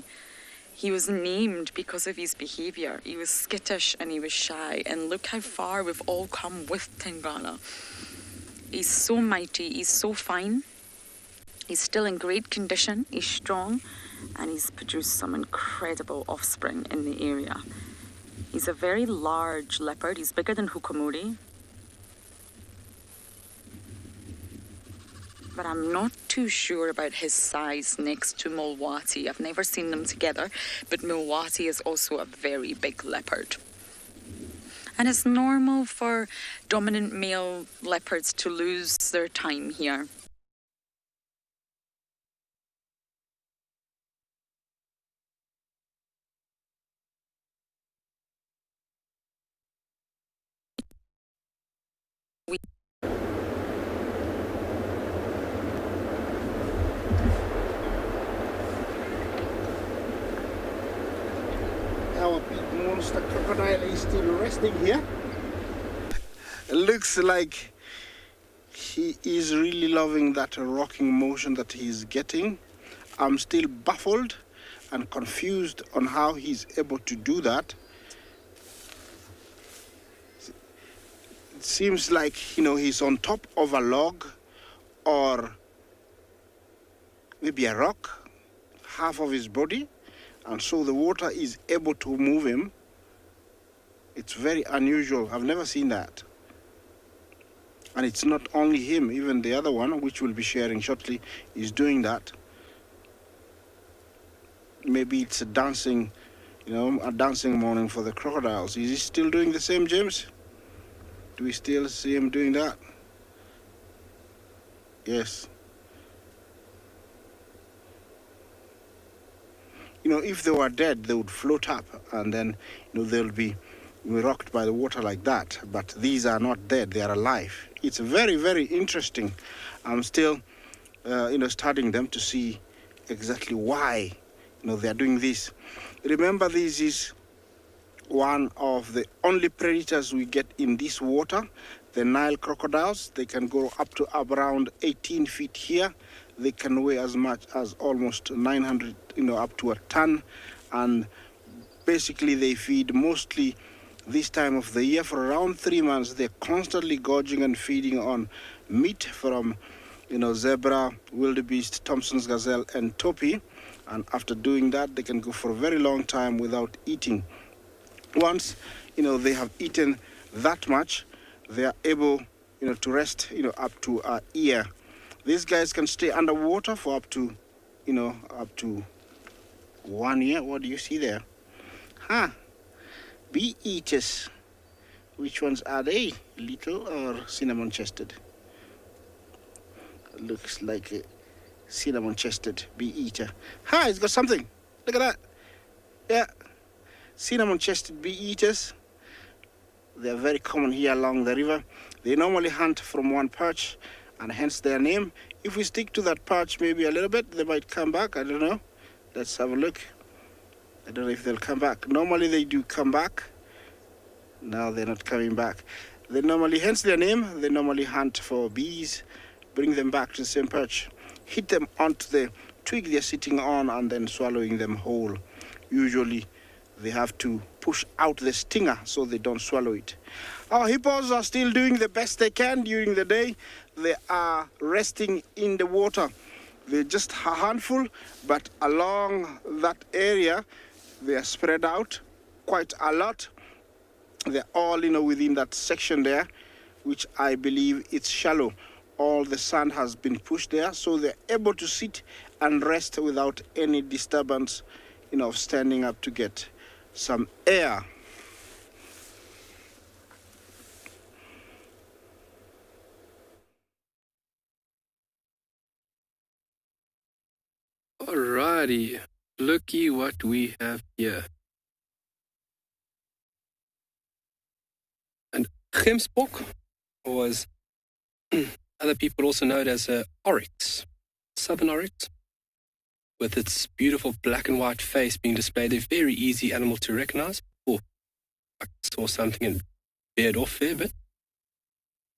He was named because of his behaviour. He was skittish and he was shy, and look how far we've all come with Tingana. He's so mighty, he's so fine, he's still in great condition, he's strong, and he's produced some incredible offspring in the area. He's a very large leopard. He's bigger than Hukamuri. But I'm not too sure about his size next to Mulwati. I've never seen them together, but Mulwati is also a very big leopard. And it's normal for dominant male leopards to lose their time here. Our big monster crocodile is still resting here. It looks like he is really loving that rocking motion that he's getting. I'm still baffled and confused on how he's able to do that. It seems like, he's on top of a log or maybe a rock, half of his body, and so the water is able to move him. It's very unusual. I've never seen that. And it's not only him, even the other one, which we'll be sharing shortly, is doing that. Maybe it's a dancing morning for the crocodiles. Is he still doing the same, James? Do we still see him doing that? Yes. If they were dead, they would float up and then, they'll be rocked by the water like that. But these are not dead, they are alive. It's very, very interesting. I'm still, studying them to see exactly why, they are doing this. Remember, this is one of the only predators we get in this water. The Nile crocodiles, they can go up to around 18 feet here. They can weigh as much as almost 900, up to a ton. And basically they feed mostly this time of the year for around 3 months. They're constantly gorging and feeding on meat from, zebra, wildebeest, Thompson's gazelle, and topi. And after doing that, they can go for a very long time without eating. Once, they have eaten that much, they are able, to rest, up to a year. These guys can stay underwater for up to 1 year. What do you see there? Bee eaters. Which ones are they? Little or cinnamon-chested? Looks like a cinnamon-chested bee eater. It's got something. Look at that. Yeah. Cinnamon-chested bee eaters. They're very common here along the river. They normally hunt from one perch, and hence their name. If we stick to that perch maybe a little bit, they might come back. I don't know. Let's have a look. I don't know if they'll come back. Normally they do come back. Now they're not coming back. They normally, hence their name, they normally hunt for bees, bring them back to the same perch, hit them onto the twig they're sitting on, and then swallowing them whole. Usually they have to push out the stinger so they don't swallow it. Our hippos are still doing the best they can during the day. They are resting in the water. They're just a handful, but along that area, they are spread out quite a lot. They're all, within that section there, which I believe it's shallow. All the sand has been pushed there, so they're able to sit and rest without any disturbance, of standing up to get some air. Alrighty, looky what we have here. And gemsbok was other people also know it as oryx, southern oryx, with its beautiful black and white face being displayed. A very easy animal to recognize. Oh, I saw something and veered off there, but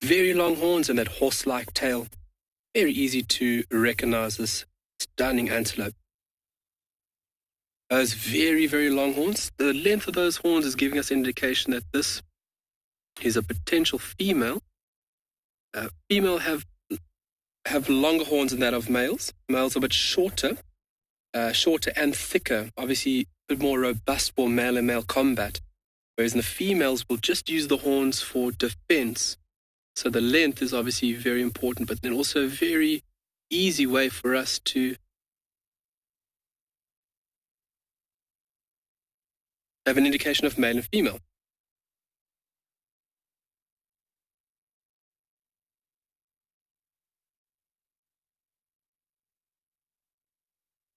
very long horns and that horse-like tail. Very easy to recognize this stunning antelope. Those very, very long horns. The length of those horns is giving us an indication that this is a potential female. Female have longer horns than that of males. Males are a bit shorter and thicker. Obviously, a bit more robust for male and male combat. Whereas the females will just use the horns for defense. So the length is obviously very important, but then also a very easy way for us to have an indication of male and female.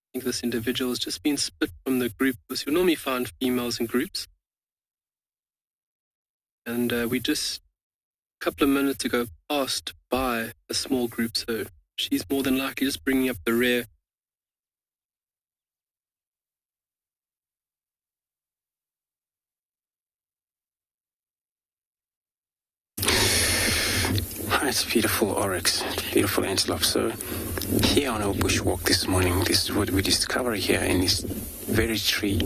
I think this individual has just been split from the group, because you normally find females in groups. And we just, a couple of minutes ago, passed by a small group, so she's more than likely just bringing up the rear. It's beautiful oryx, beautiful antelope. So here on our bushwalk this morning, this is what we discover here in this very tree.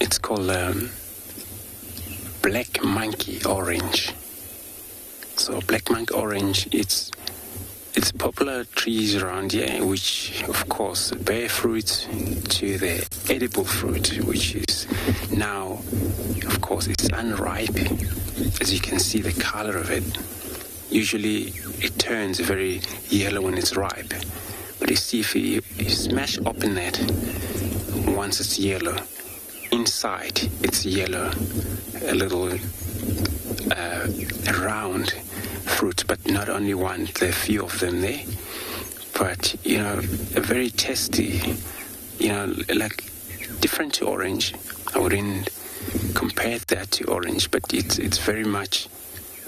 It's called black monkey orange. So black monk orange, it's popular trees around here, which of course bear fruit to the edible fruit, which is now, of course, it's unripe. As you can see, the color of it. Usually it turns very yellow when it's ripe. But you see, if you smash open that, once it's yellow, inside it's yellow, a little round fruit, but not only one, there are a few of them there. But, a very tasty, like different to orange. I wouldn't compare that to orange, but it's very much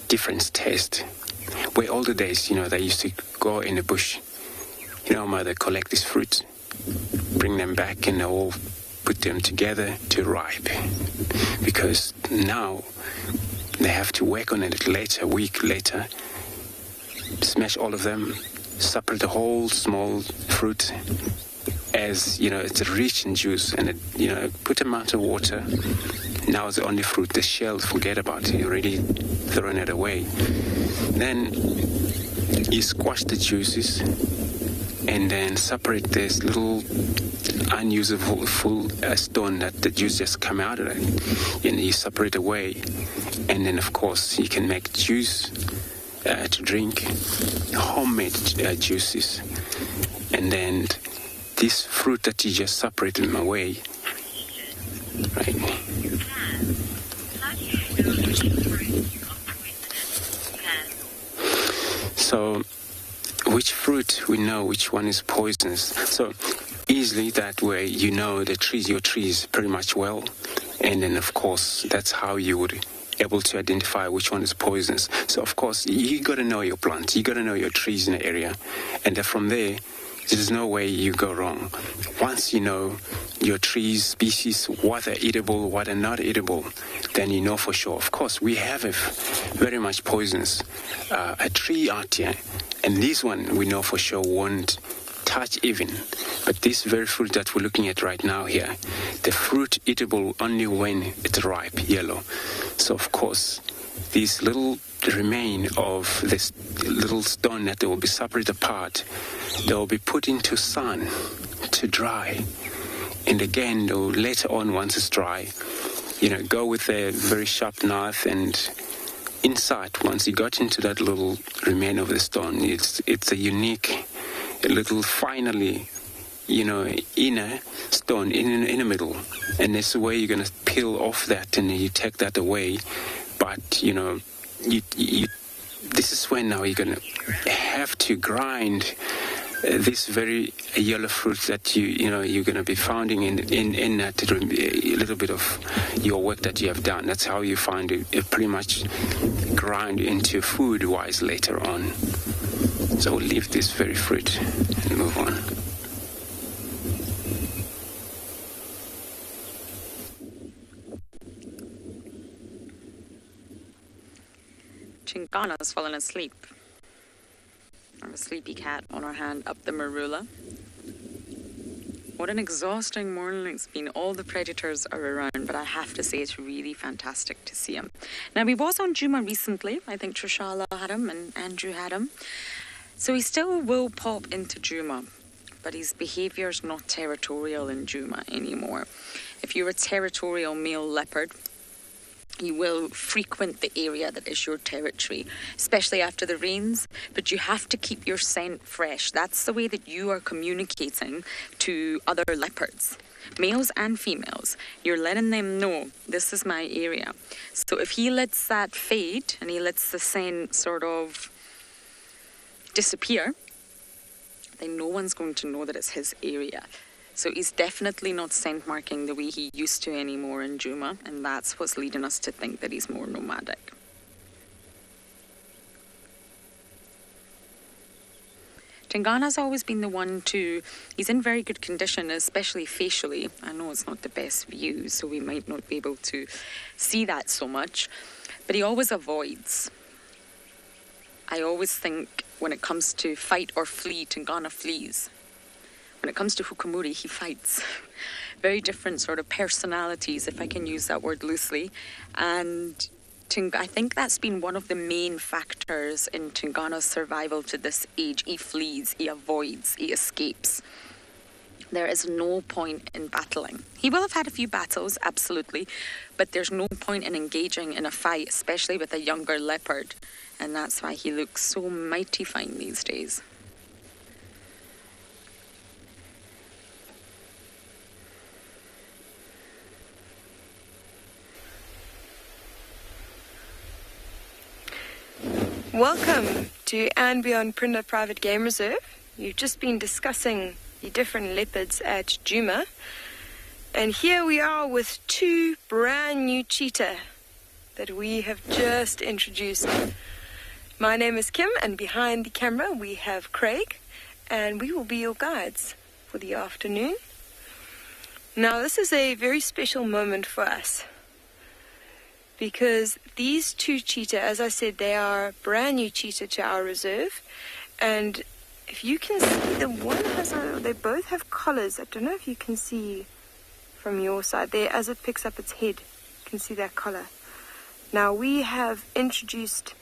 different taste. Where older days, they used to go in the bush, mother collect these fruits, bring them back, and they all put them together to ripe. Because now they have to work on it later, a week later, smash all of them, separate the whole small fruit, as it's rich in juice, and put amount of water. Now it's the only fruit, the shell, forget about it, you already thrown it away. Then you squash the juices and then separate this little unusable full stone that the juice just come out of it, and you separate away. And then of course you can make juice to drink, homemade juices. And then this fruit that you just separated them away, right? So which fruit we know which one is poisonous. So easily that way your trees pretty much well. And then of course that's how you would able to identify which one is poisonous. So of course you got to know your plants, you got to know your trees in the area, and then from there's no way you go wrong. Once you know your trees, species, what are eatable, what are not eatable, then you know for sure. Of course, we have a very much poisonous a tree out here, and this one we know for sure won't touch even. But this very fruit that we're looking at right now here, the fruit eatable only when it's ripe, yellow. So of course, these little remain of this little stone that they will be separated apart, they will be put into sun to dry. And again, they'll later on, once it's dry, go with a very sharp knife, and inside, once you got into that little remain of the stone, it's a unique little finally, inner stone in the middle. And that's the way you're going to peel off that, and you take that away. But, you this is when now you're going to have to grind this very yellow fruit that you're going to be finding in that a little bit of your work that you have done. That's how you find it pretty much grind into food-wise later on. So we'll leave this very fruit and move on. Chingana's fallen asleep. I have a sleepy cat on her hand up the marula. What an exhausting morning it's been. All the predators are around, but I have to say it's really fantastic to see him. Now, we was on Juma recently. I think Trishala had him and Andrew had him. So he still will pop into Juma, but his behaviour's not territorial in Juma anymore. If you're a territorial male leopard, you will frequent the area that is your territory, especially after the rains, but you have to keep your scent fresh. That's the way that you are communicating to other leopards, males and females. You're letting them know, this is my area. So if he lets that fade and he lets the scent sort of disappear, then no one's going to know that it's his area. So he's definitely not scent marking the way he used to anymore in Juma, and that's what's leading us to think that he's more nomadic. Tingana's always been the one he's in very good condition, especially facially. I know it's not the best view, so we might not be able to see that so much, but he always avoids. I always think when it comes to fight or flee, Tingana flees. When it comes to Hukamuri, he fights. Very different sort of personalities, if I can use that word loosely. And I think that's been one of the main factors in Tungana's survival to this age. He flees, he avoids, he escapes. There is no point in battling. He will have had a few battles, absolutely, but there's no point in engaging in a fight, especially with a younger leopard. And that's why he looks so mighty fine these days. Welcome to and Beyond Prinda Private Game Reserve. You've just been discussing the different leopards at Djuma. And here we are with two brand new cheetah that we have just introduced. My name is Kim, and behind the camera we have Craig, and we will be your guides for the afternoon. Now, this is a very special moment for us, because these two cheetah, as I said, they are brand new cheetah to our reserve. And if you can see, the one they both have collars. I don't know if you can see from your side there, as it picks up its head, you can see that collar. Now, we have introduced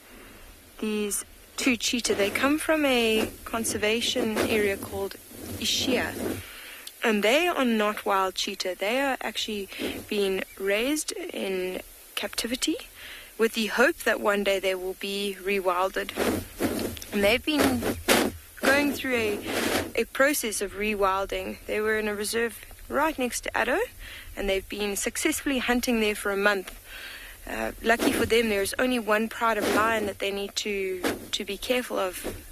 these two cheetah. They come from a conservation area called Ishia. And they are not wild cheetah. They are actually being raised in captivity with the hope that one day they will be rewilded. And they've been going through a process of rewilding. They were in a reserve right next to Addo, and they've been successfully hunting there for a month. Lucky for them, there's only one pride of lion that they need to be careful of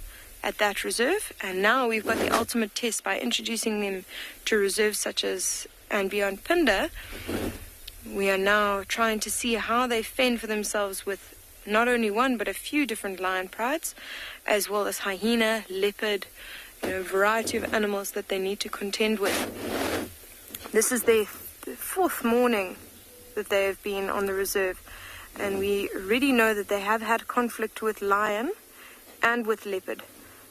at that reserve. And now we've got the ultimate test by introducing them to reserves such as and Beyond Prinda. We are now trying to see how they fend for themselves with not only one but a few different lion prides, as well as hyena, leopard, a variety of animals that they need to contend with. This is their fourth morning that they have been on the reserve, and we already know that they have had conflict with lion and with leopard.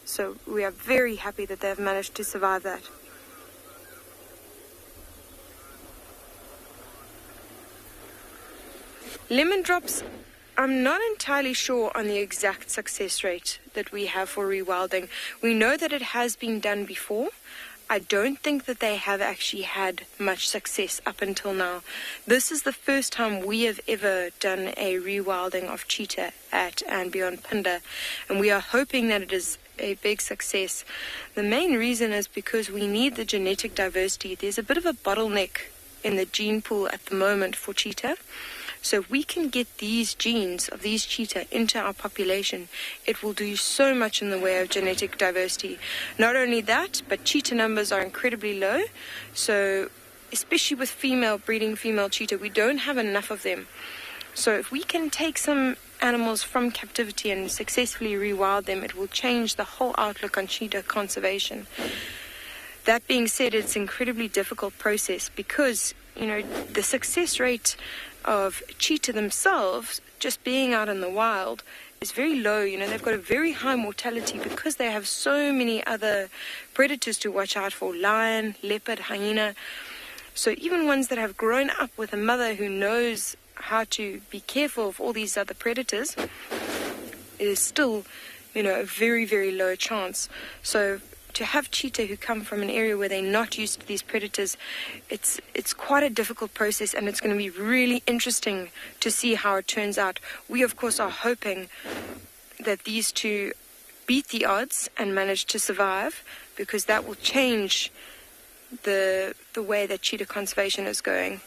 So we are very happy that they have managed to survive that. Lemon drops, I'm not entirely sure on the exact success rate that we have for rewilding. We know that it has been done before. I don't think that they have actually had much success up until now. This is the first time we have ever done a rewilding of cheetah at and Beyond Prinda, and we are hoping that it is a big success. The main reason is because we need the genetic diversity. There's a bit of a bottleneck in the gene pool at the moment for cheetah. So if we can get these genes of these cheetah into our population, it will do so much in the way of genetic diversity. Not only that, but cheetah numbers are incredibly low. So especially with breeding female cheetah, we don't have enough of them. So if we can take some animals from captivity and successfully rewild them, it will change the whole outlook on cheetah conservation. That being said, it's an incredibly difficult process because, the success rate of cheetah themselves just being out in the wild is very low. They've got a very high mortality because they have so many other predators to watch out for: lion, leopard, hyena. So even ones that have grown up with a mother who knows how to be careful of all these other predators, it is still, a very, very low chance. So to have cheetah who come from an area where they're not used to these predators, it's quite a difficult process, and it's going to be really interesting to see how it turns out. We, of course, are hoping that these two beat the odds and manage to survive, because that will change the way that cheetah conservation is going.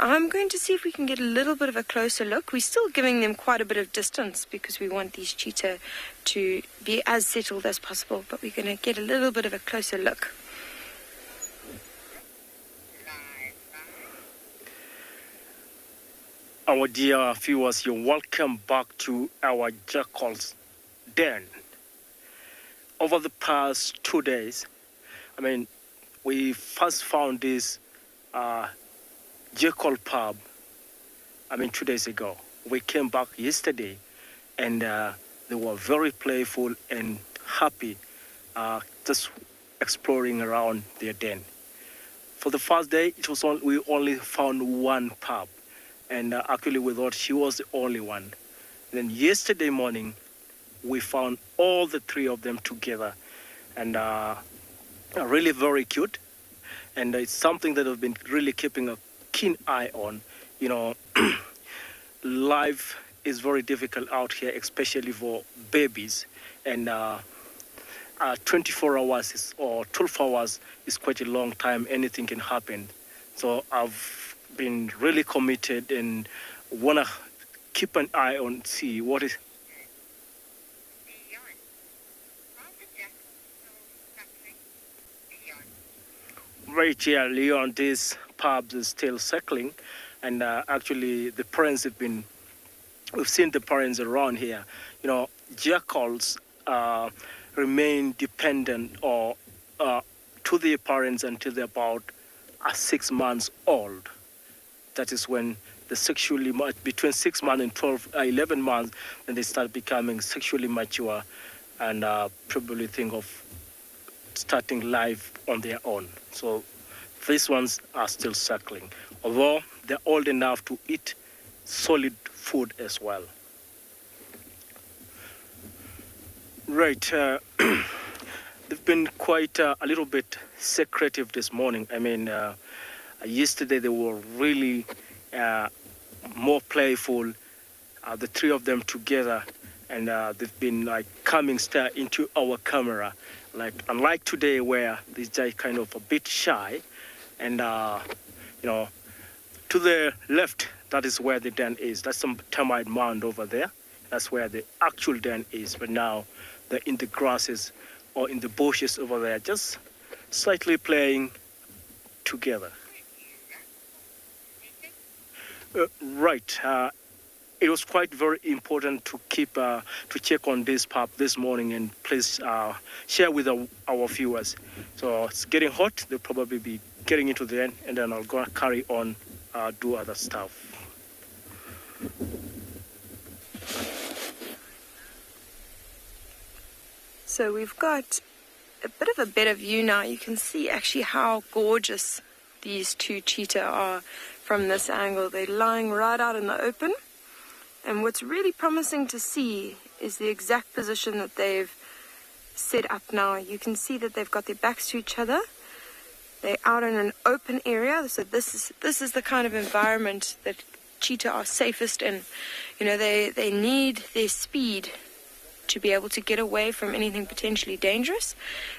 I'm going to see if we can get a little bit of a closer look. We're still giving them quite a bit of distance because we want these cheetah to be as settled as possible, but we're going to get a little bit of a closer look. Our dear viewers, you're welcome back to our Jackal's Den. Over the past 2 days, we first found this Jackal pub, 2 days ago. We came back yesterday, and they were very playful and happy, just exploring around their den. For the first day, we only found one pub, And actually we thought she was the only one. Then yesterday morning, we found all the three of them together, and really very cute. And it's something that I've been really keeping a keen eye on. You know, life is very difficult out here, especially for babies. And 24 hours or 12 hours is quite a long time. Anything can happen. So I've been really committed and want to keep an eye on, see what is... Right here, Leon, this pup is still suckling, and actually the parents have been, we've seen the parents around here. You know, jackals remain dependent or to their parents until they're about 6 months old. That is when the sexually, between 6 months and 11 months, then they start becoming sexually mature and probably think of starting life on their own. So these ones are still suckling, although they're old enough to eat solid food as well. Right, they've been quite a little bit secretive this morning. I mean, yesterday they were really more playful, the three of them together, and they've been like coming into our camera. Like, unlike today where these guys kind of a bit shy, and you know, to the left, that is where the den is. That's some termite mound over there. That's where the actual den is. But now they're in the grasses or in the bushes over there, just slightly playing together. Right. It was quite very important to keep to check on this pup this morning, and please share with our viewers. So it's getting hot. They'll probably be getting into the end, and then I'll go carry on, do other stuff. So we've got a bit of a better view now. You can see actually how gorgeous these two cheetah are from this angle. They're lying right out in the open. And what's really promising to see is the exact position that they've set up now. You can see that they've got their backs to each other. They're out in an open area. So this is the kind of environment that cheetah are safest in. You know, they need their speed to be able to get away from anything potentially dangerous.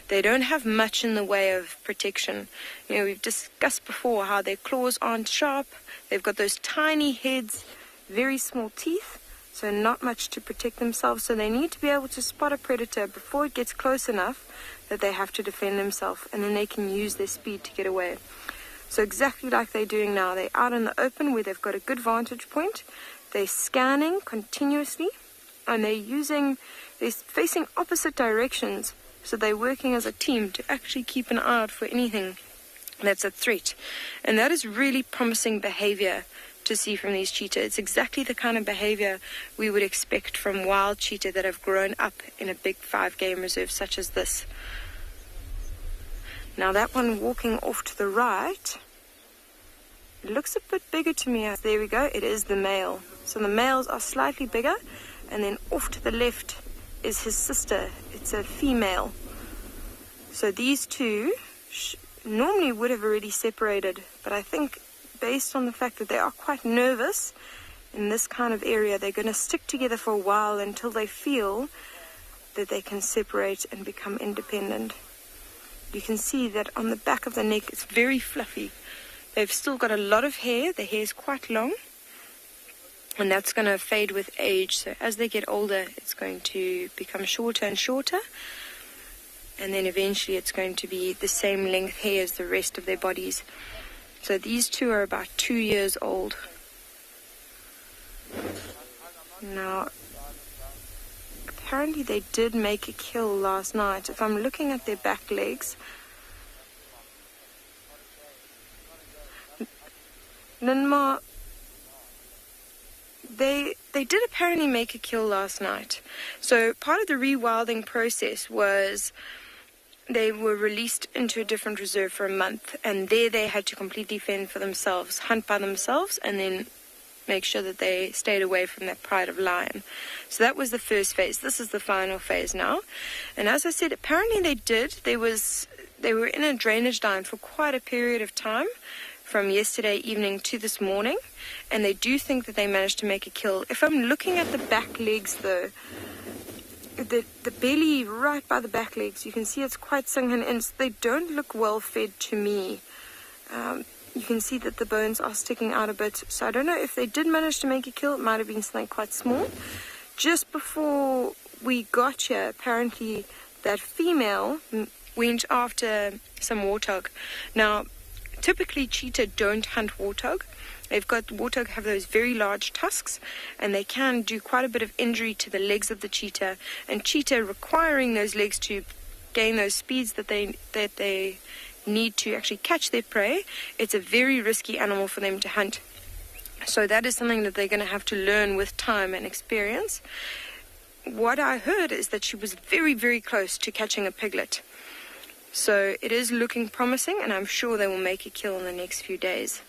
They don't have much in the way of protection. You know, we've discussed before how their claws aren't sharp. They've got those tiny heads, very small teeth, so not much to protect themselves. So they need to be able to spot a predator before it gets close enough that they have to defend themselves, and then they can use their speed to get away. So exactly like they're doing now, they're out in the open where they've got a good vantage point. They're scanning continuously, and they're facing opposite directions, so they're working as a team to actually keep an eye out for anything that's a threat. And that is really promising behavior to see from these cheetah. It's exactly the kind of behavior we would expect from wild cheetah that have grown up in a big 5-game reserve such as this. Now that one walking off to the right, it looks a bit bigger to me. There we go, it is the male. So the males are slightly bigger, and then off to the left is his sister. It's a female. So these two normally would have already separated, but I think based on the fact that they are quite nervous in this kind of area, they're going to stick together for a while until they feel that they can separate and become independent. You can see that on the back of the neck it's very fluffy. They've still got a lot of hair. The hair is quite long, and that's going to fade with age. So as they get older, it's going to become shorter and shorter, and then eventually it's going to be the same length hair as the rest of their bodies. So these two are about 2 years old. Now, apparently they did make a kill last night. If I'm looking at their back legs, Linma, they did apparently make a kill last night. So part of the rewilding process was they were released into a different reserve for a month, and there they had to completely fend for themselves, hunt by themselves, and then make sure that they stayed away from that pride of lion. So that was the first phase. This is the final phase now. And as I said, apparently they were in a drainage line for quite a period of time, from yesterday evening to this morning, and they do think that they managed to make a kill. If I'm looking at the back legs though, the belly right by the back legs, you can see it's quite sunken in, so they don't look well fed to me. You can see that the bones are sticking out a bit, so I don't know if they did manage to make a kill. It might have been something quite small. Just before we got here, apparently that female went after some warthog. Now, typically cheetah don't hunt warthog. Warthog have those very large tusks, and they can do quite a bit of injury to the legs of the cheetah, and cheetah requiring those legs to gain those speeds that they need to actually catch their prey. It's a very risky animal for them to hunt. So that is something that they're going to have to learn with time and experience. What I heard is that she was very, very close to catching a piglet. So it is looking promising, and I'm sure they will make a kill in the next few days.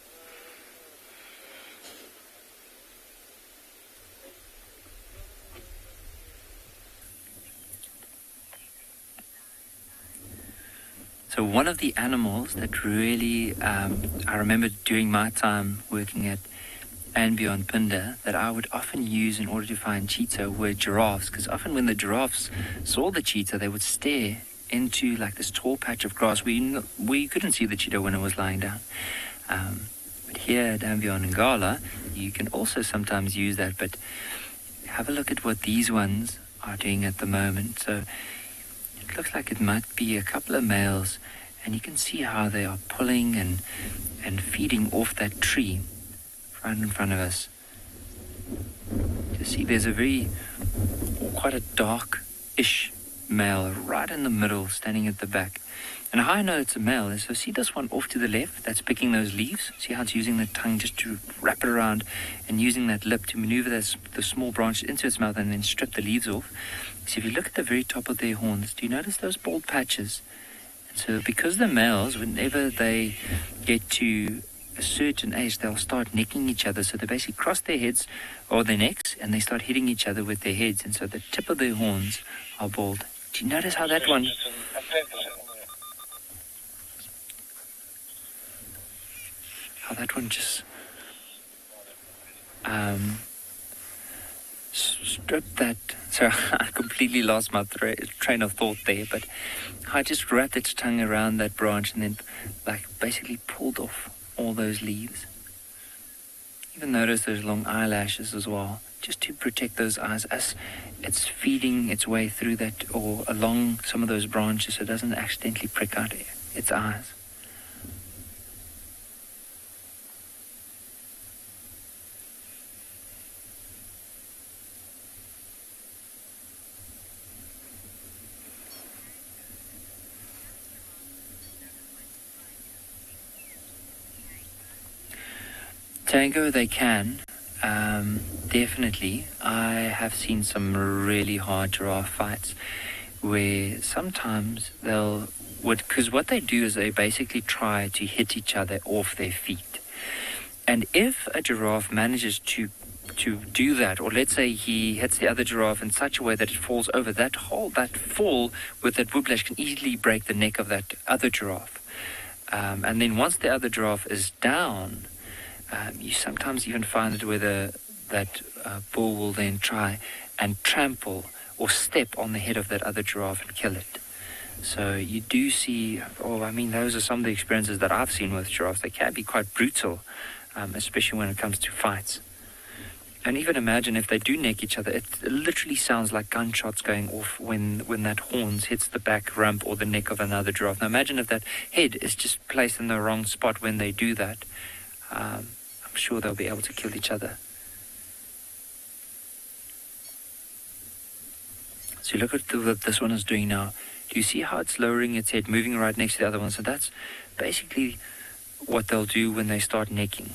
So one of the animals that really, I remember during my time working at Beyond Pinda, that I would often use in order to find cheetah were giraffes, because often when the giraffes saw the cheetah, they would stare into like this tall patch of grass. We couldn't see the cheetah when it was lying down. But here at Beyond Ngala, you can also sometimes use that, but have a look at what these ones are doing at the moment. So it looks like it might be a couple of males, and you can see how they are pulling and feeding off that tree right in front of us. You see there's quite a dark-ish male right in the middle, standing at the back. And how I know it's a male is, so see this one off to the left that's picking those leaves? See how it's using the tongue just to wrap it around and using that lip to maneuver the small branch into its mouth and then strip the leaves off. So if you look at the very top of their horns, do you notice those bald patches? And so because the males, whenever they get to a certain age, they'll start necking each other. So they basically cross their heads or their necks, and they start hitting each other with their heads. And so the tip of their horns are bald. Do you notice how that one... How that one just... stripped that... So I completely lost my train of thought there, but I just wrapped its tongue around that branch and then like basically pulled off all those leaves. Even notice those long eyelashes as well, just to protect those eyes as it's feeding its way through that or along some of those branches so it doesn't accidentally prick out its eyes. Tango, they can, definitely. I have seen some really hard giraffe fights where sometimes because what they do is they basically try to hit each other off their feet. And if a giraffe manages to do that, or let's say he hits the other giraffe in such a way that it falls over, that fall with that whiplash can easily break the neck of that other giraffe. And then once the other giraffe is down, you sometimes even find it where that bull will then try and trample or step on the head of that other giraffe and kill it. So you do see, those are some of the experiences that I've seen with giraffes. They can be quite brutal, especially when it comes to fights. And even imagine if they do neck each other, it literally sounds like gunshots going off when that horns hits the back rump or the neck of another giraffe. Now imagine if that head is just placed in the wrong spot when they do that. I'm sure they'll be able to kill each other. So look at what this one is doing now. Do you see how it's lowering its head, moving right next to the other one? So that's basically what they'll do when they start necking.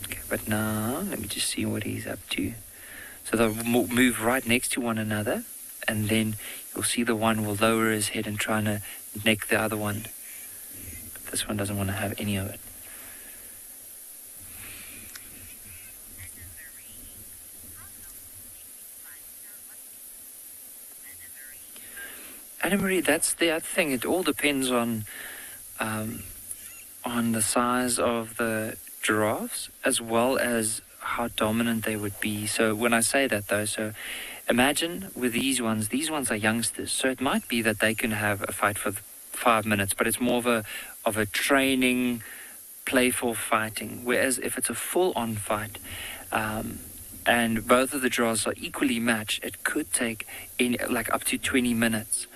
Okay, but now, let me just see what he's up to. So they'll move right next to one another, and then you'll see the one will lower his head and try to neck the other one. But this one doesn't want to have any of it. Anna-Marie, that's the other thing. It all depends on the size of the giraffes as well as how dominant they would be. So when I say that, though, so imagine with these ones are youngsters. So it might be that they can have a fight for 5 minutes, but it's more of a training, playful fighting. Whereas if it's a full-on fight, and both of the giraffes are equally matched, it could take up to 20 minutes.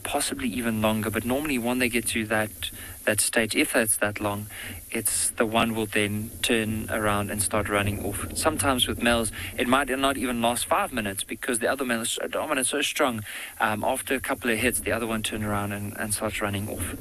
Possibly even longer, but normally when they get to that stage, if that's that long, it's the one will then turn around and start running off. Sometimes with males, it might not even last 5 minutes because the other male is so dominant, so strong. After a couple of hits, the other one turns around and starts running off.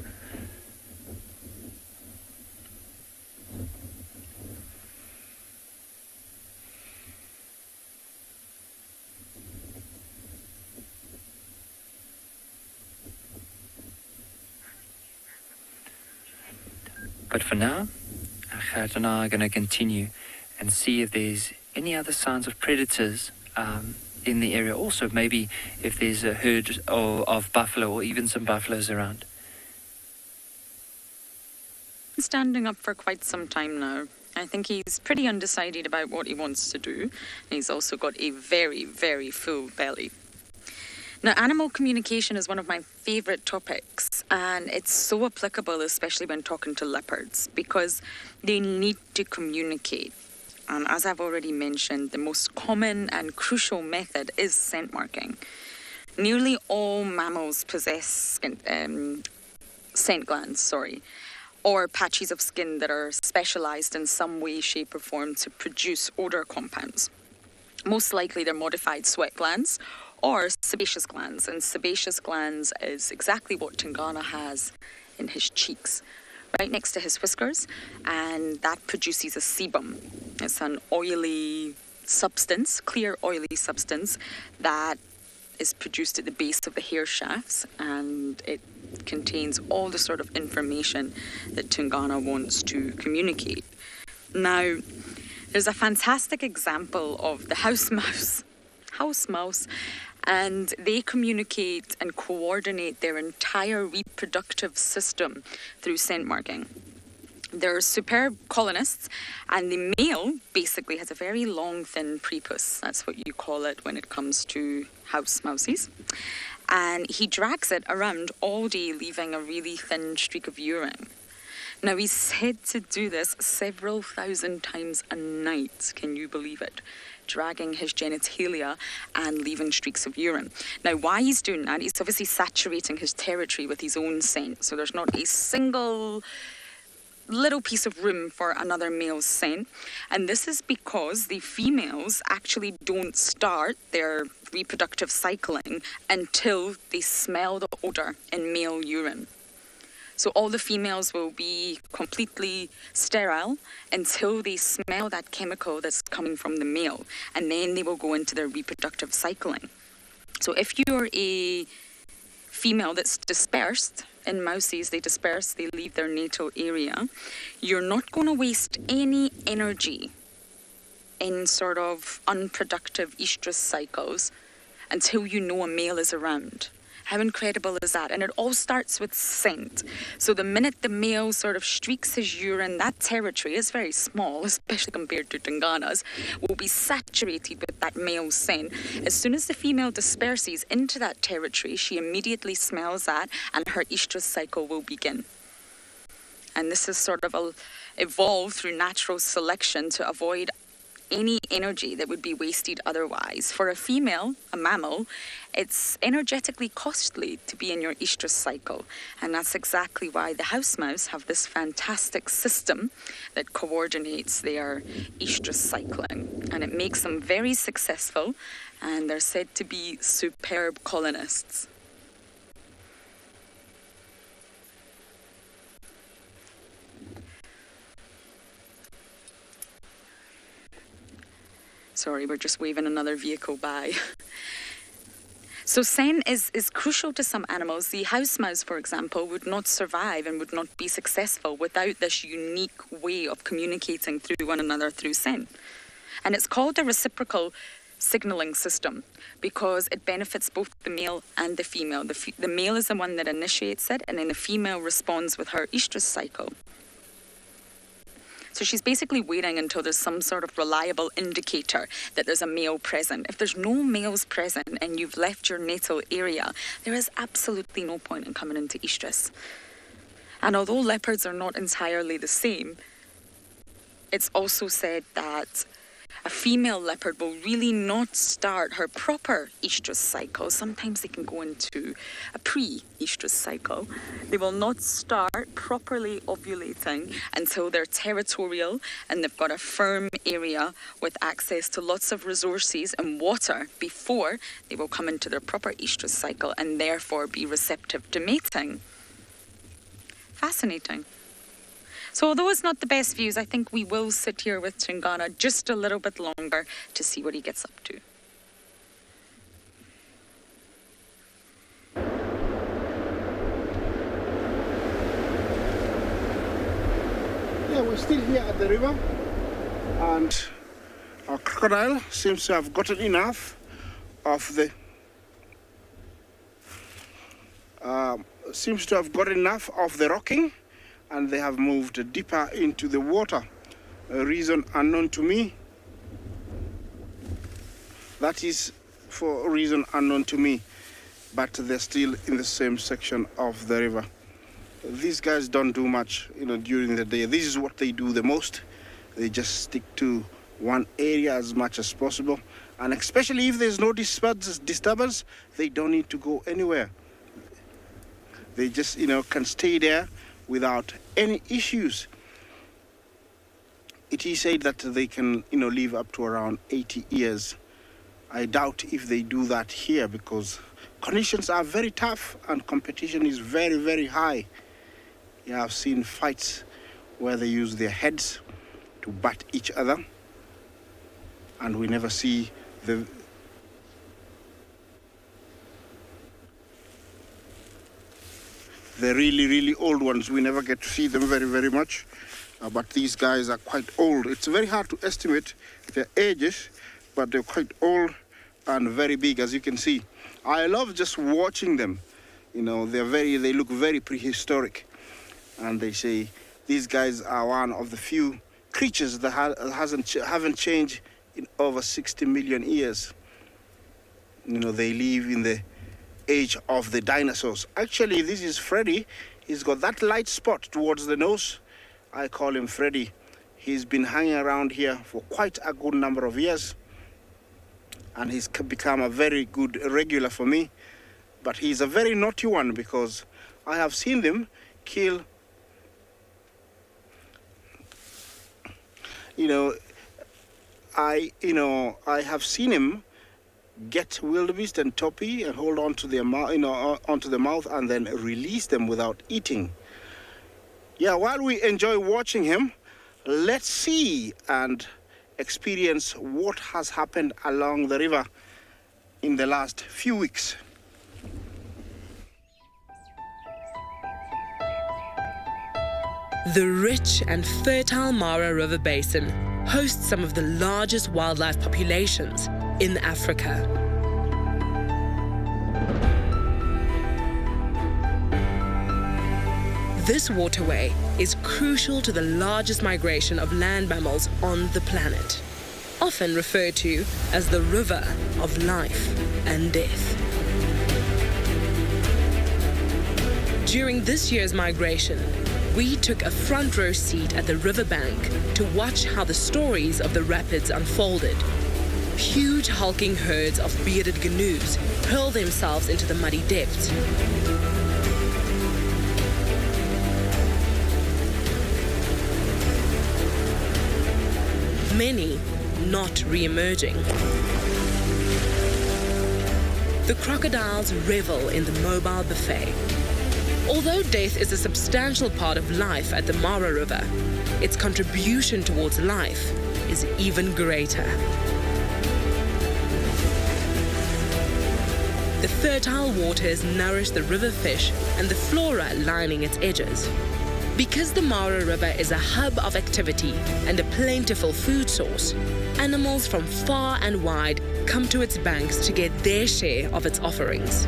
But for now, Gert and I are going to continue and see if there's any other signs of predators in the area. Also, maybe if there's a herd of buffalo or even some buffaloes around. Standing up for quite some time now. I think he's pretty undecided about what he wants to do. He's also got a very, very full belly. Now, animal communication is one of my favourite topics, and it's so applicable, especially when talking to leopards, because they need to communicate. And as I've already mentioned, the most common and crucial method is scent marking. Nearly all mammals possess scent glands, or patches of skin that are specialised in some way, shape or form to produce odour compounds. Most likely they're modified sweat glands or sebaceous glands, and sebaceous glands is exactly what Tingana has in his cheeks, right next to his whiskers, and that produces a sebum. It's an oily substance, clear oily substance that is produced at the base of the hair shafts, and it contains all the sort of information that Tingana wants to communicate. Now, there's a fantastic example of the house mouse, and they communicate and coordinate their entire reproductive system through scent marking. They're superb colonists, and the male basically has a very long, thin prepuce. That's what you call it when it comes to house mouses. And he drags it around all day, leaving a really thin streak of urine. Now, he's said to do this several thousand times a night. Can you believe it? Dragging his genitalia and leaving streaks of urine. Now, why he's doing that, he's obviously saturating his territory with his own scent. So there's not a single little piece of room for another male's scent. And this is because the females actually don't start their reproductive cycling until they smell the odour in male urine. So all the females will be completely sterile until they smell that chemical that's coming from the male, and then they will go into their reproductive cycling. So if you're a female that's dispersed, in mouses they disperse, they leave their natal area, you're not going to waste any energy in sort of unproductive estrus cycles until you know a male is around. How incredible is that? And it all starts with scent. So the minute the male sort of streaks his urine, that territory is very small, especially compared to Tingana's, will be saturated with that male scent. As soon as the female disperses into that territory, she immediately smells that, and her estrus cycle will begin. And this is sort of evolved through natural selection to avoid any energy that would be wasted otherwise. For a female, a mammal, it's energetically costly to be in your estrus cycle, and that's exactly why the house mouse have this fantastic system that coordinates their estrus cycling, and it makes them very successful, and they're said to be superb colonists. Sorry, we're just waving another vehicle by. So scent is crucial to some animals. The house mouse, for example, would not survive and would not be successful without this unique way of communicating through one another through scent. And it's called the reciprocal signaling system because it benefits both the male and the female. The male is the one that initiates it, and then the female responds with her estrus cycle. So she's basically waiting until there's some sort of reliable indicator that there's a male present. If there's no males present and you've left your natal area, there is absolutely no point in coming into estrus. And although leopards are not entirely the same, it's also said that a female leopard will really not start her proper estrus cycle. Sometimes they can go into a pre-estrus cycle. They will not start properly ovulating until they're territorial and they've got a firm area with access to lots of resources and water before they will come into their proper estrus cycle and therefore be receptive to mating. Fascinating. So although it's not the best views, I think we will sit here with Chingana just a little bit longer to see what he gets up to. Yeah, we're still here at the river, and our crocodile seems to have gotten enough of the rocking, and they have moved deeper into the water. A reason unknown to me. That is for a reason unknown to me, but they're still in the same section of the river. These guys don't do much, during the day. This is what they do the most. They just stick to one area as much as possible, and especially if there's no disturbance, they don't need to go anywhere. They just, can stay there without any issues. It is said that they can, live up to around 80 years. I doubt if they do that here because conditions are very tough and competition is very, very high. Yeah, I've seen fights where they use their heads to bat each other, and we never see the really, really old ones. We never get to see them very, very much. But these guys are quite old. It's very hard to estimate their ages, but they're quite old and very big, as you can see. I love just watching them. They look very prehistoric. And they say these guys are one of the few creatures that haven't changed in over 60 million years. They live in the age of the dinosaurs. Actually, this is Freddy. He's got that light spot towards the nose. I call him Freddy. He's been hanging around here for quite a good number of years, and he's become a very good regular for me. But he's a very naughty one because I have seen them kill, I have seen him get wildebeest and toppy and hold on to their onto the mouth and then release them without eating. Yeah, while we enjoy watching him, let's see and experience what has happened along the river in the last few weeks. The rich and fertile Mara River Basin hosts some of the largest wildlife populations in Africa. This waterway is crucial to the largest migration of land mammals on the planet, often referred to as the river of life and death. During this year's migration, we took a front row seat at the riverbank to watch how the stories of the rapids unfolded. Huge hulking herds of bearded gnu's hurl themselves into the muddy depths. Many not re-emerging. The crocodiles revel in the mobile buffet. Although death is a substantial part of life at the Mara River, its contribution towards life is even greater. The fertile waters nourish the river fish and the flora lining its edges. Because the Mara River is a hub of activity and a plentiful food source, animals from far and wide come to its banks to get their share of its offerings.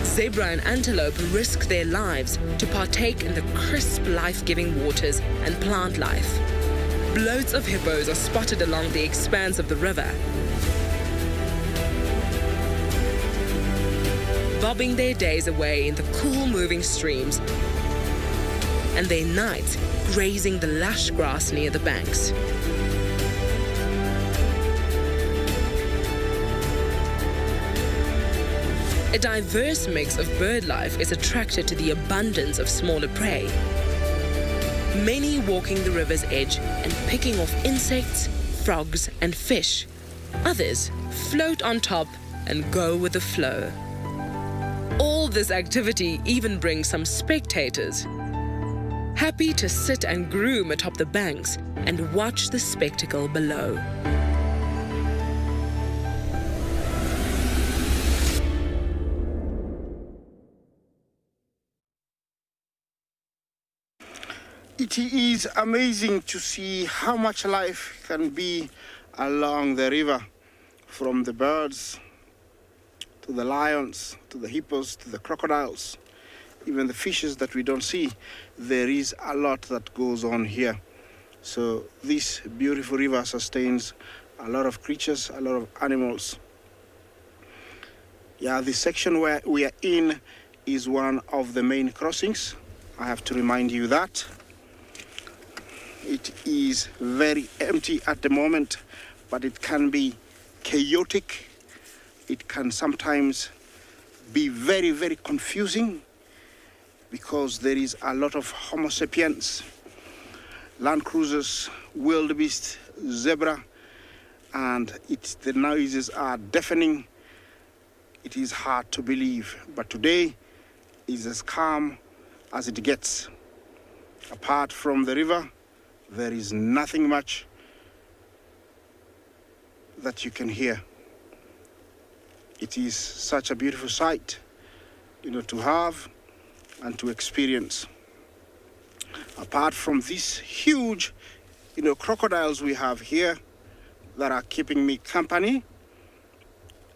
Zebra and antelope risk their lives to partake in the crisp, life-giving waters and plant life. Loads of hippos are spotted along the expanse of the river, bobbing their days away in the cool moving streams and their nights grazing the lush grass near the banks. A diverse mix of bird life is attracted to the abundance of smaller prey, many walking the river's edge and picking off insects, frogs and fish. Others float on top and go with the flow. All this activity even brings some spectators, happy to sit and groom atop the banks and watch the spectacle below. It is amazing to see how much life can be along the river, from the birds to the lions, to the hippos, to the crocodiles, even the fishes that we don't see. There is a lot that goes on here. So this beautiful river sustains a lot of creatures, a lot of animals. Yeah, the section where we are in is one of the main crossings. I have to remind you that. It is very empty at the moment, but it can be chaotic. It can sometimes be very, very confusing because there is a lot of Homo sapiens, land cruisers, wildebeest, zebra, and the noises are deafening. It is hard to believe, but today is as calm as it gets. Apart from the river, there is nothing much that you can hear. It is such a beautiful sight, to have and to experience. Apart from these huge, crocodiles we have here that are keeping me company,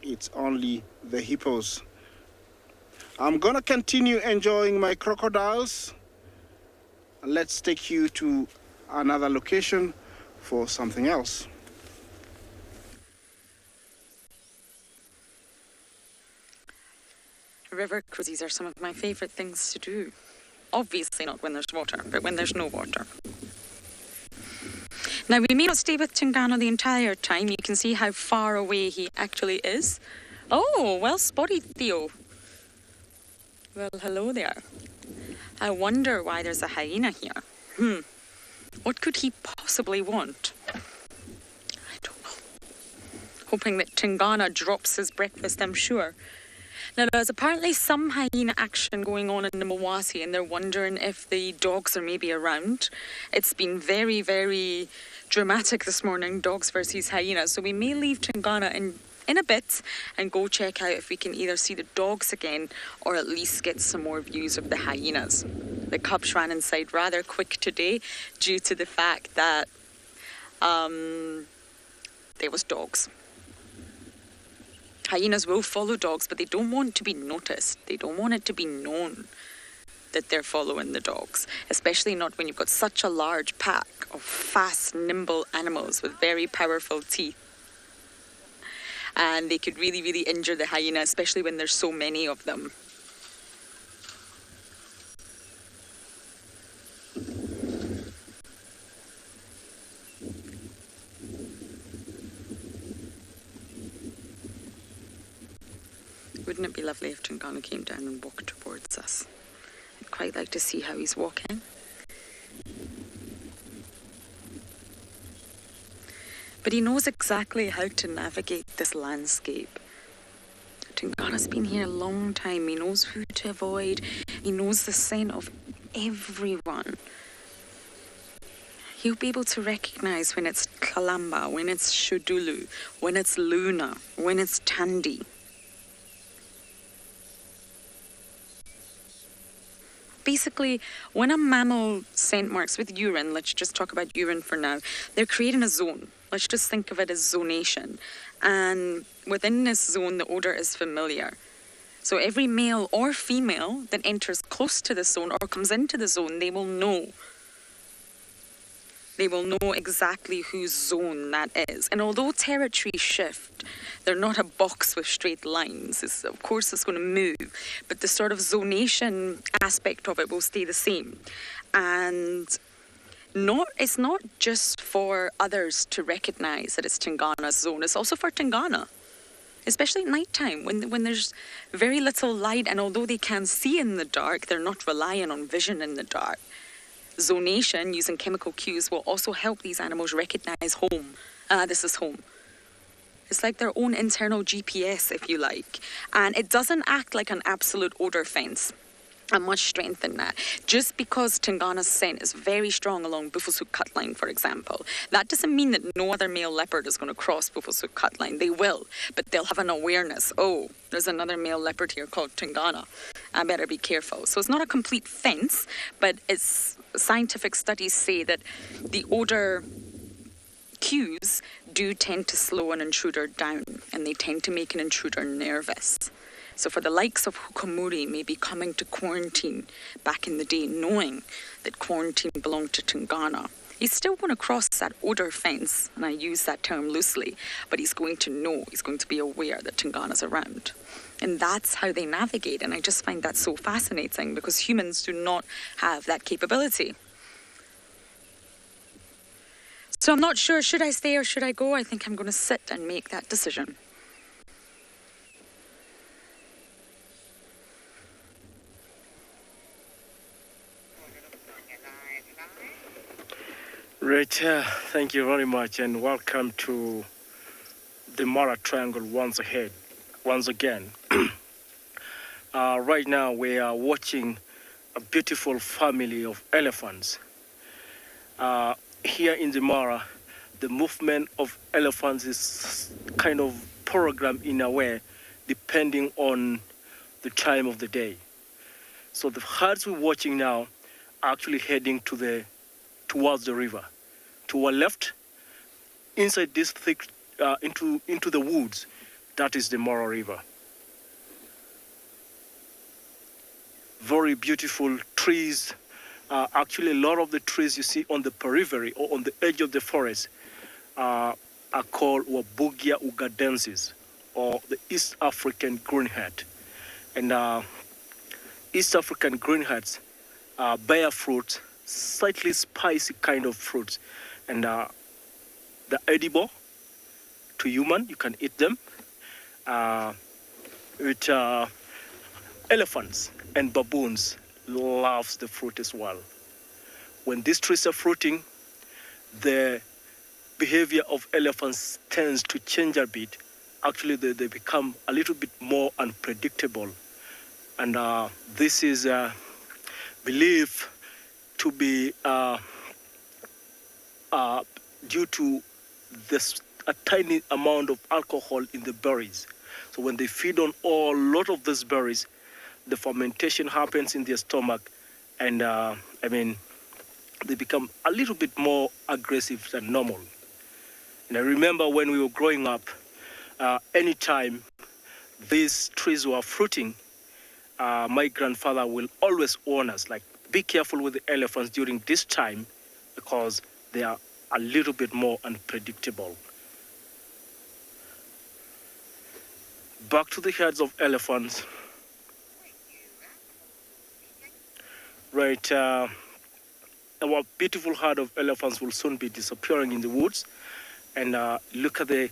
it's only the hippos. I'm gonna continue enjoying my crocodiles. Let's take you to another location for something else. River cruises are some of my favourite things to do. Obviously not when there's water, but when there's no water. Now, we may not stay with Tingana the entire time. You can see how far away he actually is. Oh, well spotted, Theo. Well, hello there. I wonder why there's a hyena here. What could he possibly want? I don't know. Hoping that Tingana drops his breakfast, I'm sure. Now, there's apparently some hyena action going on in the Mawasi, and they're wondering if the dogs are maybe around. It's been very, very dramatic this morning, dogs versus hyenas. So we may leave Tingana in a bit and go check out if we can either see the dogs again or at least get some more views of the hyenas. The cubs ran inside rather quick today due to the fact that there was dogs. Hyenas will follow dogs, but they don't want to be noticed. They don't want it to be known that they're following the dogs, especially not when you've got such a large pack of fast, nimble animals with very powerful teeth. And they could really, really injure the hyena, especially when there's so many of them. Wouldn't it be lovely if Tingana came down and walked towards us? I'd quite like to see how he's walking. But he knows exactly how to navigate this landscape. Tingana's been here a long time. He knows who to avoid. He knows the scent of everyone. He'll be able to recognize when it's Kalamba, when it's Shudulu, when it's Luna, when it's Tandy. Be basically, when a mammal scent marks with urine, let's just talk about urine for now, they're creating a zone. Let's just think of it as zonation. And within this zone, the odor is familiar. So every male or female that enters close to the zone or comes into the zone, they will know. They will know exactly whose zone that is. And although territories shift, they're not a box with straight lines. Of course, it's going to move, but the sort of zonation aspect of it will stay the same. And it's not just for others to recognize that it's Tingana's zone. It's also for Tingana, especially at nighttime when there's very little light. And although they can see in the dark, they're not relying on vision in the dark. Zonation, using chemical cues, will also help these animals recognize home. This is home. It's like their own internal GPS, if you like. And it doesn't act like an absolute odor fence. And much strength in that. Just because Tingana's scent is very strong along Buffelshoek cut line, for example, that doesn't mean that no other male leopard is going to cross Buffelshoek cut line. They will, but they'll have an awareness. Oh, there's another male leopard here called Tingana. I better be careful. So it's not a complete fence, but scientific studies say that the odor cues do tend to slow an intruder down, and they tend to make an intruder nervous. So for the likes of Hukamuri maybe coming to quarantine back in the day, knowing that quarantine belonged to Tingana, he's still going to cross that odor fence, and I use that term loosely, but he's going to know, he's going to be aware that Tingana's around. And that's how they navigate, and I just find that so fascinating because humans do not have that capability. So I'm not sure, should I stay or should I go? I think I'm going to sit and make that decision. Right, thank you very much, and welcome to the Mara Triangle once again. Right now we are watching a beautiful family of elephants. Here in the Mara, the movement of elephants is kind of programmed in a way depending on the time of the day. So the herds we're watching now are actually heading towards the river. To our left, inside this thick, into the woods, that is the Mara River. Very beautiful trees. Actually, a lot of the trees you see on the periphery or on the edge of the forest are called Wabugia ugadensis, or the East African greenhead. And East African greenheads bear fruit, slightly spicy kind of fruits, and they're edible to human. You can eat them. With elephants and baboons loves the fruit as well. When these trees are fruiting, the behavior of elephants tends to change a bit. Actually, they become a little bit more unpredictable, and this is believed to be due to a tiny amount of alcohol in the berries. So when they feed on a lot of these berries, the fermentation happens in their stomach, and they become a little bit more aggressive than normal. And I remember when we were growing up, anytime these trees were fruiting, my grandfather will always warn us, like, be careful with the elephants during this time because they are a little bit more unpredictable. Back to the herds of elephants. Right, our beautiful herd of elephants will soon be disappearing in the woods. And look at the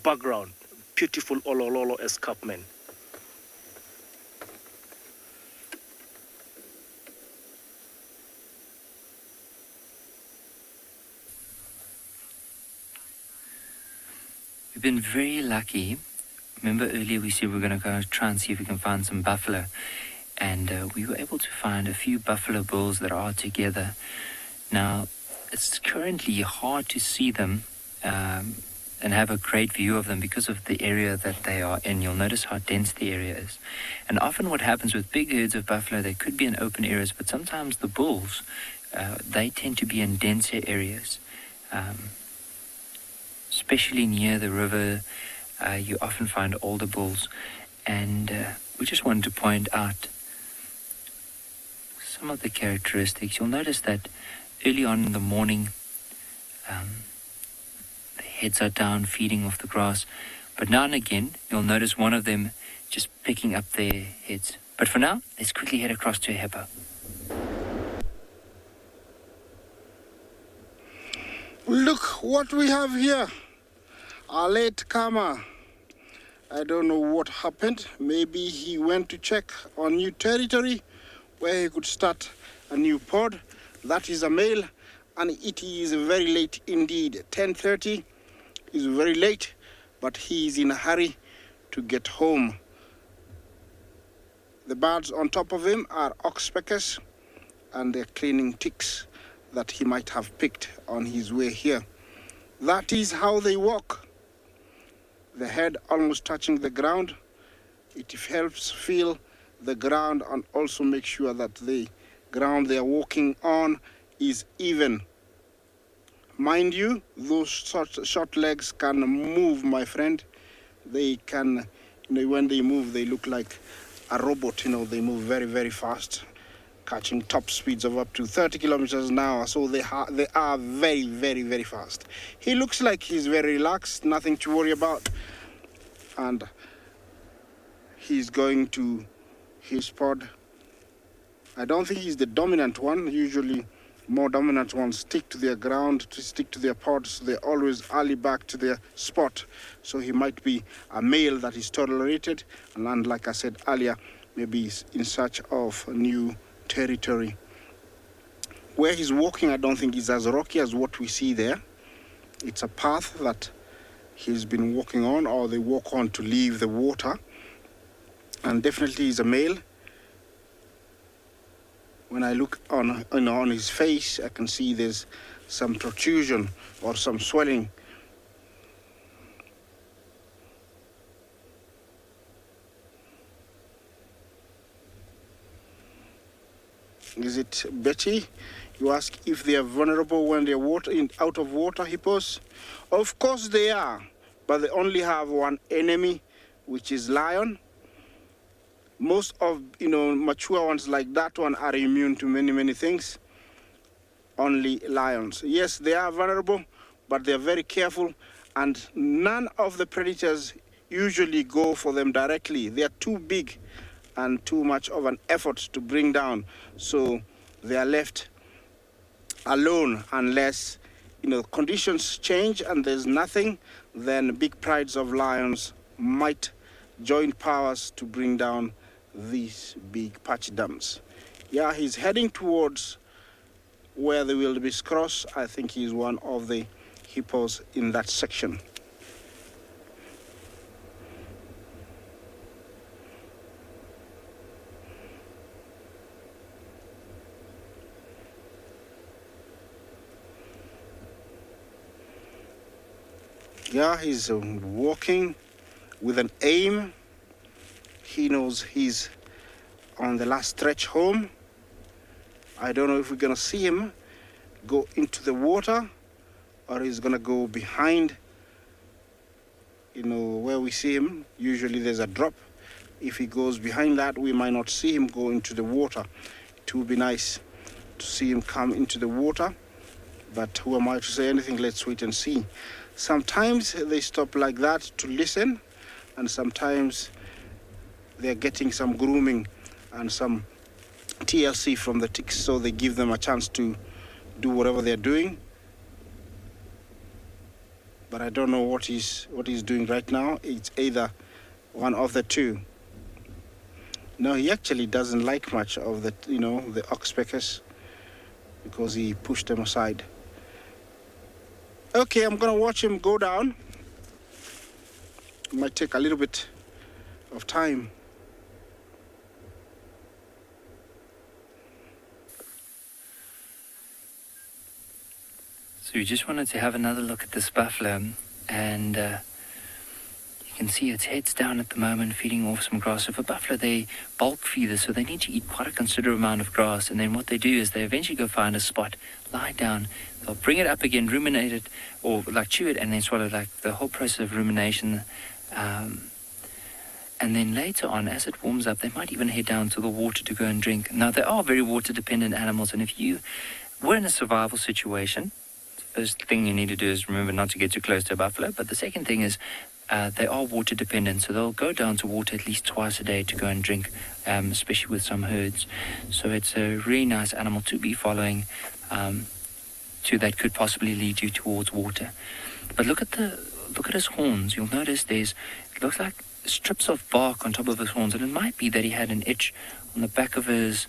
background, beautiful Olololo escarpment. We've been very lucky. Remember earlier we said we were going to go try and see if we can find some buffalo. And we were able to find a few buffalo bulls that are together. Now, it's currently hard to see them and have a great view of them because of the area that they are in. You'll notice how dense the area is. And often what happens with big herds of buffalo, they could be in open areas, but sometimes the bulls, they tend to be in denser areas. Especially near the river, you often find older bulls. And we just wanted to point out some of the characteristics. You'll notice that early on in the morning, the heads are down feeding off the grass, but now and again you'll notice one of them just picking up their heads. But for now, let's quickly head across to a hippo. Look what we have here. Our late Kama. I don't know what happened. Maybe he went to check on new territory where he could start a new pod. That is a male, and it is very late indeed. 10:30 is very late, but he is in a hurry to get home. The birds on top of him are oxpeckers, and they're cleaning ticks that he might have picked on his way here. That is how they walk. The head almost touching the ground. It helps feel the ground and also make sure that the ground they are walking on is even. Mind you, those short legs can move, my friend. They can, when they move, they look like a robot. They move very, very fast, catching top speeds of up to 30 kilometers an hour. So they are very, very, very fast. He looks like he's very relaxed, nothing to worry about. And he's going to his pod. I don't think he's the dominant one. Usually more dominant ones stick to their ground, to stick to their pods. They're always early back to their spot. So he might be a male that is tolerated. And like I said earlier, maybe he's in search of new territory. Where he's walking, I don't think is as rocky as what we see there. It's a path that he's been walking on, or they walk on to leave the water. And definitely he's a male. When I look on his face, I can see there's some protrusion or some swelling. Is it Betty? You ask if they are vulnerable when they're out of water, hippos? Of course they are, but they only have one enemy, which is lion. Most of, mature ones like that one are immune to many, many things. Only lions. Yes, they are vulnerable, but they're very careful, and none of the predators usually go for them directly. They are too big and too much of an effort to bring down, so they are left alone unless, conditions change and there's nothing, then big prides of lions might join powers to bring down these big pachyderms. Yeah, he's heading towards where the wildebeest cross. I think he's one of the hippos in that section. Yeah, he's walking with an aim. He knows he's on the last stretch home. I don't know if we're gonna see him go into the water or he's gonna go behind, where we see him. Usually there's a drop. If he goes behind that, we might not see him go into the water. It would be nice to see him come into the water, but who am I to say anything? Let's wait and see. Sometimes they stop like that to listen, and sometimes they're getting some grooming and some TLC from the ticks, so they give them a chance to do whatever they're doing. But I don't know what he's doing right now. It's either one of the two. No, he actually doesn't like much of the oxpeckers, because he pushed them aside. Okay, I'm gonna watch him go down. It might take a little bit of time. So we just wanted to have another look at this buffalo. and you can see its head's down at the moment, feeding off some grass. So for buffalo, they bulk feeders, so they need to eat quite a considerable amount of grass. And then what they do is they eventually go find a spot, lie down, they'll bring it up again, ruminate it, or like chew it, and then swallow it, like the whole process of rumination. And then later on, as it warms up, they might even head down to the water to go and drink. Now, they are very water-dependent animals, and if you were in a survival situation, the first thing you need to do is remember not to get too close to a buffalo. But the second thing is they are water-dependent, so they'll go down to water at least twice a day to go and drink, especially with some herds. So it's a really nice animal to be following, that could possibly lead you towards water. But look at his horns. You'll notice it looks like strips of bark on top of his horns, and it might be that he had an itch on the back of his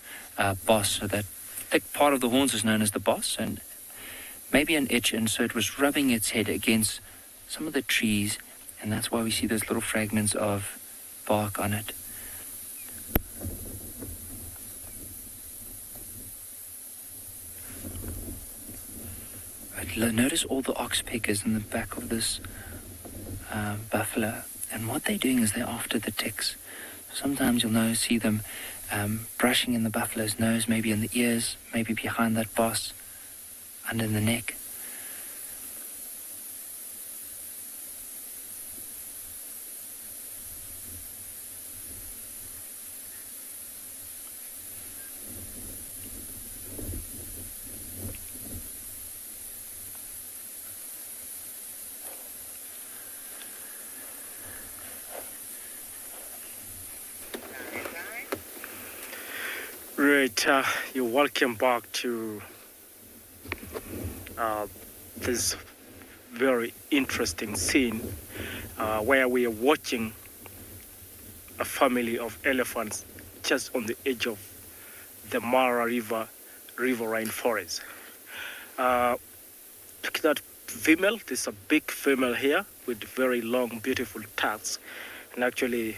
boss, so that thick part of the horns is known as the boss, and maybe an itch, and so it was rubbing its head against some of the trees, and that's why we see those little fragments of bark on it. But notice all the oxpeckers in the back of this buffalo. And what they're doing is they're after the ticks. Sometimes you'll see them brushing in the buffalo's nose, maybe in the ears, maybe behind that boss, under the neck. Right, you're welcome back to this very interesting scene where we are watching a family of elephants just on the edge of the Mara riverine forest. Look at that female. There's a big female here with very long, beautiful tusks. And actually,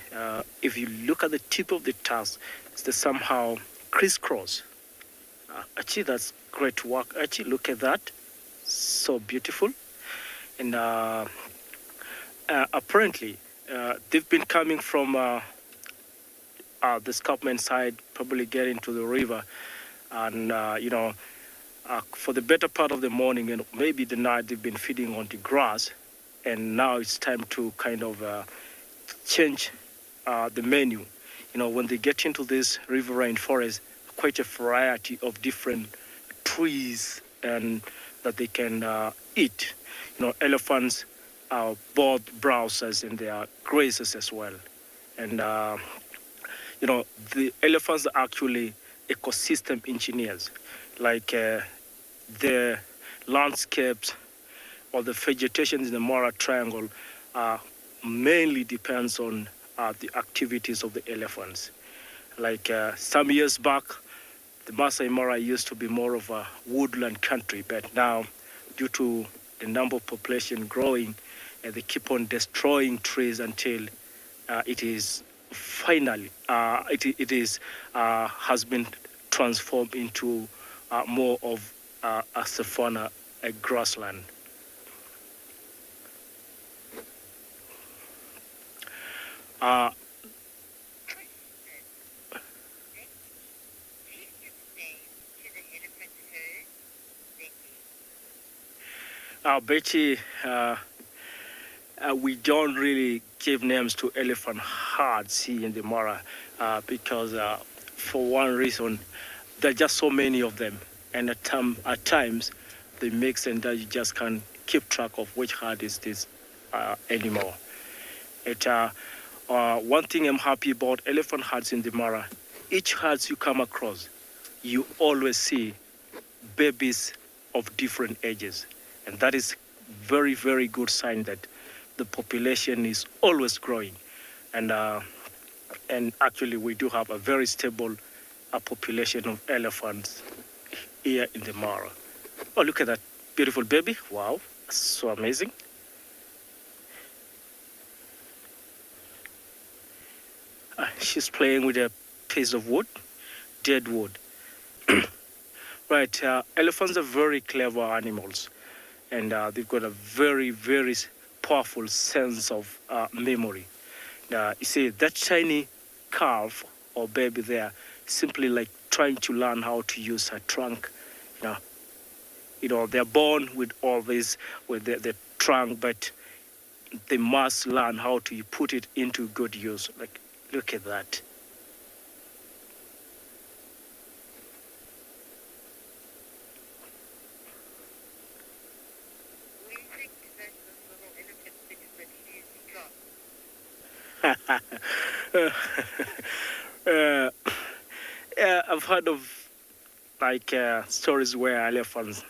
if you look at the tip of the tusk, it's somehow crisscross. Actually, that's great work. Actually, look at that. So beautiful. And apparently, they've been coming from the escarpment side, probably getting to the river. And, for the better part of the morning and maybe the night, they've been feeding on the grass. And now it's time to kind of change the menu. When they get into this riverine forest, quite a variety of different trees and that they can eat. Elephants are both browsers and they are grazers as well. And, the elephants are actually ecosystem engineers. Like the landscapes or the vegetation in the Mara Triangle mainly depends on the activities of the elephants. Like some years back, the Masai Mara used to be more of a woodland country, but now, due to the number of population growing, they keep on destroying trees until it is finally has been transformed into more of a savanna, a grassland. Betty, we don't really give names to elephant herds here in the Mara because for one reason, there are just so many of them. And at times, they mix and you just can't keep track of which herd is this anymore. One thing I'm happy about elephant herds in the Mara, each herd you come across, you always see babies of different ages. And that is very, very good sign that the population is always growing. And actually, we do have a very stable population of elephants here in the Mara. Oh, look at that beautiful baby. Wow, so amazing. She's playing with a piece of wood, dead wood. Right, elephants are very clever animals. And they've got a very, very powerful sense of memory. You see, that tiny calf or baby there, simply like trying to learn how to use her trunk. They're born with all this, with the trunk, but they must learn how to put it into good use. Like, look at that. I've heard of stories where elephants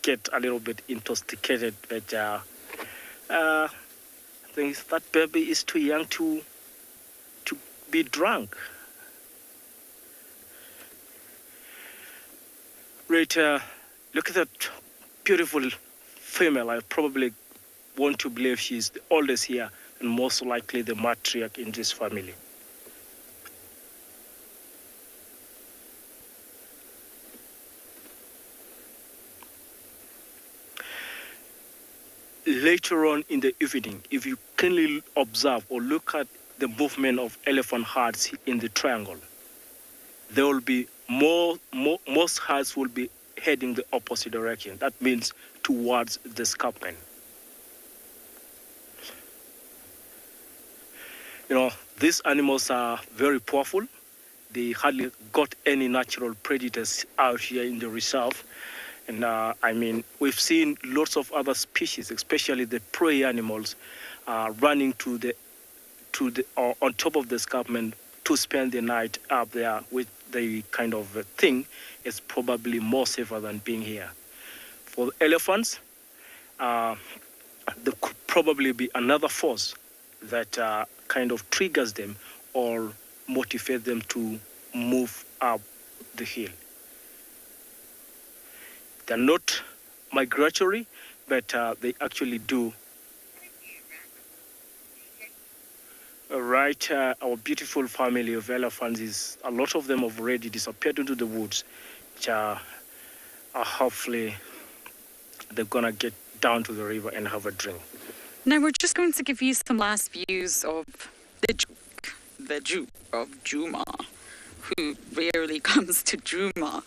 get a little bit intoxicated, but I think that baby is too young to be drunk. Right, look at that beautiful female. I probably want to believe she's the oldest here and most likely the matriarch in this family. Later on in the evening, if you keenly observe or look at the movement of elephant herds in the triangle, there will be most herds will be heading the opposite direction. That means towards the escarpment. These animals are very powerful. They hardly got any natural predators out here in the reserve. And we've seen lots of other species, especially the prey animals, running on top of the escarpment to spend the night up there with the kind of thing. Is probably more safer than being here. For the elephants, there could probably be another force that kind of triggers them or motivate them to move up the hill. They're not migratory, but they actually do. Right, our beautiful family of elephants, a lot of them have already disappeared into the woods, which are hopefully they're gonna get down to the river and have a drink. Now we're just going to give you some last views of the Duke of Djuma, who rarely comes to Djuma.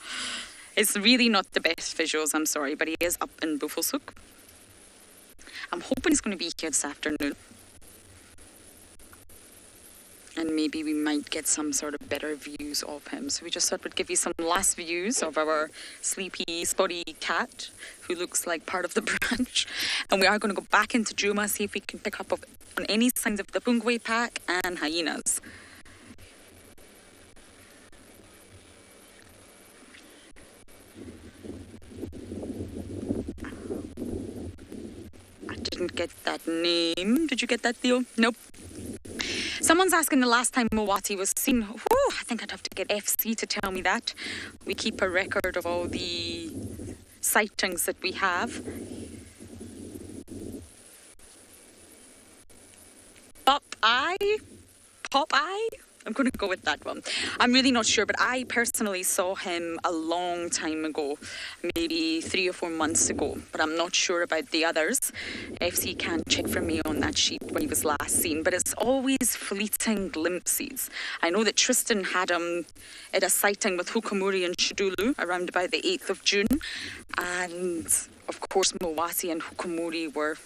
It's really not the best visuals, I'm sorry, but he is up in Buffelshoek. I'm hoping he's going to be here this afternoon. And maybe we might get some sort of better views of him. So we just thought we'd give you some last views of our sleepy, spotty cat, who looks like part of the branch. And we are going to go back into Djuma, see if we can pick up on any signs of the Pungwe pack and hyenas. I didn't get that name. Did you get that, Theo? Nope. Someone's asking the last time Mowati was seen. Whew, I think I'd have to get FC to tell me that. We keep a record of all the sightings that we have. Popeye? I'm going to go with that one. I'm really not sure, but I personally saw him a long time ago, maybe 3 or 4 months ago, but I'm not sure about the others. FC can check for me on that sheet when he was last seen, but it's always fleeting glimpses. I know that Tristan had him at a sighting with Hukamuri and Shidulu around about the 8th of June, and of course Mowati and Hukamuri were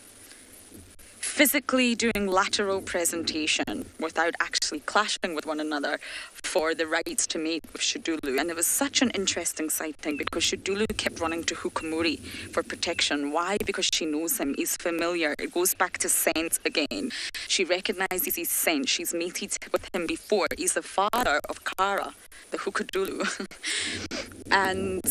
physically doing lateral presentation without actually clashing with one another for the rights to mate with Shidulu. And it was such an interesting sighting because Shidulu kept running to Hukamuri for protection. Why? Because she knows him. He's familiar. It goes back to scent again. She recognizes his scent. She's mated with him before. He's the father of Kara, the Hukadulu. And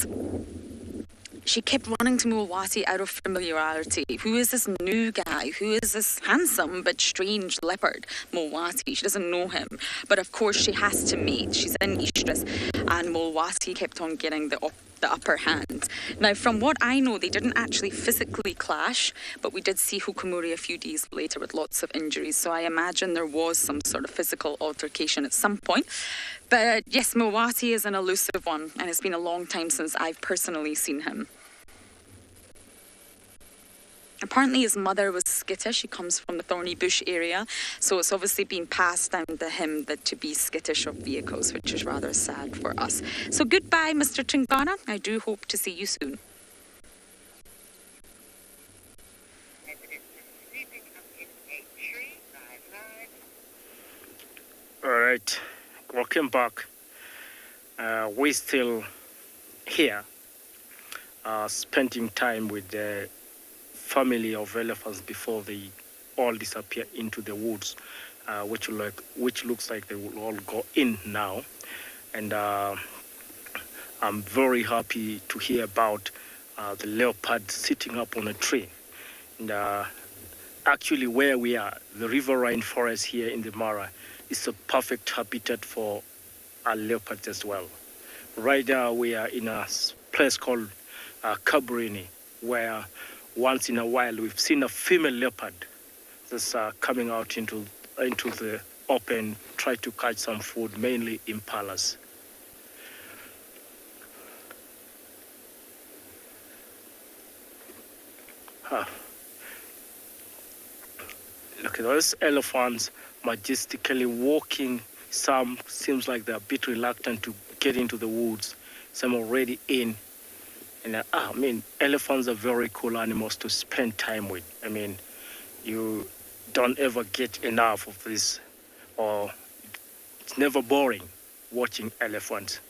she kept running to Mowati out of familiarity. Who is this new guy? Who is this handsome but strange leopard? Mowati. She doesn't know him. But of course she has to mate. She's in Estrus. And Mowati kept on getting the upper hand. Now, from what I know, they didn't actually physically clash, but we did see Hukamuri a few days later with lots of injuries. So I imagine there was some sort of physical altercation at some point. But yes, Mowati is an elusive one, and it's been a long time since I've personally seen him. Apparently his mother was skittish. She comes from the Thorny Bush area. So it's obviously been passed down to him that to be skittish of vehicles, which is rather sad for us. So goodbye, Mr. Tungana. I do hope to see you soon. All right, welcome back. We're still here, spending time with the family of elephants before they all disappear into the woods, which looks like they will all go in now. And I'm very happy to hear about the leopard sitting up on a tree. And actually, where we are, the riverine forest here in the Mara, is a perfect habitat for leopards as well. Right now we are in a place called Kaburini, where once in a while we've seen a female leopard that's coming out into the open, try to catch some food, mainly impalas. Look at those elephants majestically walking. Some seems like they're a bit reluctant to get into the woods. Some already in. And I mean, elephants are very cool animals to spend time with. I mean, you don't ever get enough of this, or it's never boring watching elephants.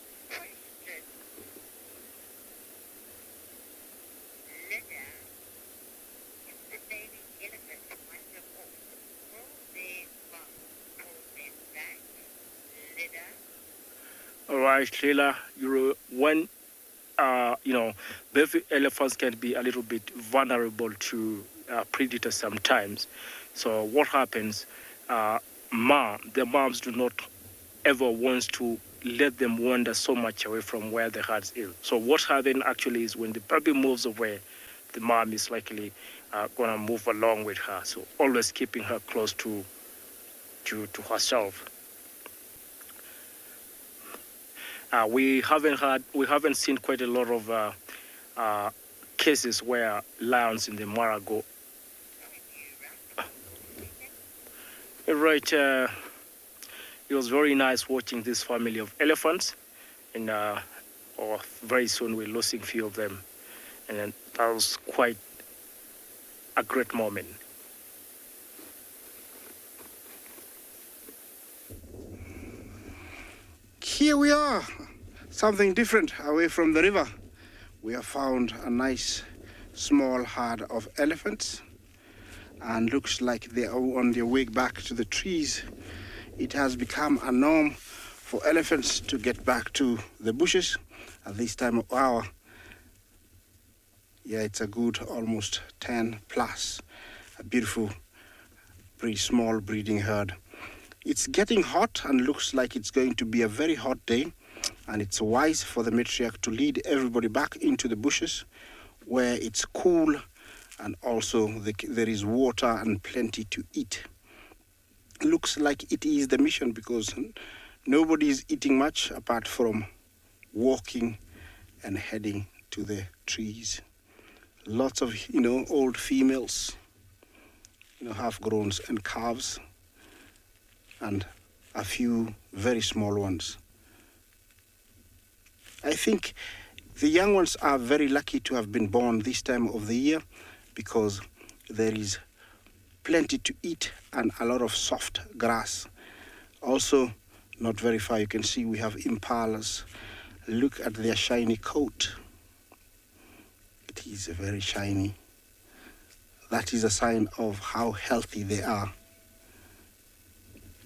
All right, Leila, when baby elephants can be a little bit vulnerable to predators sometimes. So what happens? Their moms do not ever want to let them wander so much away from where the herd is. So what happens actually is when the baby moves away, the mom is likely gonna move along with her. So always keeping her close to herself. We haven't seen quite a lot of cases where lions in the Mara go. Right, it was very nice watching this family of elephants, and very soon we're losing a few of them, and that was quite a great moment. Here we are, something different away from the river. We have found a nice small herd of elephants, and looks like they are on their way back to the trees. It has become a norm for elephants to get back to the bushes at this time of hour. Yeah, it's a good almost 10 plus, a beautiful, pretty small breeding herd. It's getting hot and looks like it's going to be a very hot day, and it's wise for the matriarch to lead everybody back into the bushes where it's cool and also there is water and plenty to eat. Looks like it is the mission because nobody is eating much apart from walking and heading to the trees. Lots of, old females, half-growns and calves, and a few very small ones. I think the young ones are very lucky to have been born this time of the year because there is plenty to eat and a lot of soft grass. Also, not very far, you can see we have impalas. Look at their shiny coat. It is very shiny. That is a sign of how healthy they are.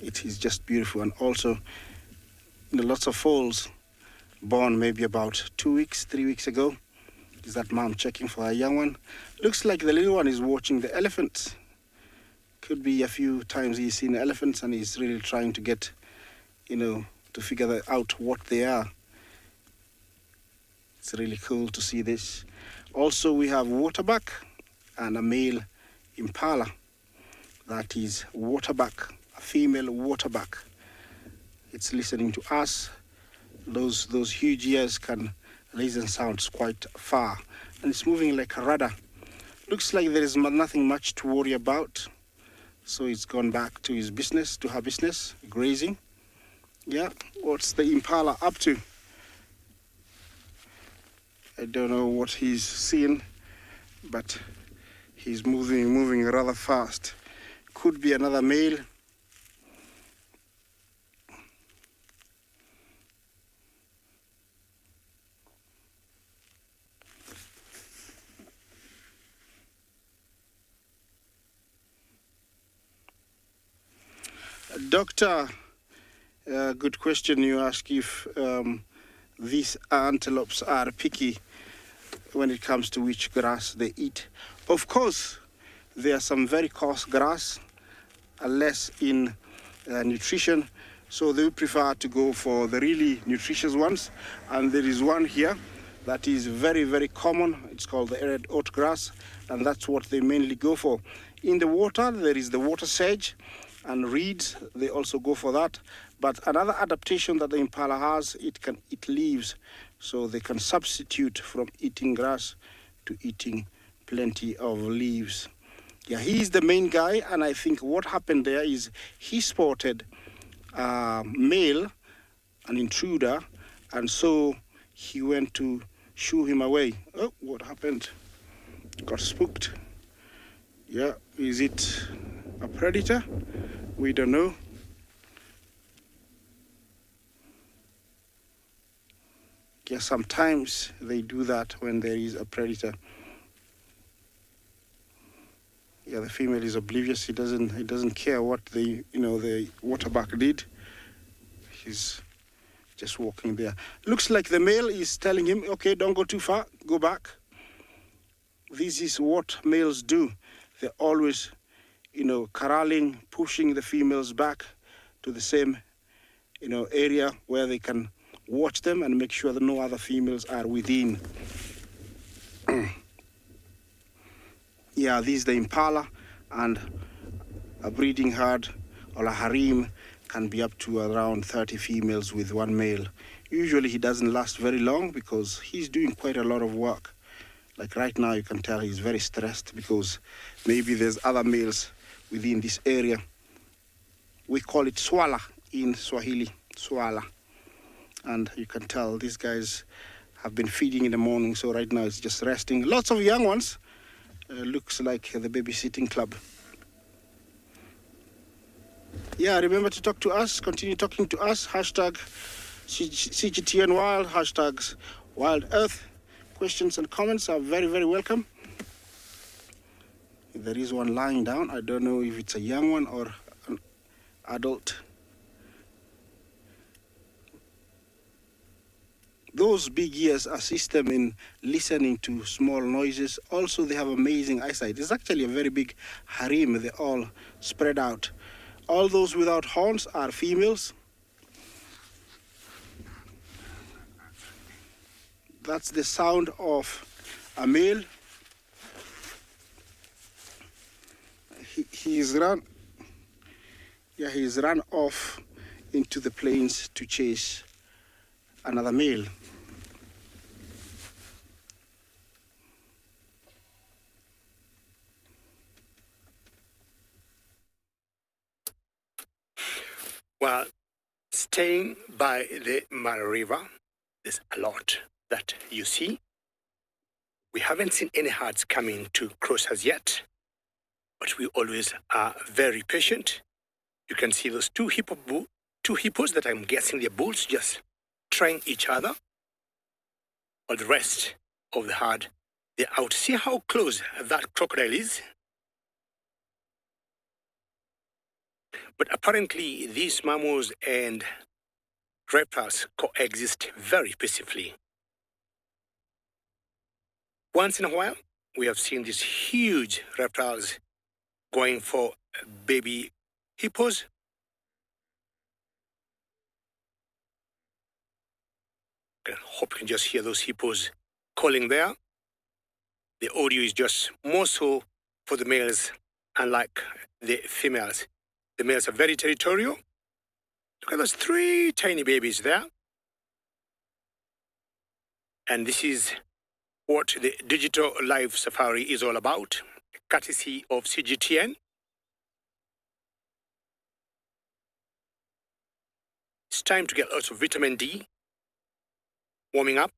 It is just beautiful. And also, lots of foals born maybe about 2 weeks, 3 weeks ago. Is that mom checking for her young one? Looks like the little one is watching the elephants. Could be a few times he's seen elephants and he's really trying to get, to figure out what they are. It's really cool to see this. Also, we have waterbuck and a male impala. That is waterbuck, a female waterbuck. It's listening to us. Those huge ears can listen sounds quite far. And it's moving like a rudder. Looks like there is nothing much to worry about. So he's gone back to his business, to her business, grazing. Yeah, what's the impala up to? I don't know what he's seeing, but he's moving rather fast. Could be another male. Doctor, good question. You ask if these antelopes are picky when it comes to which grass they eat. Of course, there are some very coarse grass, less in nutrition, so they prefer to go for the really nutritious ones. And there is one here that is very, very common. It's called the red oat grass, and that's what they mainly go for. In the water, there is the water sedge and reeds. They also go for that. But another adaptation that the impala has, it can eat leaves, so they can substitute from eating grass to eating plenty of leaves. Yeah, he's the main guy, and I think what happened there is he spotted a male, an intruder, and so he went to shoo him away. Oh, what happened? Got spooked. Yeah, is it a predator? We don't know. Yeah, sometimes they do that when there is a predator. Yeah, the female is oblivious. He doesn't care what the waterbuck did. He's just walking there. Looks like the male is telling him, okay, don't go too far, go back. This is what males do. They're always, corralling, pushing the females back to the same, area where they can watch them and make sure that no other females are within. Yeah, this is the impala, and a breeding herd or a harem can be up to around 30 females with one male. Usually he doesn't last very long because he's doing quite a lot of work. Like right now, you can tell he's very stressed because maybe there's other males within this area. We call it Tswala in Swahili, Tswala. And you can tell these guys have been feeding in the morning, so right now it's just resting. Lots of young ones. Looks like the babysitting club. Yeah, remember to talk to us. Continue talking to us. Hashtag CGTN Wild, hashtags Wild Earth. Questions and comments are very, very welcome. There is one lying down. I don't know if it's a young one or an adult. Those big ears assist them in listening to small noises. Also, they have amazing eyesight. It's actually a very big harem. They're all spread out. All those without horns are females. That's the sound of a male. He's run off into the plains to chase another male. Well, staying by the Mara River, there's a lot that you see. We haven't seen any herds coming to cross us yet, but we always are very patient. You can see those two hippos that I'm guessing they're bulls just trying each other. While the rest of the herd, they're out. See how close that crocodile is? But apparently these mammals and reptiles coexist very peacefully. Once in a while, we have seen these huge reptiles going for baby hippos. I hope you can just hear those hippos calling there. The audio is just more so for the males, unlike the females. The males are very territorial. Look at those 3 tiny babies there. And this is what the digital live safari is all about, courtesy of CGTN. It's time to get lots of vitamin D, warming up,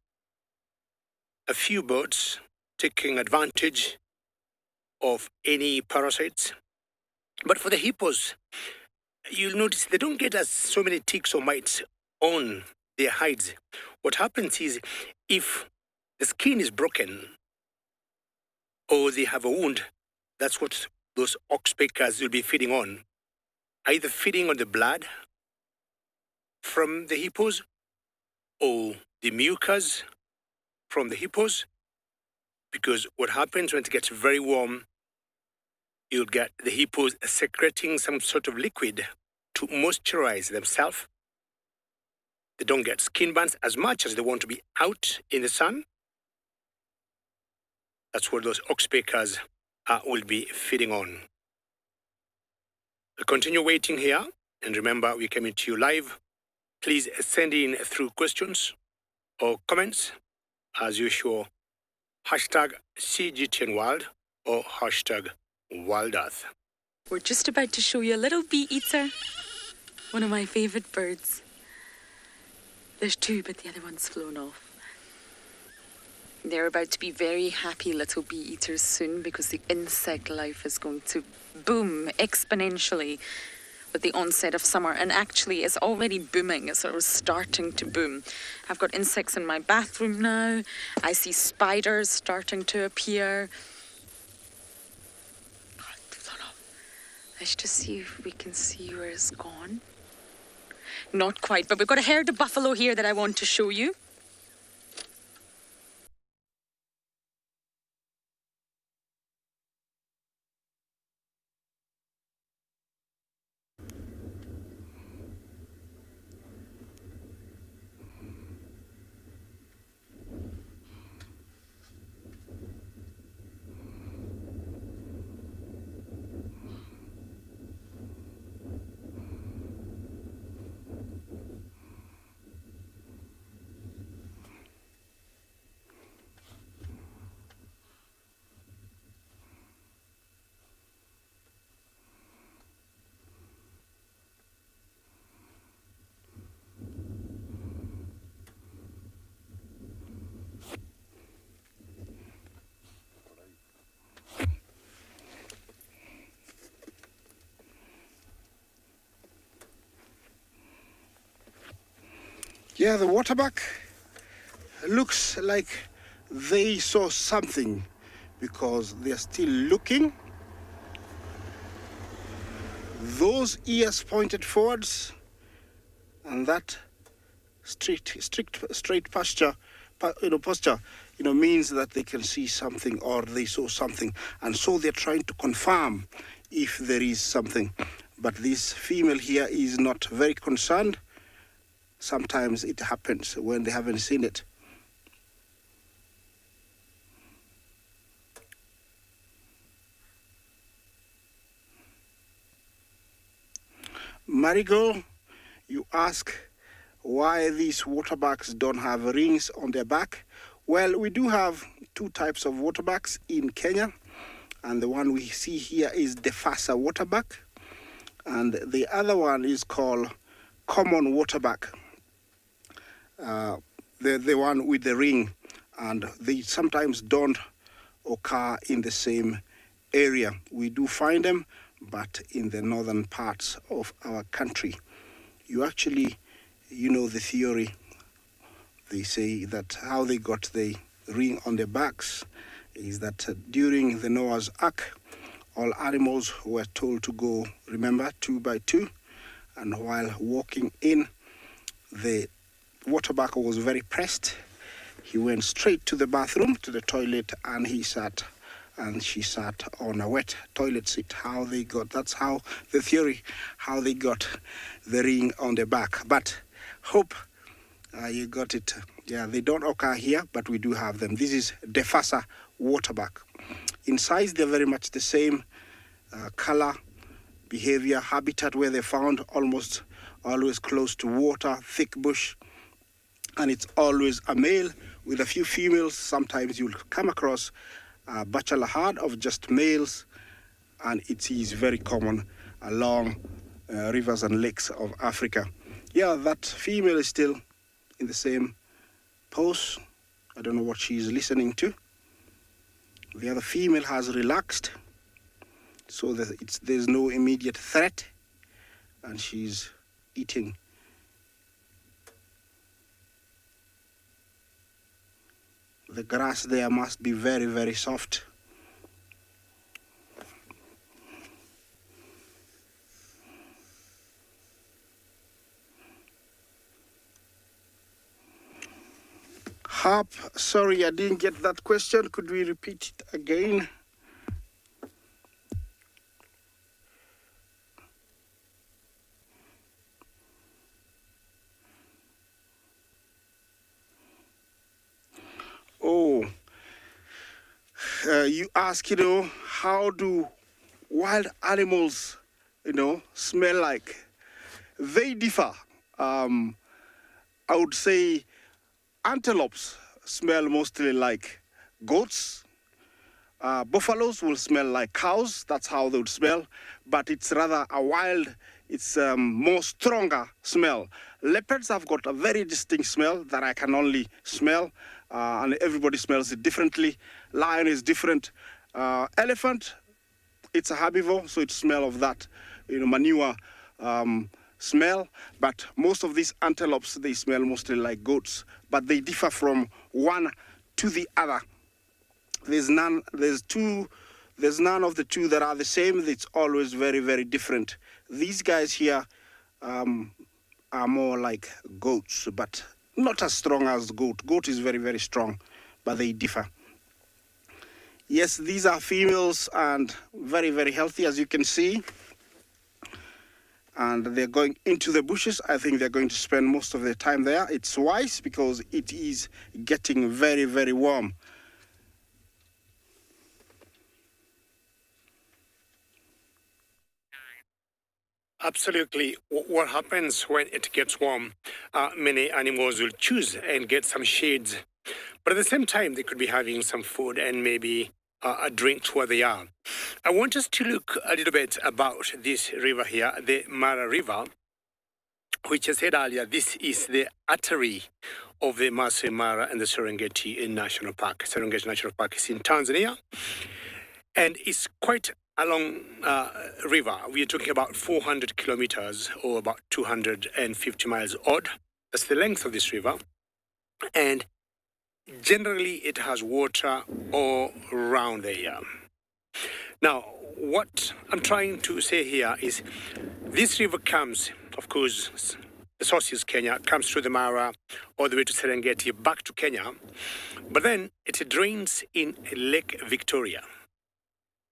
a few birds taking advantage of any parasites. But for the hippos, you'll notice they don't get so many ticks or mites on their hides. What happens is, if the skin is broken or they have a wound, that's what those oxpeckers will be feeding on. Either feeding on the blood from the hippos or the mucus from the hippos, because what happens when it gets very warm, you'll get the hippos secreting some sort of liquid to moisturize themselves. They don't get skin burns as much as they want to be out in the sun. That's what those oxpeckers will be feeding on. We'll continue waiting here. And remember, we're coming to you live. Please send in through questions or comments. As usual, hashtag CGTNWorld or hashtag WorldEarth. We're just about to show you a little bee eater. One of my favorite birds. There's two, but the other one's flown off. They're about to be very happy little bee eaters soon, because the insect life is going to boom exponentially with the onset of summer, and actually it's already booming. It's sort of starting to boom. I've got insects in my bathroom now. I see spiders starting to appear. Let's just see if we can see where it's gone. Not quite, but we've got a herd of buffalo here that I want to show you. Yeah, the waterbuck looks like they saw something, because they're still looking. Those ears pointed forwards, and that straight posture, means that they can see something, or they saw something, and so they're trying to confirm if there is something. But this female here is not very concerned. Sometimes it happens when they haven't seen it. Marigold, you ask why these waterbucks don't have rings on their back. Well, we do have two types of waterbucks in Kenya, and the one we see here is the Fasa waterbuck, and the other one is called common waterbuck. The one with the ring, and they sometimes don't occur in the same area. We do find them, but in the northern parts of our country. You actually, the theory. They say that how they got the ring on their backs is that during the Noah's Ark, all animals were told to go, remember, 2 by 2, and while walking in, the waterbuck was very pressed. He went straight to the bathroom, to the toilet, and she sat on a wet toilet seat. That's how the theory, how they got the ring on their back. But hope you got it. Yeah, they don't occur here, but we do have them. This is the Fasa waterbuck. In size, they're very much the same color, behavior, habitat where they're found, almost always close to water, thick bush, and it's always a male with a few females. Sometimes you'll come across a bachelor herd of just males, and it is very common along rivers and lakes of Africa. Yeah, that female is still in the same pose. I don't know what she's listening to. The other female has relaxed, so that there's no immediate threat, and she's eating. The grass there must be very, very soft. Harp, sorry, I didn't get that question. Could we repeat it again? Oh, you ask, how do wild animals, smell like? They differ. I would say antelopes smell mostly like goats. Buffaloes will smell like cows. That's how they would smell. But it's rather a wild, it's more stronger smell. Leopards have got a very distinct smell that I can only smell. And everybody smells it differently. Lion is different. Elephant, it's a herbivore, so it smells of that, manure smell. But most of these antelopes, they smell mostly like goats, but they differ from one to the other. There's none of the two that are the same. It's always very, very different. These guys here are more like goats, but not as strong as goat. Goat is very, very strong, but they differ. Yes, these are females and very, very healthy, as you can see. And they're going into the bushes. I think they're going to spend most of their time there. It's wise because it is getting very, very warm. Absolutely. What happens when it gets warm? Many animals will choose and get some shades, but at the same time, they could be having some food and maybe a drink where they are. I want us to look a little bit about this river here, the Mara River, which I said earlier, this is the artery of the Masai Mara and the Serengeti National Park. Serengeti National Park is in Tanzania, and it's quite a long river. We are talking about 400 kilometers or about 250 miles odd. That's the length of this river. And generally, it has water all around there. Now, what I'm trying to say here is this river comes, of course, the source is Kenya, comes through the Mara all the way to Serengeti, back to Kenya, but then it drains in Lake Victoria.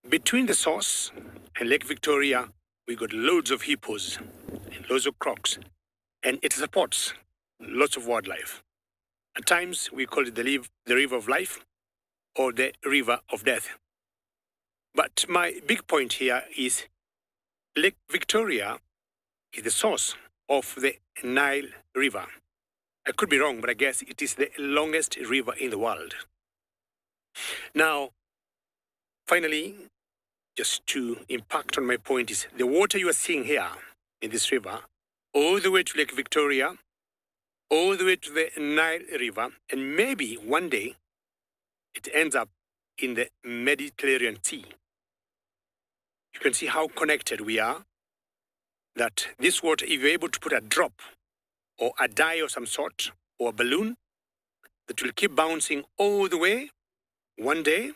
Between the source and Lake Victoria, we got loads of hippos and loads of crocs, and it supports lots of wildlife. At times, we call it the river of life or the river of death. But my big point here is Lake Victoria is the source of the Nile River. I could be wrong, but I guess it is the longest river in the world. Now, finally, just to impact on my point is the water you are seeing here in this river, all the way to Lake Victoria, all the way to the Nile River, and maybe one day it ends up in the Mediterranean Sea. You can see how connected we are, that this water, if you're able to put a drop or a dye of some sort or a balloon that will keep bouncing all the way, one day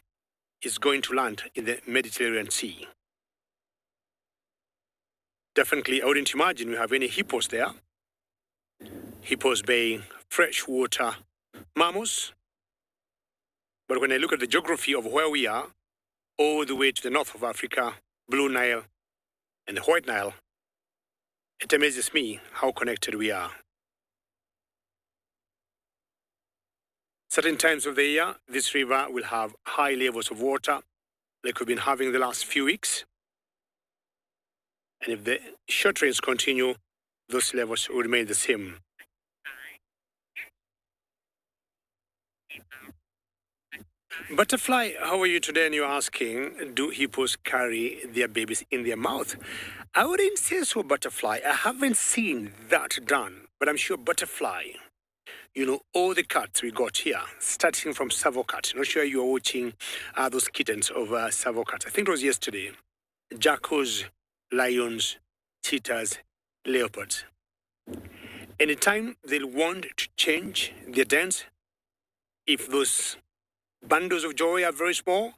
is going to land in the Mediterranean Sea. Definitely, I wouldn't imagine we have any hippos there. Hippos being freshwater mammals. But when I look at the geography of where we are, all the way to the north of Africa, Blue Nile and the White Nile, it amazes me how connected we are. Certain times of the year, this river will have high levels of water, like we've been having the last few weeks. And if the short rains continue, those levels will remain the same. Butterfly, how are you today? And you're asking, do hippos carry their babies in their mouth? I wouldn't say so, Butterfly. I haven't seen that done, but I'm sure Butterfly, you know, all the cats we got here, starting from Savo cat. Not sure you are watching those kittens of Savo cat. I think it was yesterday. Jackals, lions, cheetahs, leopards. Anytime they'll want to change their dance, if those bundles of joy are very small,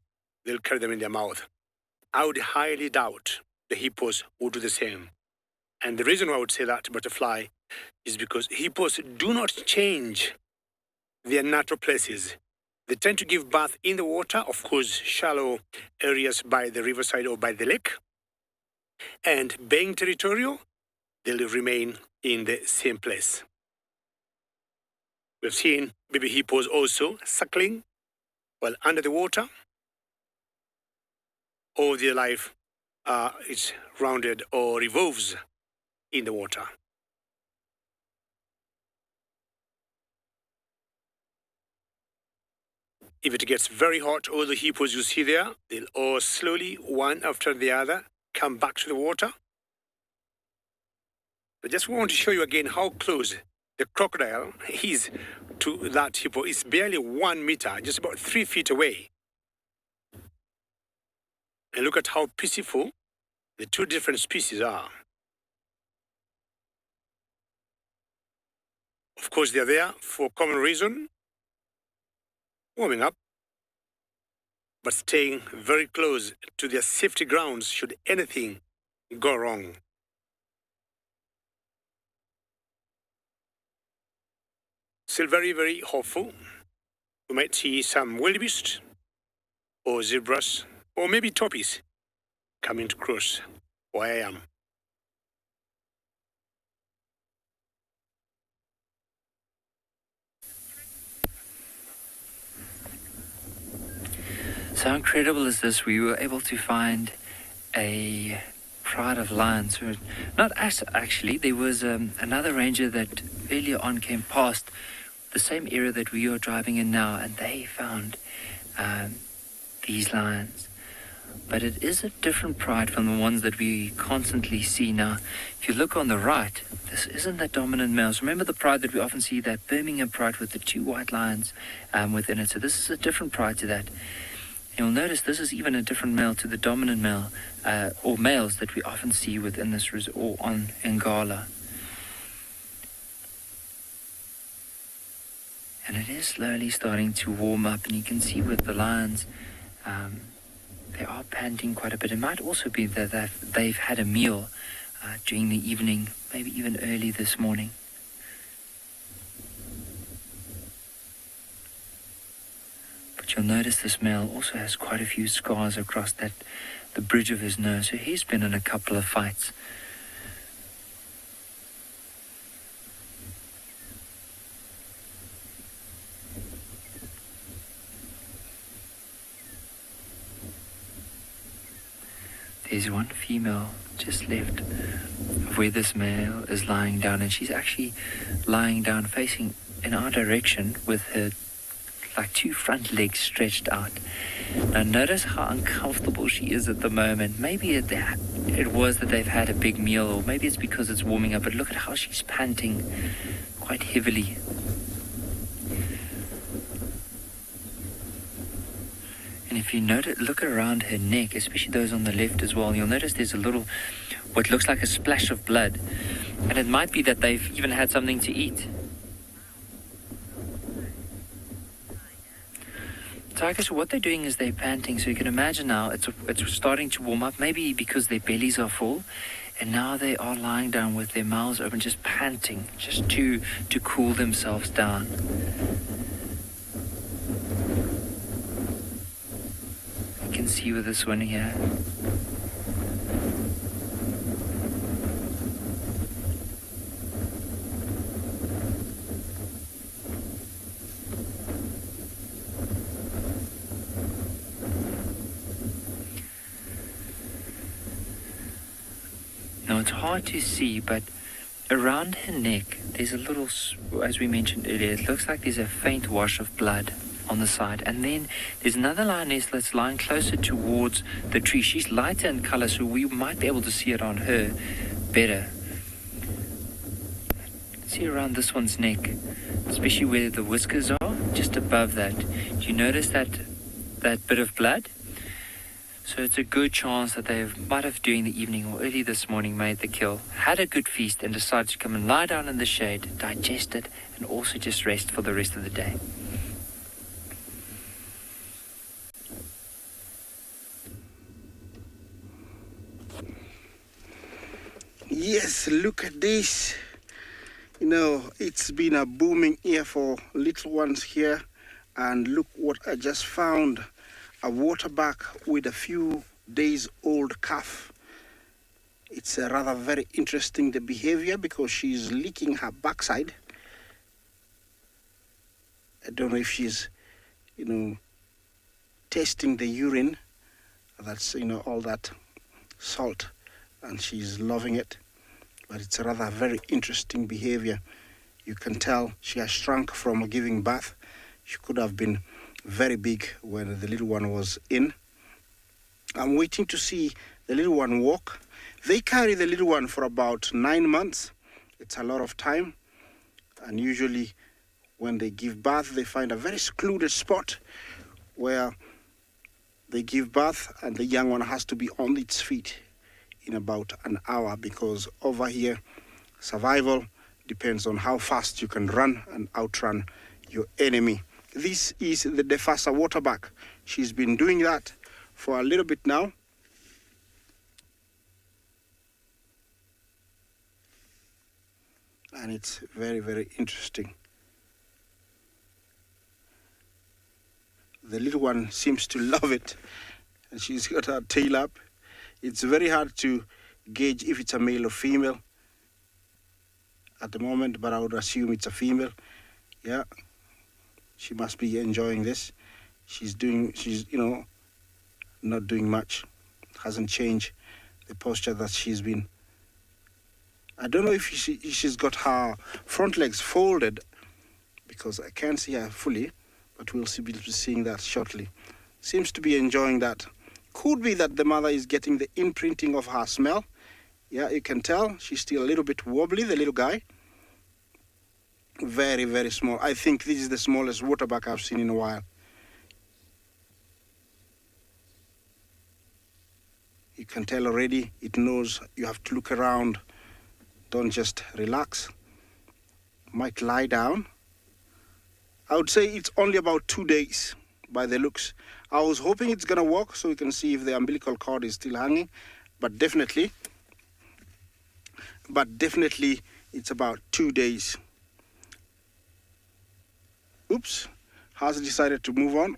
they'll carry them in their mouth. I would highly doubt the hippos would do the same. And the reason why I would say that, Butterfly, is because hippos do not change their natural places. They tend to give birth in the water, of course, shallow areas by the riverside or by the lake. And being territorial, they'll remain in the same place. We've seen baby hippos also suckling while under the water. All their life is rounded or revolves in the water. If it gets very hot, all the hippos you see there, they'll all slowly, one after the other, come back to the water. I just want to show you again how close the crocodile is to that hippo. It's barely 1 meter, just about 3 feet away. And look at how peaceful the two different species are. Of course, they're there for a common reason, warming up, but staying very close to their safety grounds should anything go wrong. Still very, very hopeful. We might see some wildebeest or zebras or maybe toppies coming to cross where I am. So how incredible is this? We were able to find a pride of lions. Not us, actually. There was another ranger that earlier on came past the same area that we are driving in now, and they found these lions. But it is a different pride from the ones that we constantly see now. If you look on the right, this isn't the dominant males. Remember the pride that we often see, that Birmingham pride with the 2 white lions within it. So this is a different pride to that. You'll notice this is even a different male to the dominant male, or males that we often see within this or on Ngala. And it is slowly starting to warm up, and you can see with the lions, they are panting quite a bit. It might also be that they've had a meal during the evening, maybe even early this morning. But you'll notice this male also has quite a few scars across the bridge of his nose. So he's been in a couple of fights. There's one female just left of where this male is lying down, and she's actually lying down facing in our direction with her like 2 front legs stretched out. Now notice how uncomfortable she is at the moment. Maybe it was that they've had a big meal, or maybe it's because it's warming up, but look at how she's panting quite heavily. And if you look around her neck, especially those on the left as well, you'll notice there's a little, what looks like a splash of blood. And it might be that they've even had something to eat. So I guess what they're doing is they're panting. So you can imagine now it's starting to warm up, maybe because their bellies are full. And now they are lying down with their mouths open, just panting, just to cool themselves down. You can see with this one here. Now it's hard to see, but around her neck there's a little, as we mentioned earlier, it looks like there's a faint wash of blood. on the side. And then there's another lioness that's lying closer towards the tree. She's lighter in color, so we might be able to see it on her better. See around this one's neck, especially where the whiskers are, just above that. Do you notice that bit of blood? So it's a good chance that they might have during the evening or early this morning made the kill, had a good feast, and decided to come and lie down in the shade, digest it, and also just rest for the rest of the day. Yes, look at this. You know, it's been a booming year for little ones here. And look what I just found. A waterbuck with a few days old calf. It's a rather very interesting, the behavior, because she's licking her backside. I don't know if she's, tasting the urine. That's, all that salt, and she's loving it. But it's a rather very interesting behavior. You can tell she has shrunk from giving birth. She could have been very big when the little one was in. I'm waiting to see the little one walk. They carry the little one for about 9 months. It's a lot of time. And usually when they give birth, they find a very secluded spot where they give birth, and the young one has to be on its feet in about an hour, because over here, survival depends on how fast you can run and outrun your enemy. This is the Defasa waterbuck. She's been doing that for a little bit now. And it's very, very interesting. The little one seems to love it, and she's got her tail up. It's very hard to gauge if it's a male or female at the moment, but I would assume it's a female. Yeah. She must be enjoying this. She's not doing much. Hasn't changed the posture that she's been. I don't know if she's got her front legs folded, because I can't see her fully, but we'll be seeing that shortly. Seems to be enjoying that. Could be that the mother is getting the imprinting of her smell. Yeah, you can tell she's still a little bit wobbly, the little guy. Very, very small. I think this is the smallest waterbuck I've seen in a while. You can tell already, it knows you have to look around. Don't just relax. Might lie down. I would say it's only about 2 days by the looks. I was hoping it's gonna walk so we can see if the umbilical cord is still hanging, but definitely it's about 2 days. Oops, has decided to move on.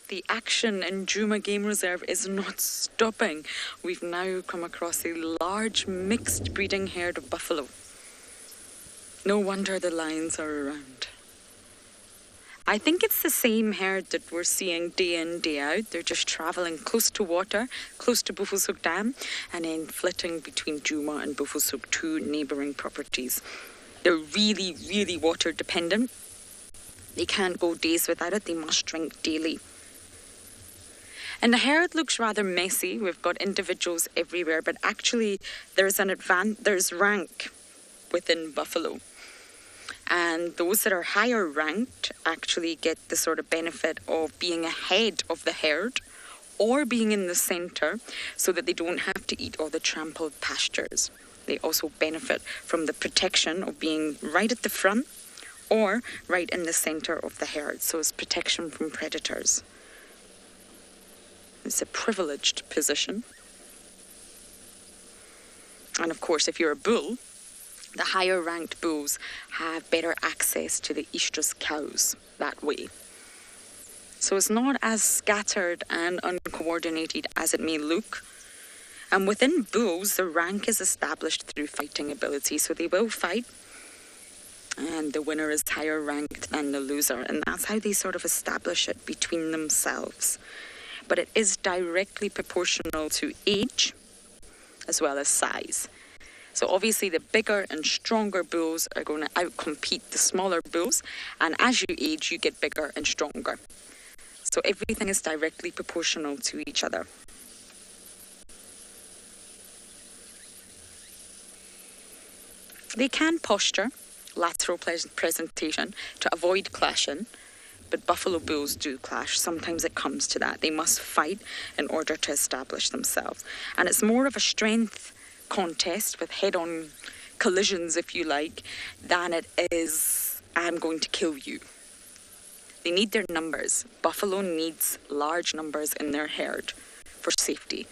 The action in Djuma Game Reserve is not stopping. We've now come across a large mixed breeding herd of buffalo. No wonder the lions are around. I think it's the same herd that we're seeing day in, day out. They're just travelling close to water, close to Bufosuk Dam, and then flitting between Djuma and Bufosuk, two neighbouring properties. They're really, really water dependent. They can't go days without it. They must drink daily. And the herd looks rather messy. We've got individuals everywhere, but actually there's rank within buffalo. And those that are higher ranked actually get the sort of benefit of being ahead of the herd or being in the centre, so that they don't have to eat all the trampled pastures. They also benefit from the protection of being right at the front or right in the centre of the herd. So it's protection from predators. It's a privileged position. And of course, if you're a bull, the higher ranked bulls have better access to the estrus cows that way. So it's not as scattered and uncoordinated as it may look. And within bulls, the rank is established through fighting ability. So they will fight, and the winner is higher ranked than the loser. And that's how they sort of establish it between themselves. but it is directly proportional to age as well as size. So obviously the bigger and stronger bulls are going to outcompete the smaller bulls, and as you age, you get bigger and stronger. So everything is directly proportional to each other. They can posture, lateral presentation, to avoid clashing, but buffalo bulls do clash. Sometimes it comes to that. They must fight in order to establish themselves. And it's more of a strength contest with head-on collisions, if you like, than it is, I'm going to kill you. They need their numbers. Buffalo needs large numbers in their herd for safety.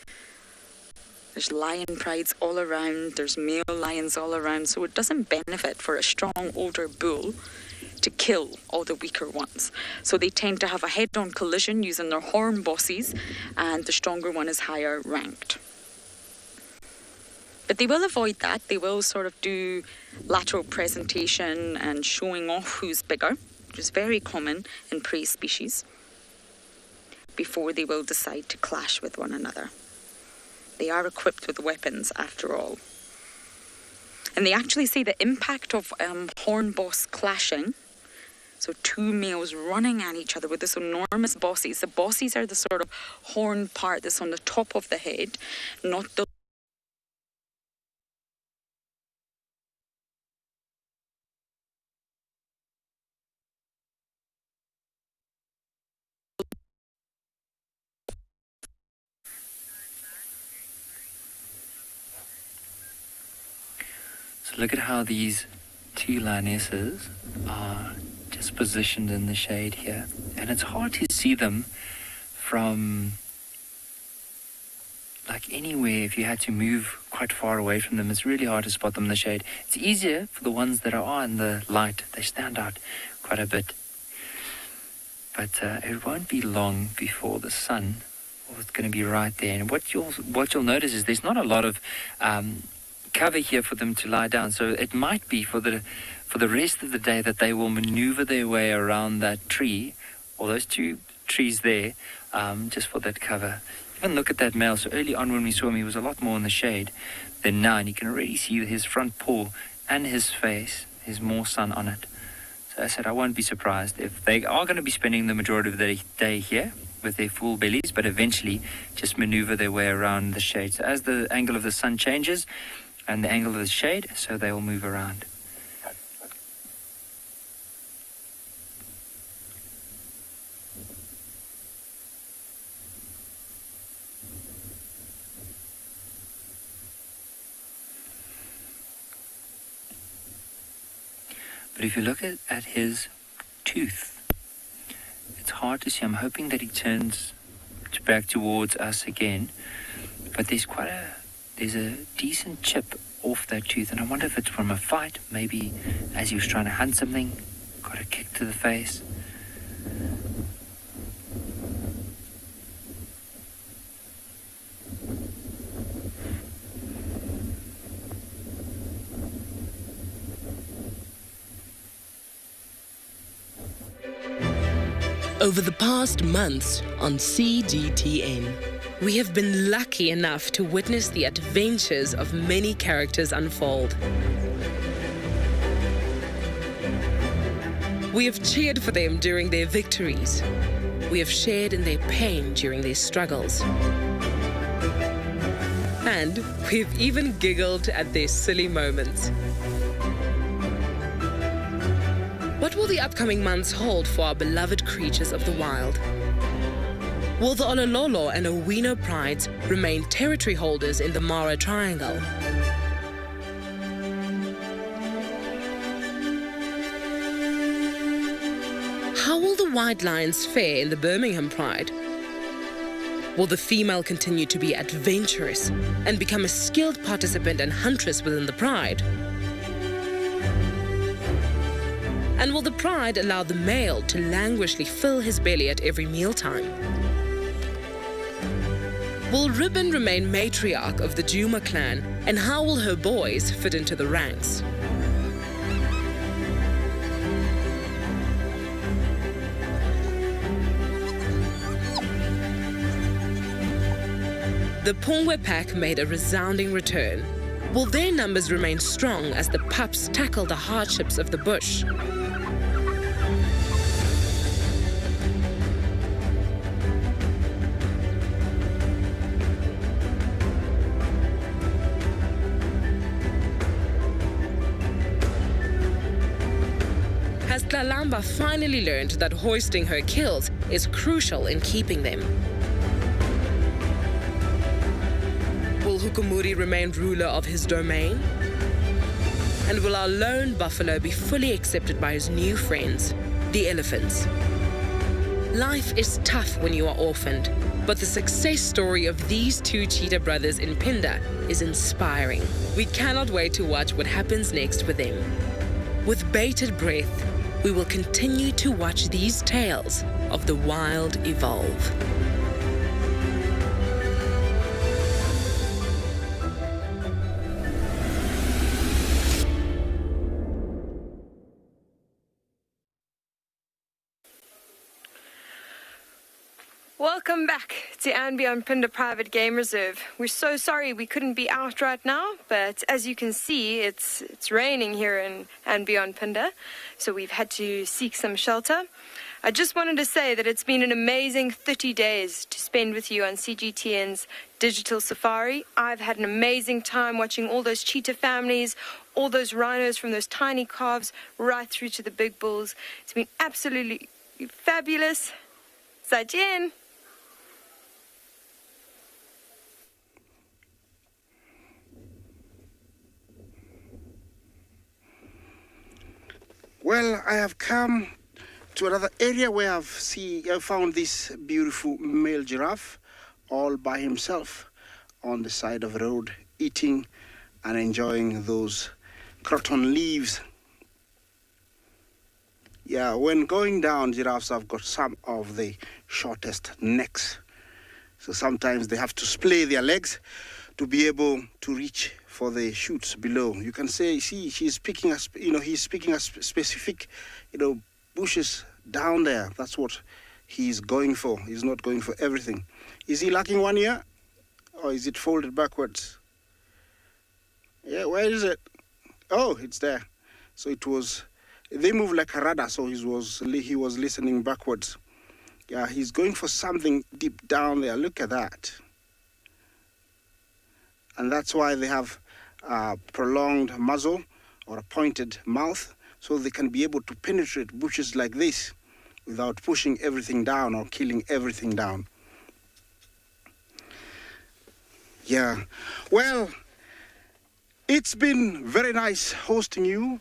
There's lion prides all around, there's male lions all around, so it doesn't benefit for a strong older bull to kill all the weaker ones. So they tend to have a head-on collision using their horn bosses, and the stronger one is higher ranked. But they will avoid that. They will sort of do lateral presentation and showing off who's bigger, which is very common in prey species, before they will decide to clash with one another. They are equipped with weapons, after all. And they actually say the impact of horn boss clashing, so two males running at each other with this enormous bosses. The bosses are the sort of horn part that's on the top of the head, not the Look at how these two lionesses are just positioned in the shade here. And it's hard to see them from like anywhere. If you had to move quite far away from them, it's really hard to spot them in the shade. It's easier for the ones that are in the light. They stand out quite a bit. But it won't be long before the sun is going to be right there. And what you'll notice is there's not a lot of cover here for them to lie down, so it might be for the rest of the day that they will maneuver their way around that tree or those two trees there, just for that cover. Even look at that male. So early on when we saw him, he was a lot more in the shade than now, and you can already see his front paw and his face. There's more sun on it. So I said I won't be surprised if they are going to be spending the majority of the day here with their full bellies, but eventually just maneuver their way around the shade. So as the angle of the sun changes and the angle of the shade, so they will move around. But if you look at his tooth, it's hard to see. I'm hoping that he turns back towards us again, but there's a decent chip off that tooth, and I wonder if it's from a fight, maybe as he was trying to hunt something, got a kick to the face. Over the past months on CGTN, we have been lucky enough to witness the adventures of many characters unfold. We have cheered for them during their victories. We have shared in their pain during their struggles. And we've even giggled at their silly moments. What will the upcoming months hold for our beloved creatures of the wild? Will the Olololo and Owino prides remain territory holders in the Mara Triangle? How will the white lions fare in the Birmingham Pride? Will the female continue to be adventurous and become a skilled participant and huntress within the pride? And will the pride allow the male to languishly fill his belly at every mealtime? Will Ribbon remain matriarch of the Djuma clan, and how will her boys fit into the ranks? The Pongwe pack made a resounding return. Will their numbers remain strong as the pups tackle the hardships of the bush? Has Tlalamba finally learned that hoisting her kills is crucial in keeping them? Will Hukumuri remain ruler of his domain? And will our lone buffalo be fully accepted by his new friends, the elephants? Life is tough when you are orphaned, but the success story of these two cheetah brothers in Pinda is inspiring. We cannot wait to watch what happens next with them. With bated breath, we will continue to watch these tales of the wild evolve. Welcome back to and Beyond Pinda Private Game Reserve. We're so sorry we couldn't be out right now, but as you can see, it's raining here in and Beyond Pinda, so we've had to seek some shelter. I just wanted to say that it's been an amazing 30 days to spend with you on CGTN's digital safari. I've had an amazing time watching all those cheetah families, all those rhinos from those tiny calves right through to the big bulls. It's been absolutely fabulous. Zaijian. Well, I have come to another area where I found this beautiful male giraffe all by himself on the side of the road, eating and enjoying those croton leaves. Yeah, when going down, giraffes have got some of the shortest necks. So sometimes they have to splay their legs to be able to reach for the shoots below. You can see he's picking a specific, bushes down there. That's what he's going for. He's not going for everything. Is he lacking one ear? Or is it folded backwards? Yeah, where is it? Oh, it's there. So they move like a radar, so he was listening backwards. Yeah, he's going for something deep down there. Look at that. And that's why they have a prolonged muzzle or a pointed mouth, so they can be able to penetrate bushes like this without pushing everything down or killing everything down. Yeah. Well, it's been very nice hosting you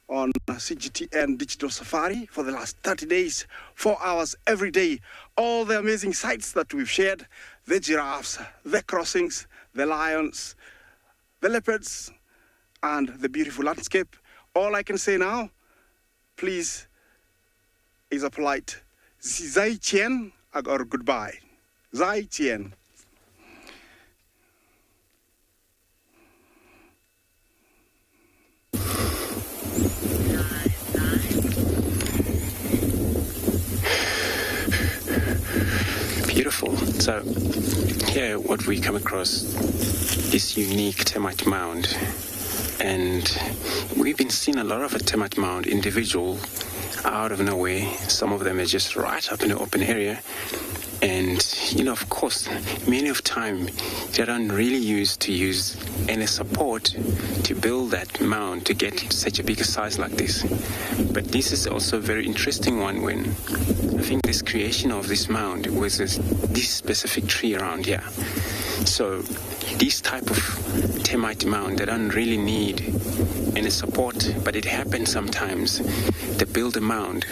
on CGTN Digital Safari for the last 30 days, 4 hours every day. All the amazing sights that we've shared, the giraffes, the crossings, the lions, the leopards, and the beautiful landscape. All I can say now, please, is a polite Zai Chien or goodbye. Zai Chien. Beautiful. So here what we come across, this unique termite mound, and we've been seeing a lot of a termite mound individual out of nowhere. Some of them are just right up in the open area, and of course many of time they don't really use any support to build that mound to get such a bigger size like this. But this is also a very interesting one when I think this creation of this mound was this specific tree around here. So this type of termite mound, they don't really need any support, but it happens sometimes. They build a mound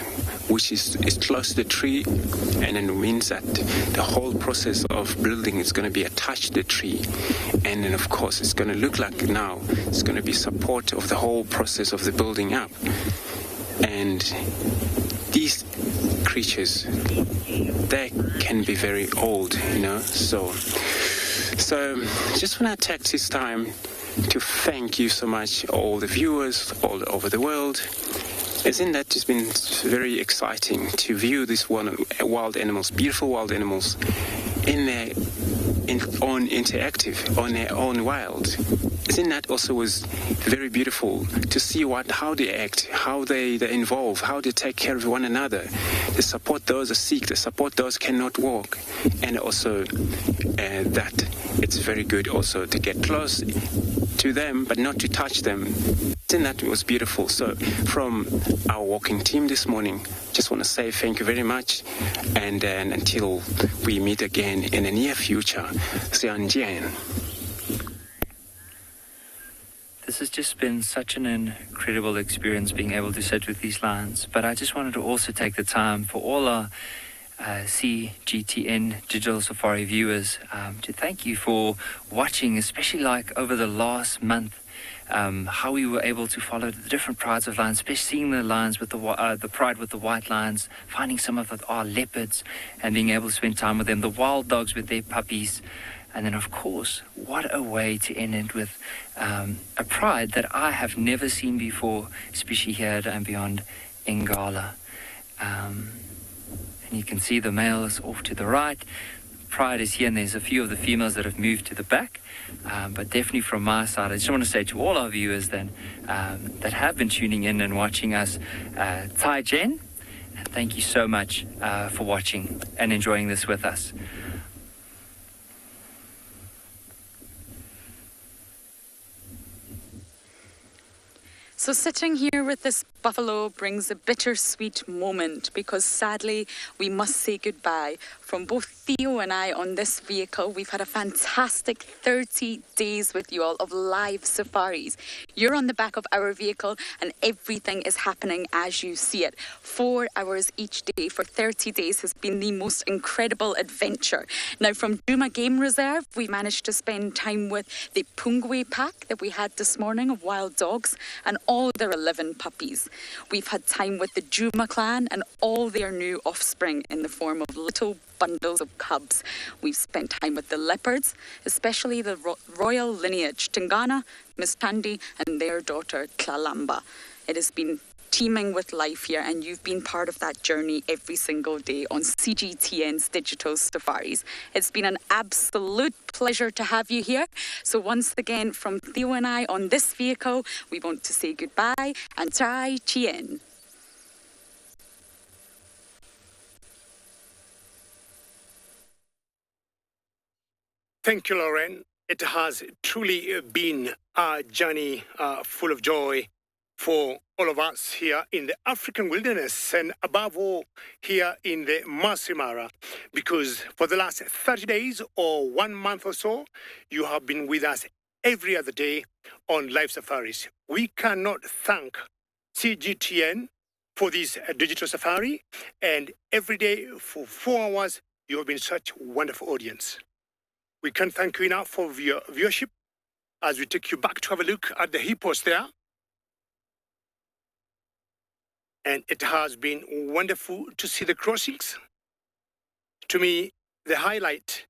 which is close to the tree, and it means that the whole process of building is going to be attached to the tree. And then of course it's going to look like now it's going to be support of the whole process of the building up. And these creatures, they can be very old, so just want to take this time to thank you so much, all the viewers all over the world. Isn't that just been very exciting to view these wild animals, beautiful wild animals, in their own interactive, on their own wild. Isn't that also was very beautiful to see how they act, how they involve, how they take care of one another. They support those who are sick, they support those who cannot walk. And also that it's very good also to get close to them, but not to touch them. Isn't that was beautiful? So from our walking team this morning, just want to say thank you very much. And then until we meet again in the near future, Xianjian. This has just been such an incredible experience being able to sit with these lions. But I just wanted to also take the time for all our CGTN Digital Safari viewers to thank you for watching, especially like over the last month. How we were able to follow the different prides of lions, especially seeing the lions with the pride with the white lions, finding some of our leopards and being able to spend time with them, the wild dogs with their puppies. And then, of course, what a way to end it with a pride that I have never seen before, especially here at and beyond Ingala. And you can see the male is off to the right. Pride is here, and there's a few of the females that have moved to the back. But definitely from my side, I just want to say to all our viewers then that have been tuning in and watching us, Tai Jen, and thank you so much for watching and enjoying this with us. So sitting here with this buffalo brings a bittersweet moment because sadly we must say goodbye. From both Theo and I on this vehicle, we've had a fantastic 30 days with you all of live safaris. You're on the back of our vehicle and everything is happening as you see it. 4 hours each day for 30 days has been the most incredible adventure. Now from Duma Game Reserve, we managed to spend time with the Pungwe pack that we had this morning of wild dogs and all their 11 puppies. We've had time with the Juma clan and all their new offspring in the form of little bundles of cubs. We've spent time with the leopards, especially the royal lineage, Tingana, Miss Tandi and their daughter Tlalamba. It has been teeming with life here and you've been part of that journey every single day on CGTN's Digital Safaris. It's been an absolute pleasure to have you here. So once again from Theo and I on this vehicle, we want to say goodbye and try Chien. Thank you, Lauren. It has truly been a journey full of joy for all of us here in the African wilderness and above all here in the Masai Mara, because for the last 30 days or 1 month or so, you have been with us every other day on live safaris. We cannot thank CGTN for this digital safari, and every day for 4 hours, you have been such a wonderful audience. We can't thank you enough for your viewership as we take you back to have a look at the hippos there. And it has been wonderful to see the crossings. To me, the highlight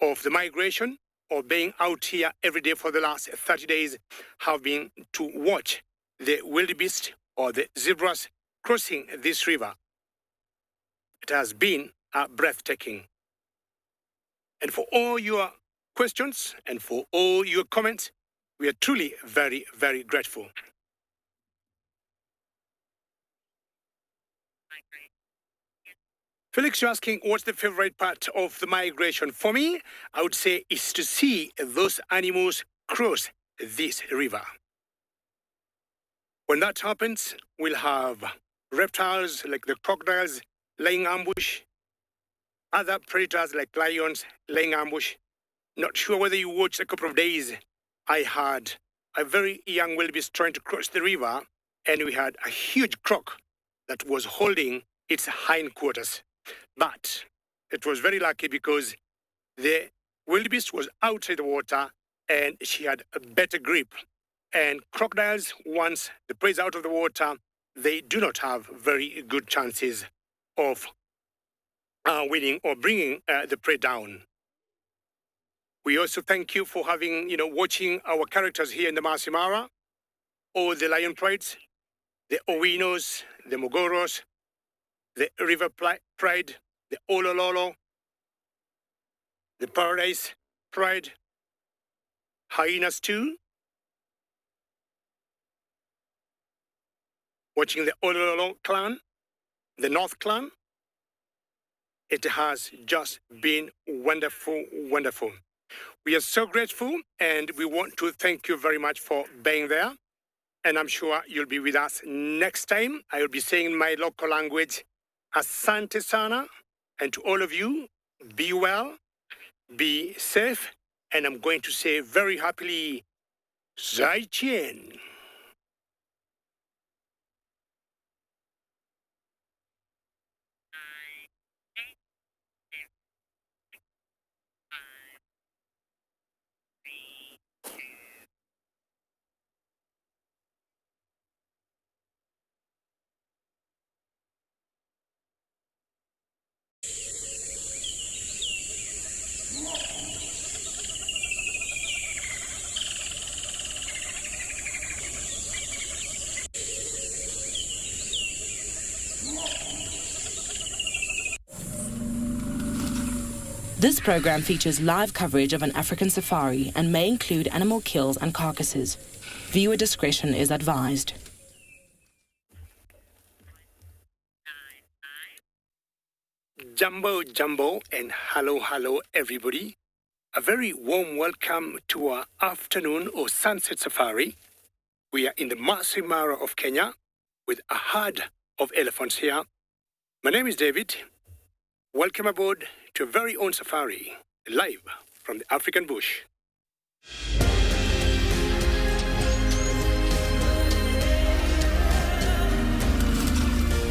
of the migration or being out here every day for the last 30 days have been to watch the wildebeest or the zebras crossing this river. It has been breathtaking. And for all your questions and for all your comments, we are truly very, very grateful. Felix, you're asking what's the favorite part of the migration? For me, I would say is to see those animals cross this river. When that happens, we'll have reptiles like the crocodiles laying ambush, other predators like lions laying ambush. Not sure whether you watched a couple of days. I had a very young wildebeest trying to cross the river, and we had a huge croc that was holding its hindquarters. But it was very lucky because the wildebeest was outside the water and she had a better grip. And crocodiles, once the prey is out of the water, they do not have very good chances of winning or bringing the prey down. We also thank you for having, watching our characters here in the Masai Mara, all the lion prides, the Owinos, the Mogoros, the River Pride, the Olololo, the Paradise Pride hyenas too. Watching the Olololo clan, the North clan. It has just been wonderful, wonderful. We are so grateful, and we want to thank you very much for being there. And I'm sure you'll be with us next time. I will be saying in my local language, Asante sana. And to all of you, be well, be safe, and I'm going to say very happily, Zaijian. This program features live coverage of an African safari and may include animal kills and carcasses. Viewer discretion is advised. Jumbo, jumbo, and hello, hello, everybody. A very warm welcome to our afternoon or sunset safari. We are in the Masai Mara of Kenya with a herd of elephants here. My name is David. Welcome aboard to a very own safari, live from the African bush.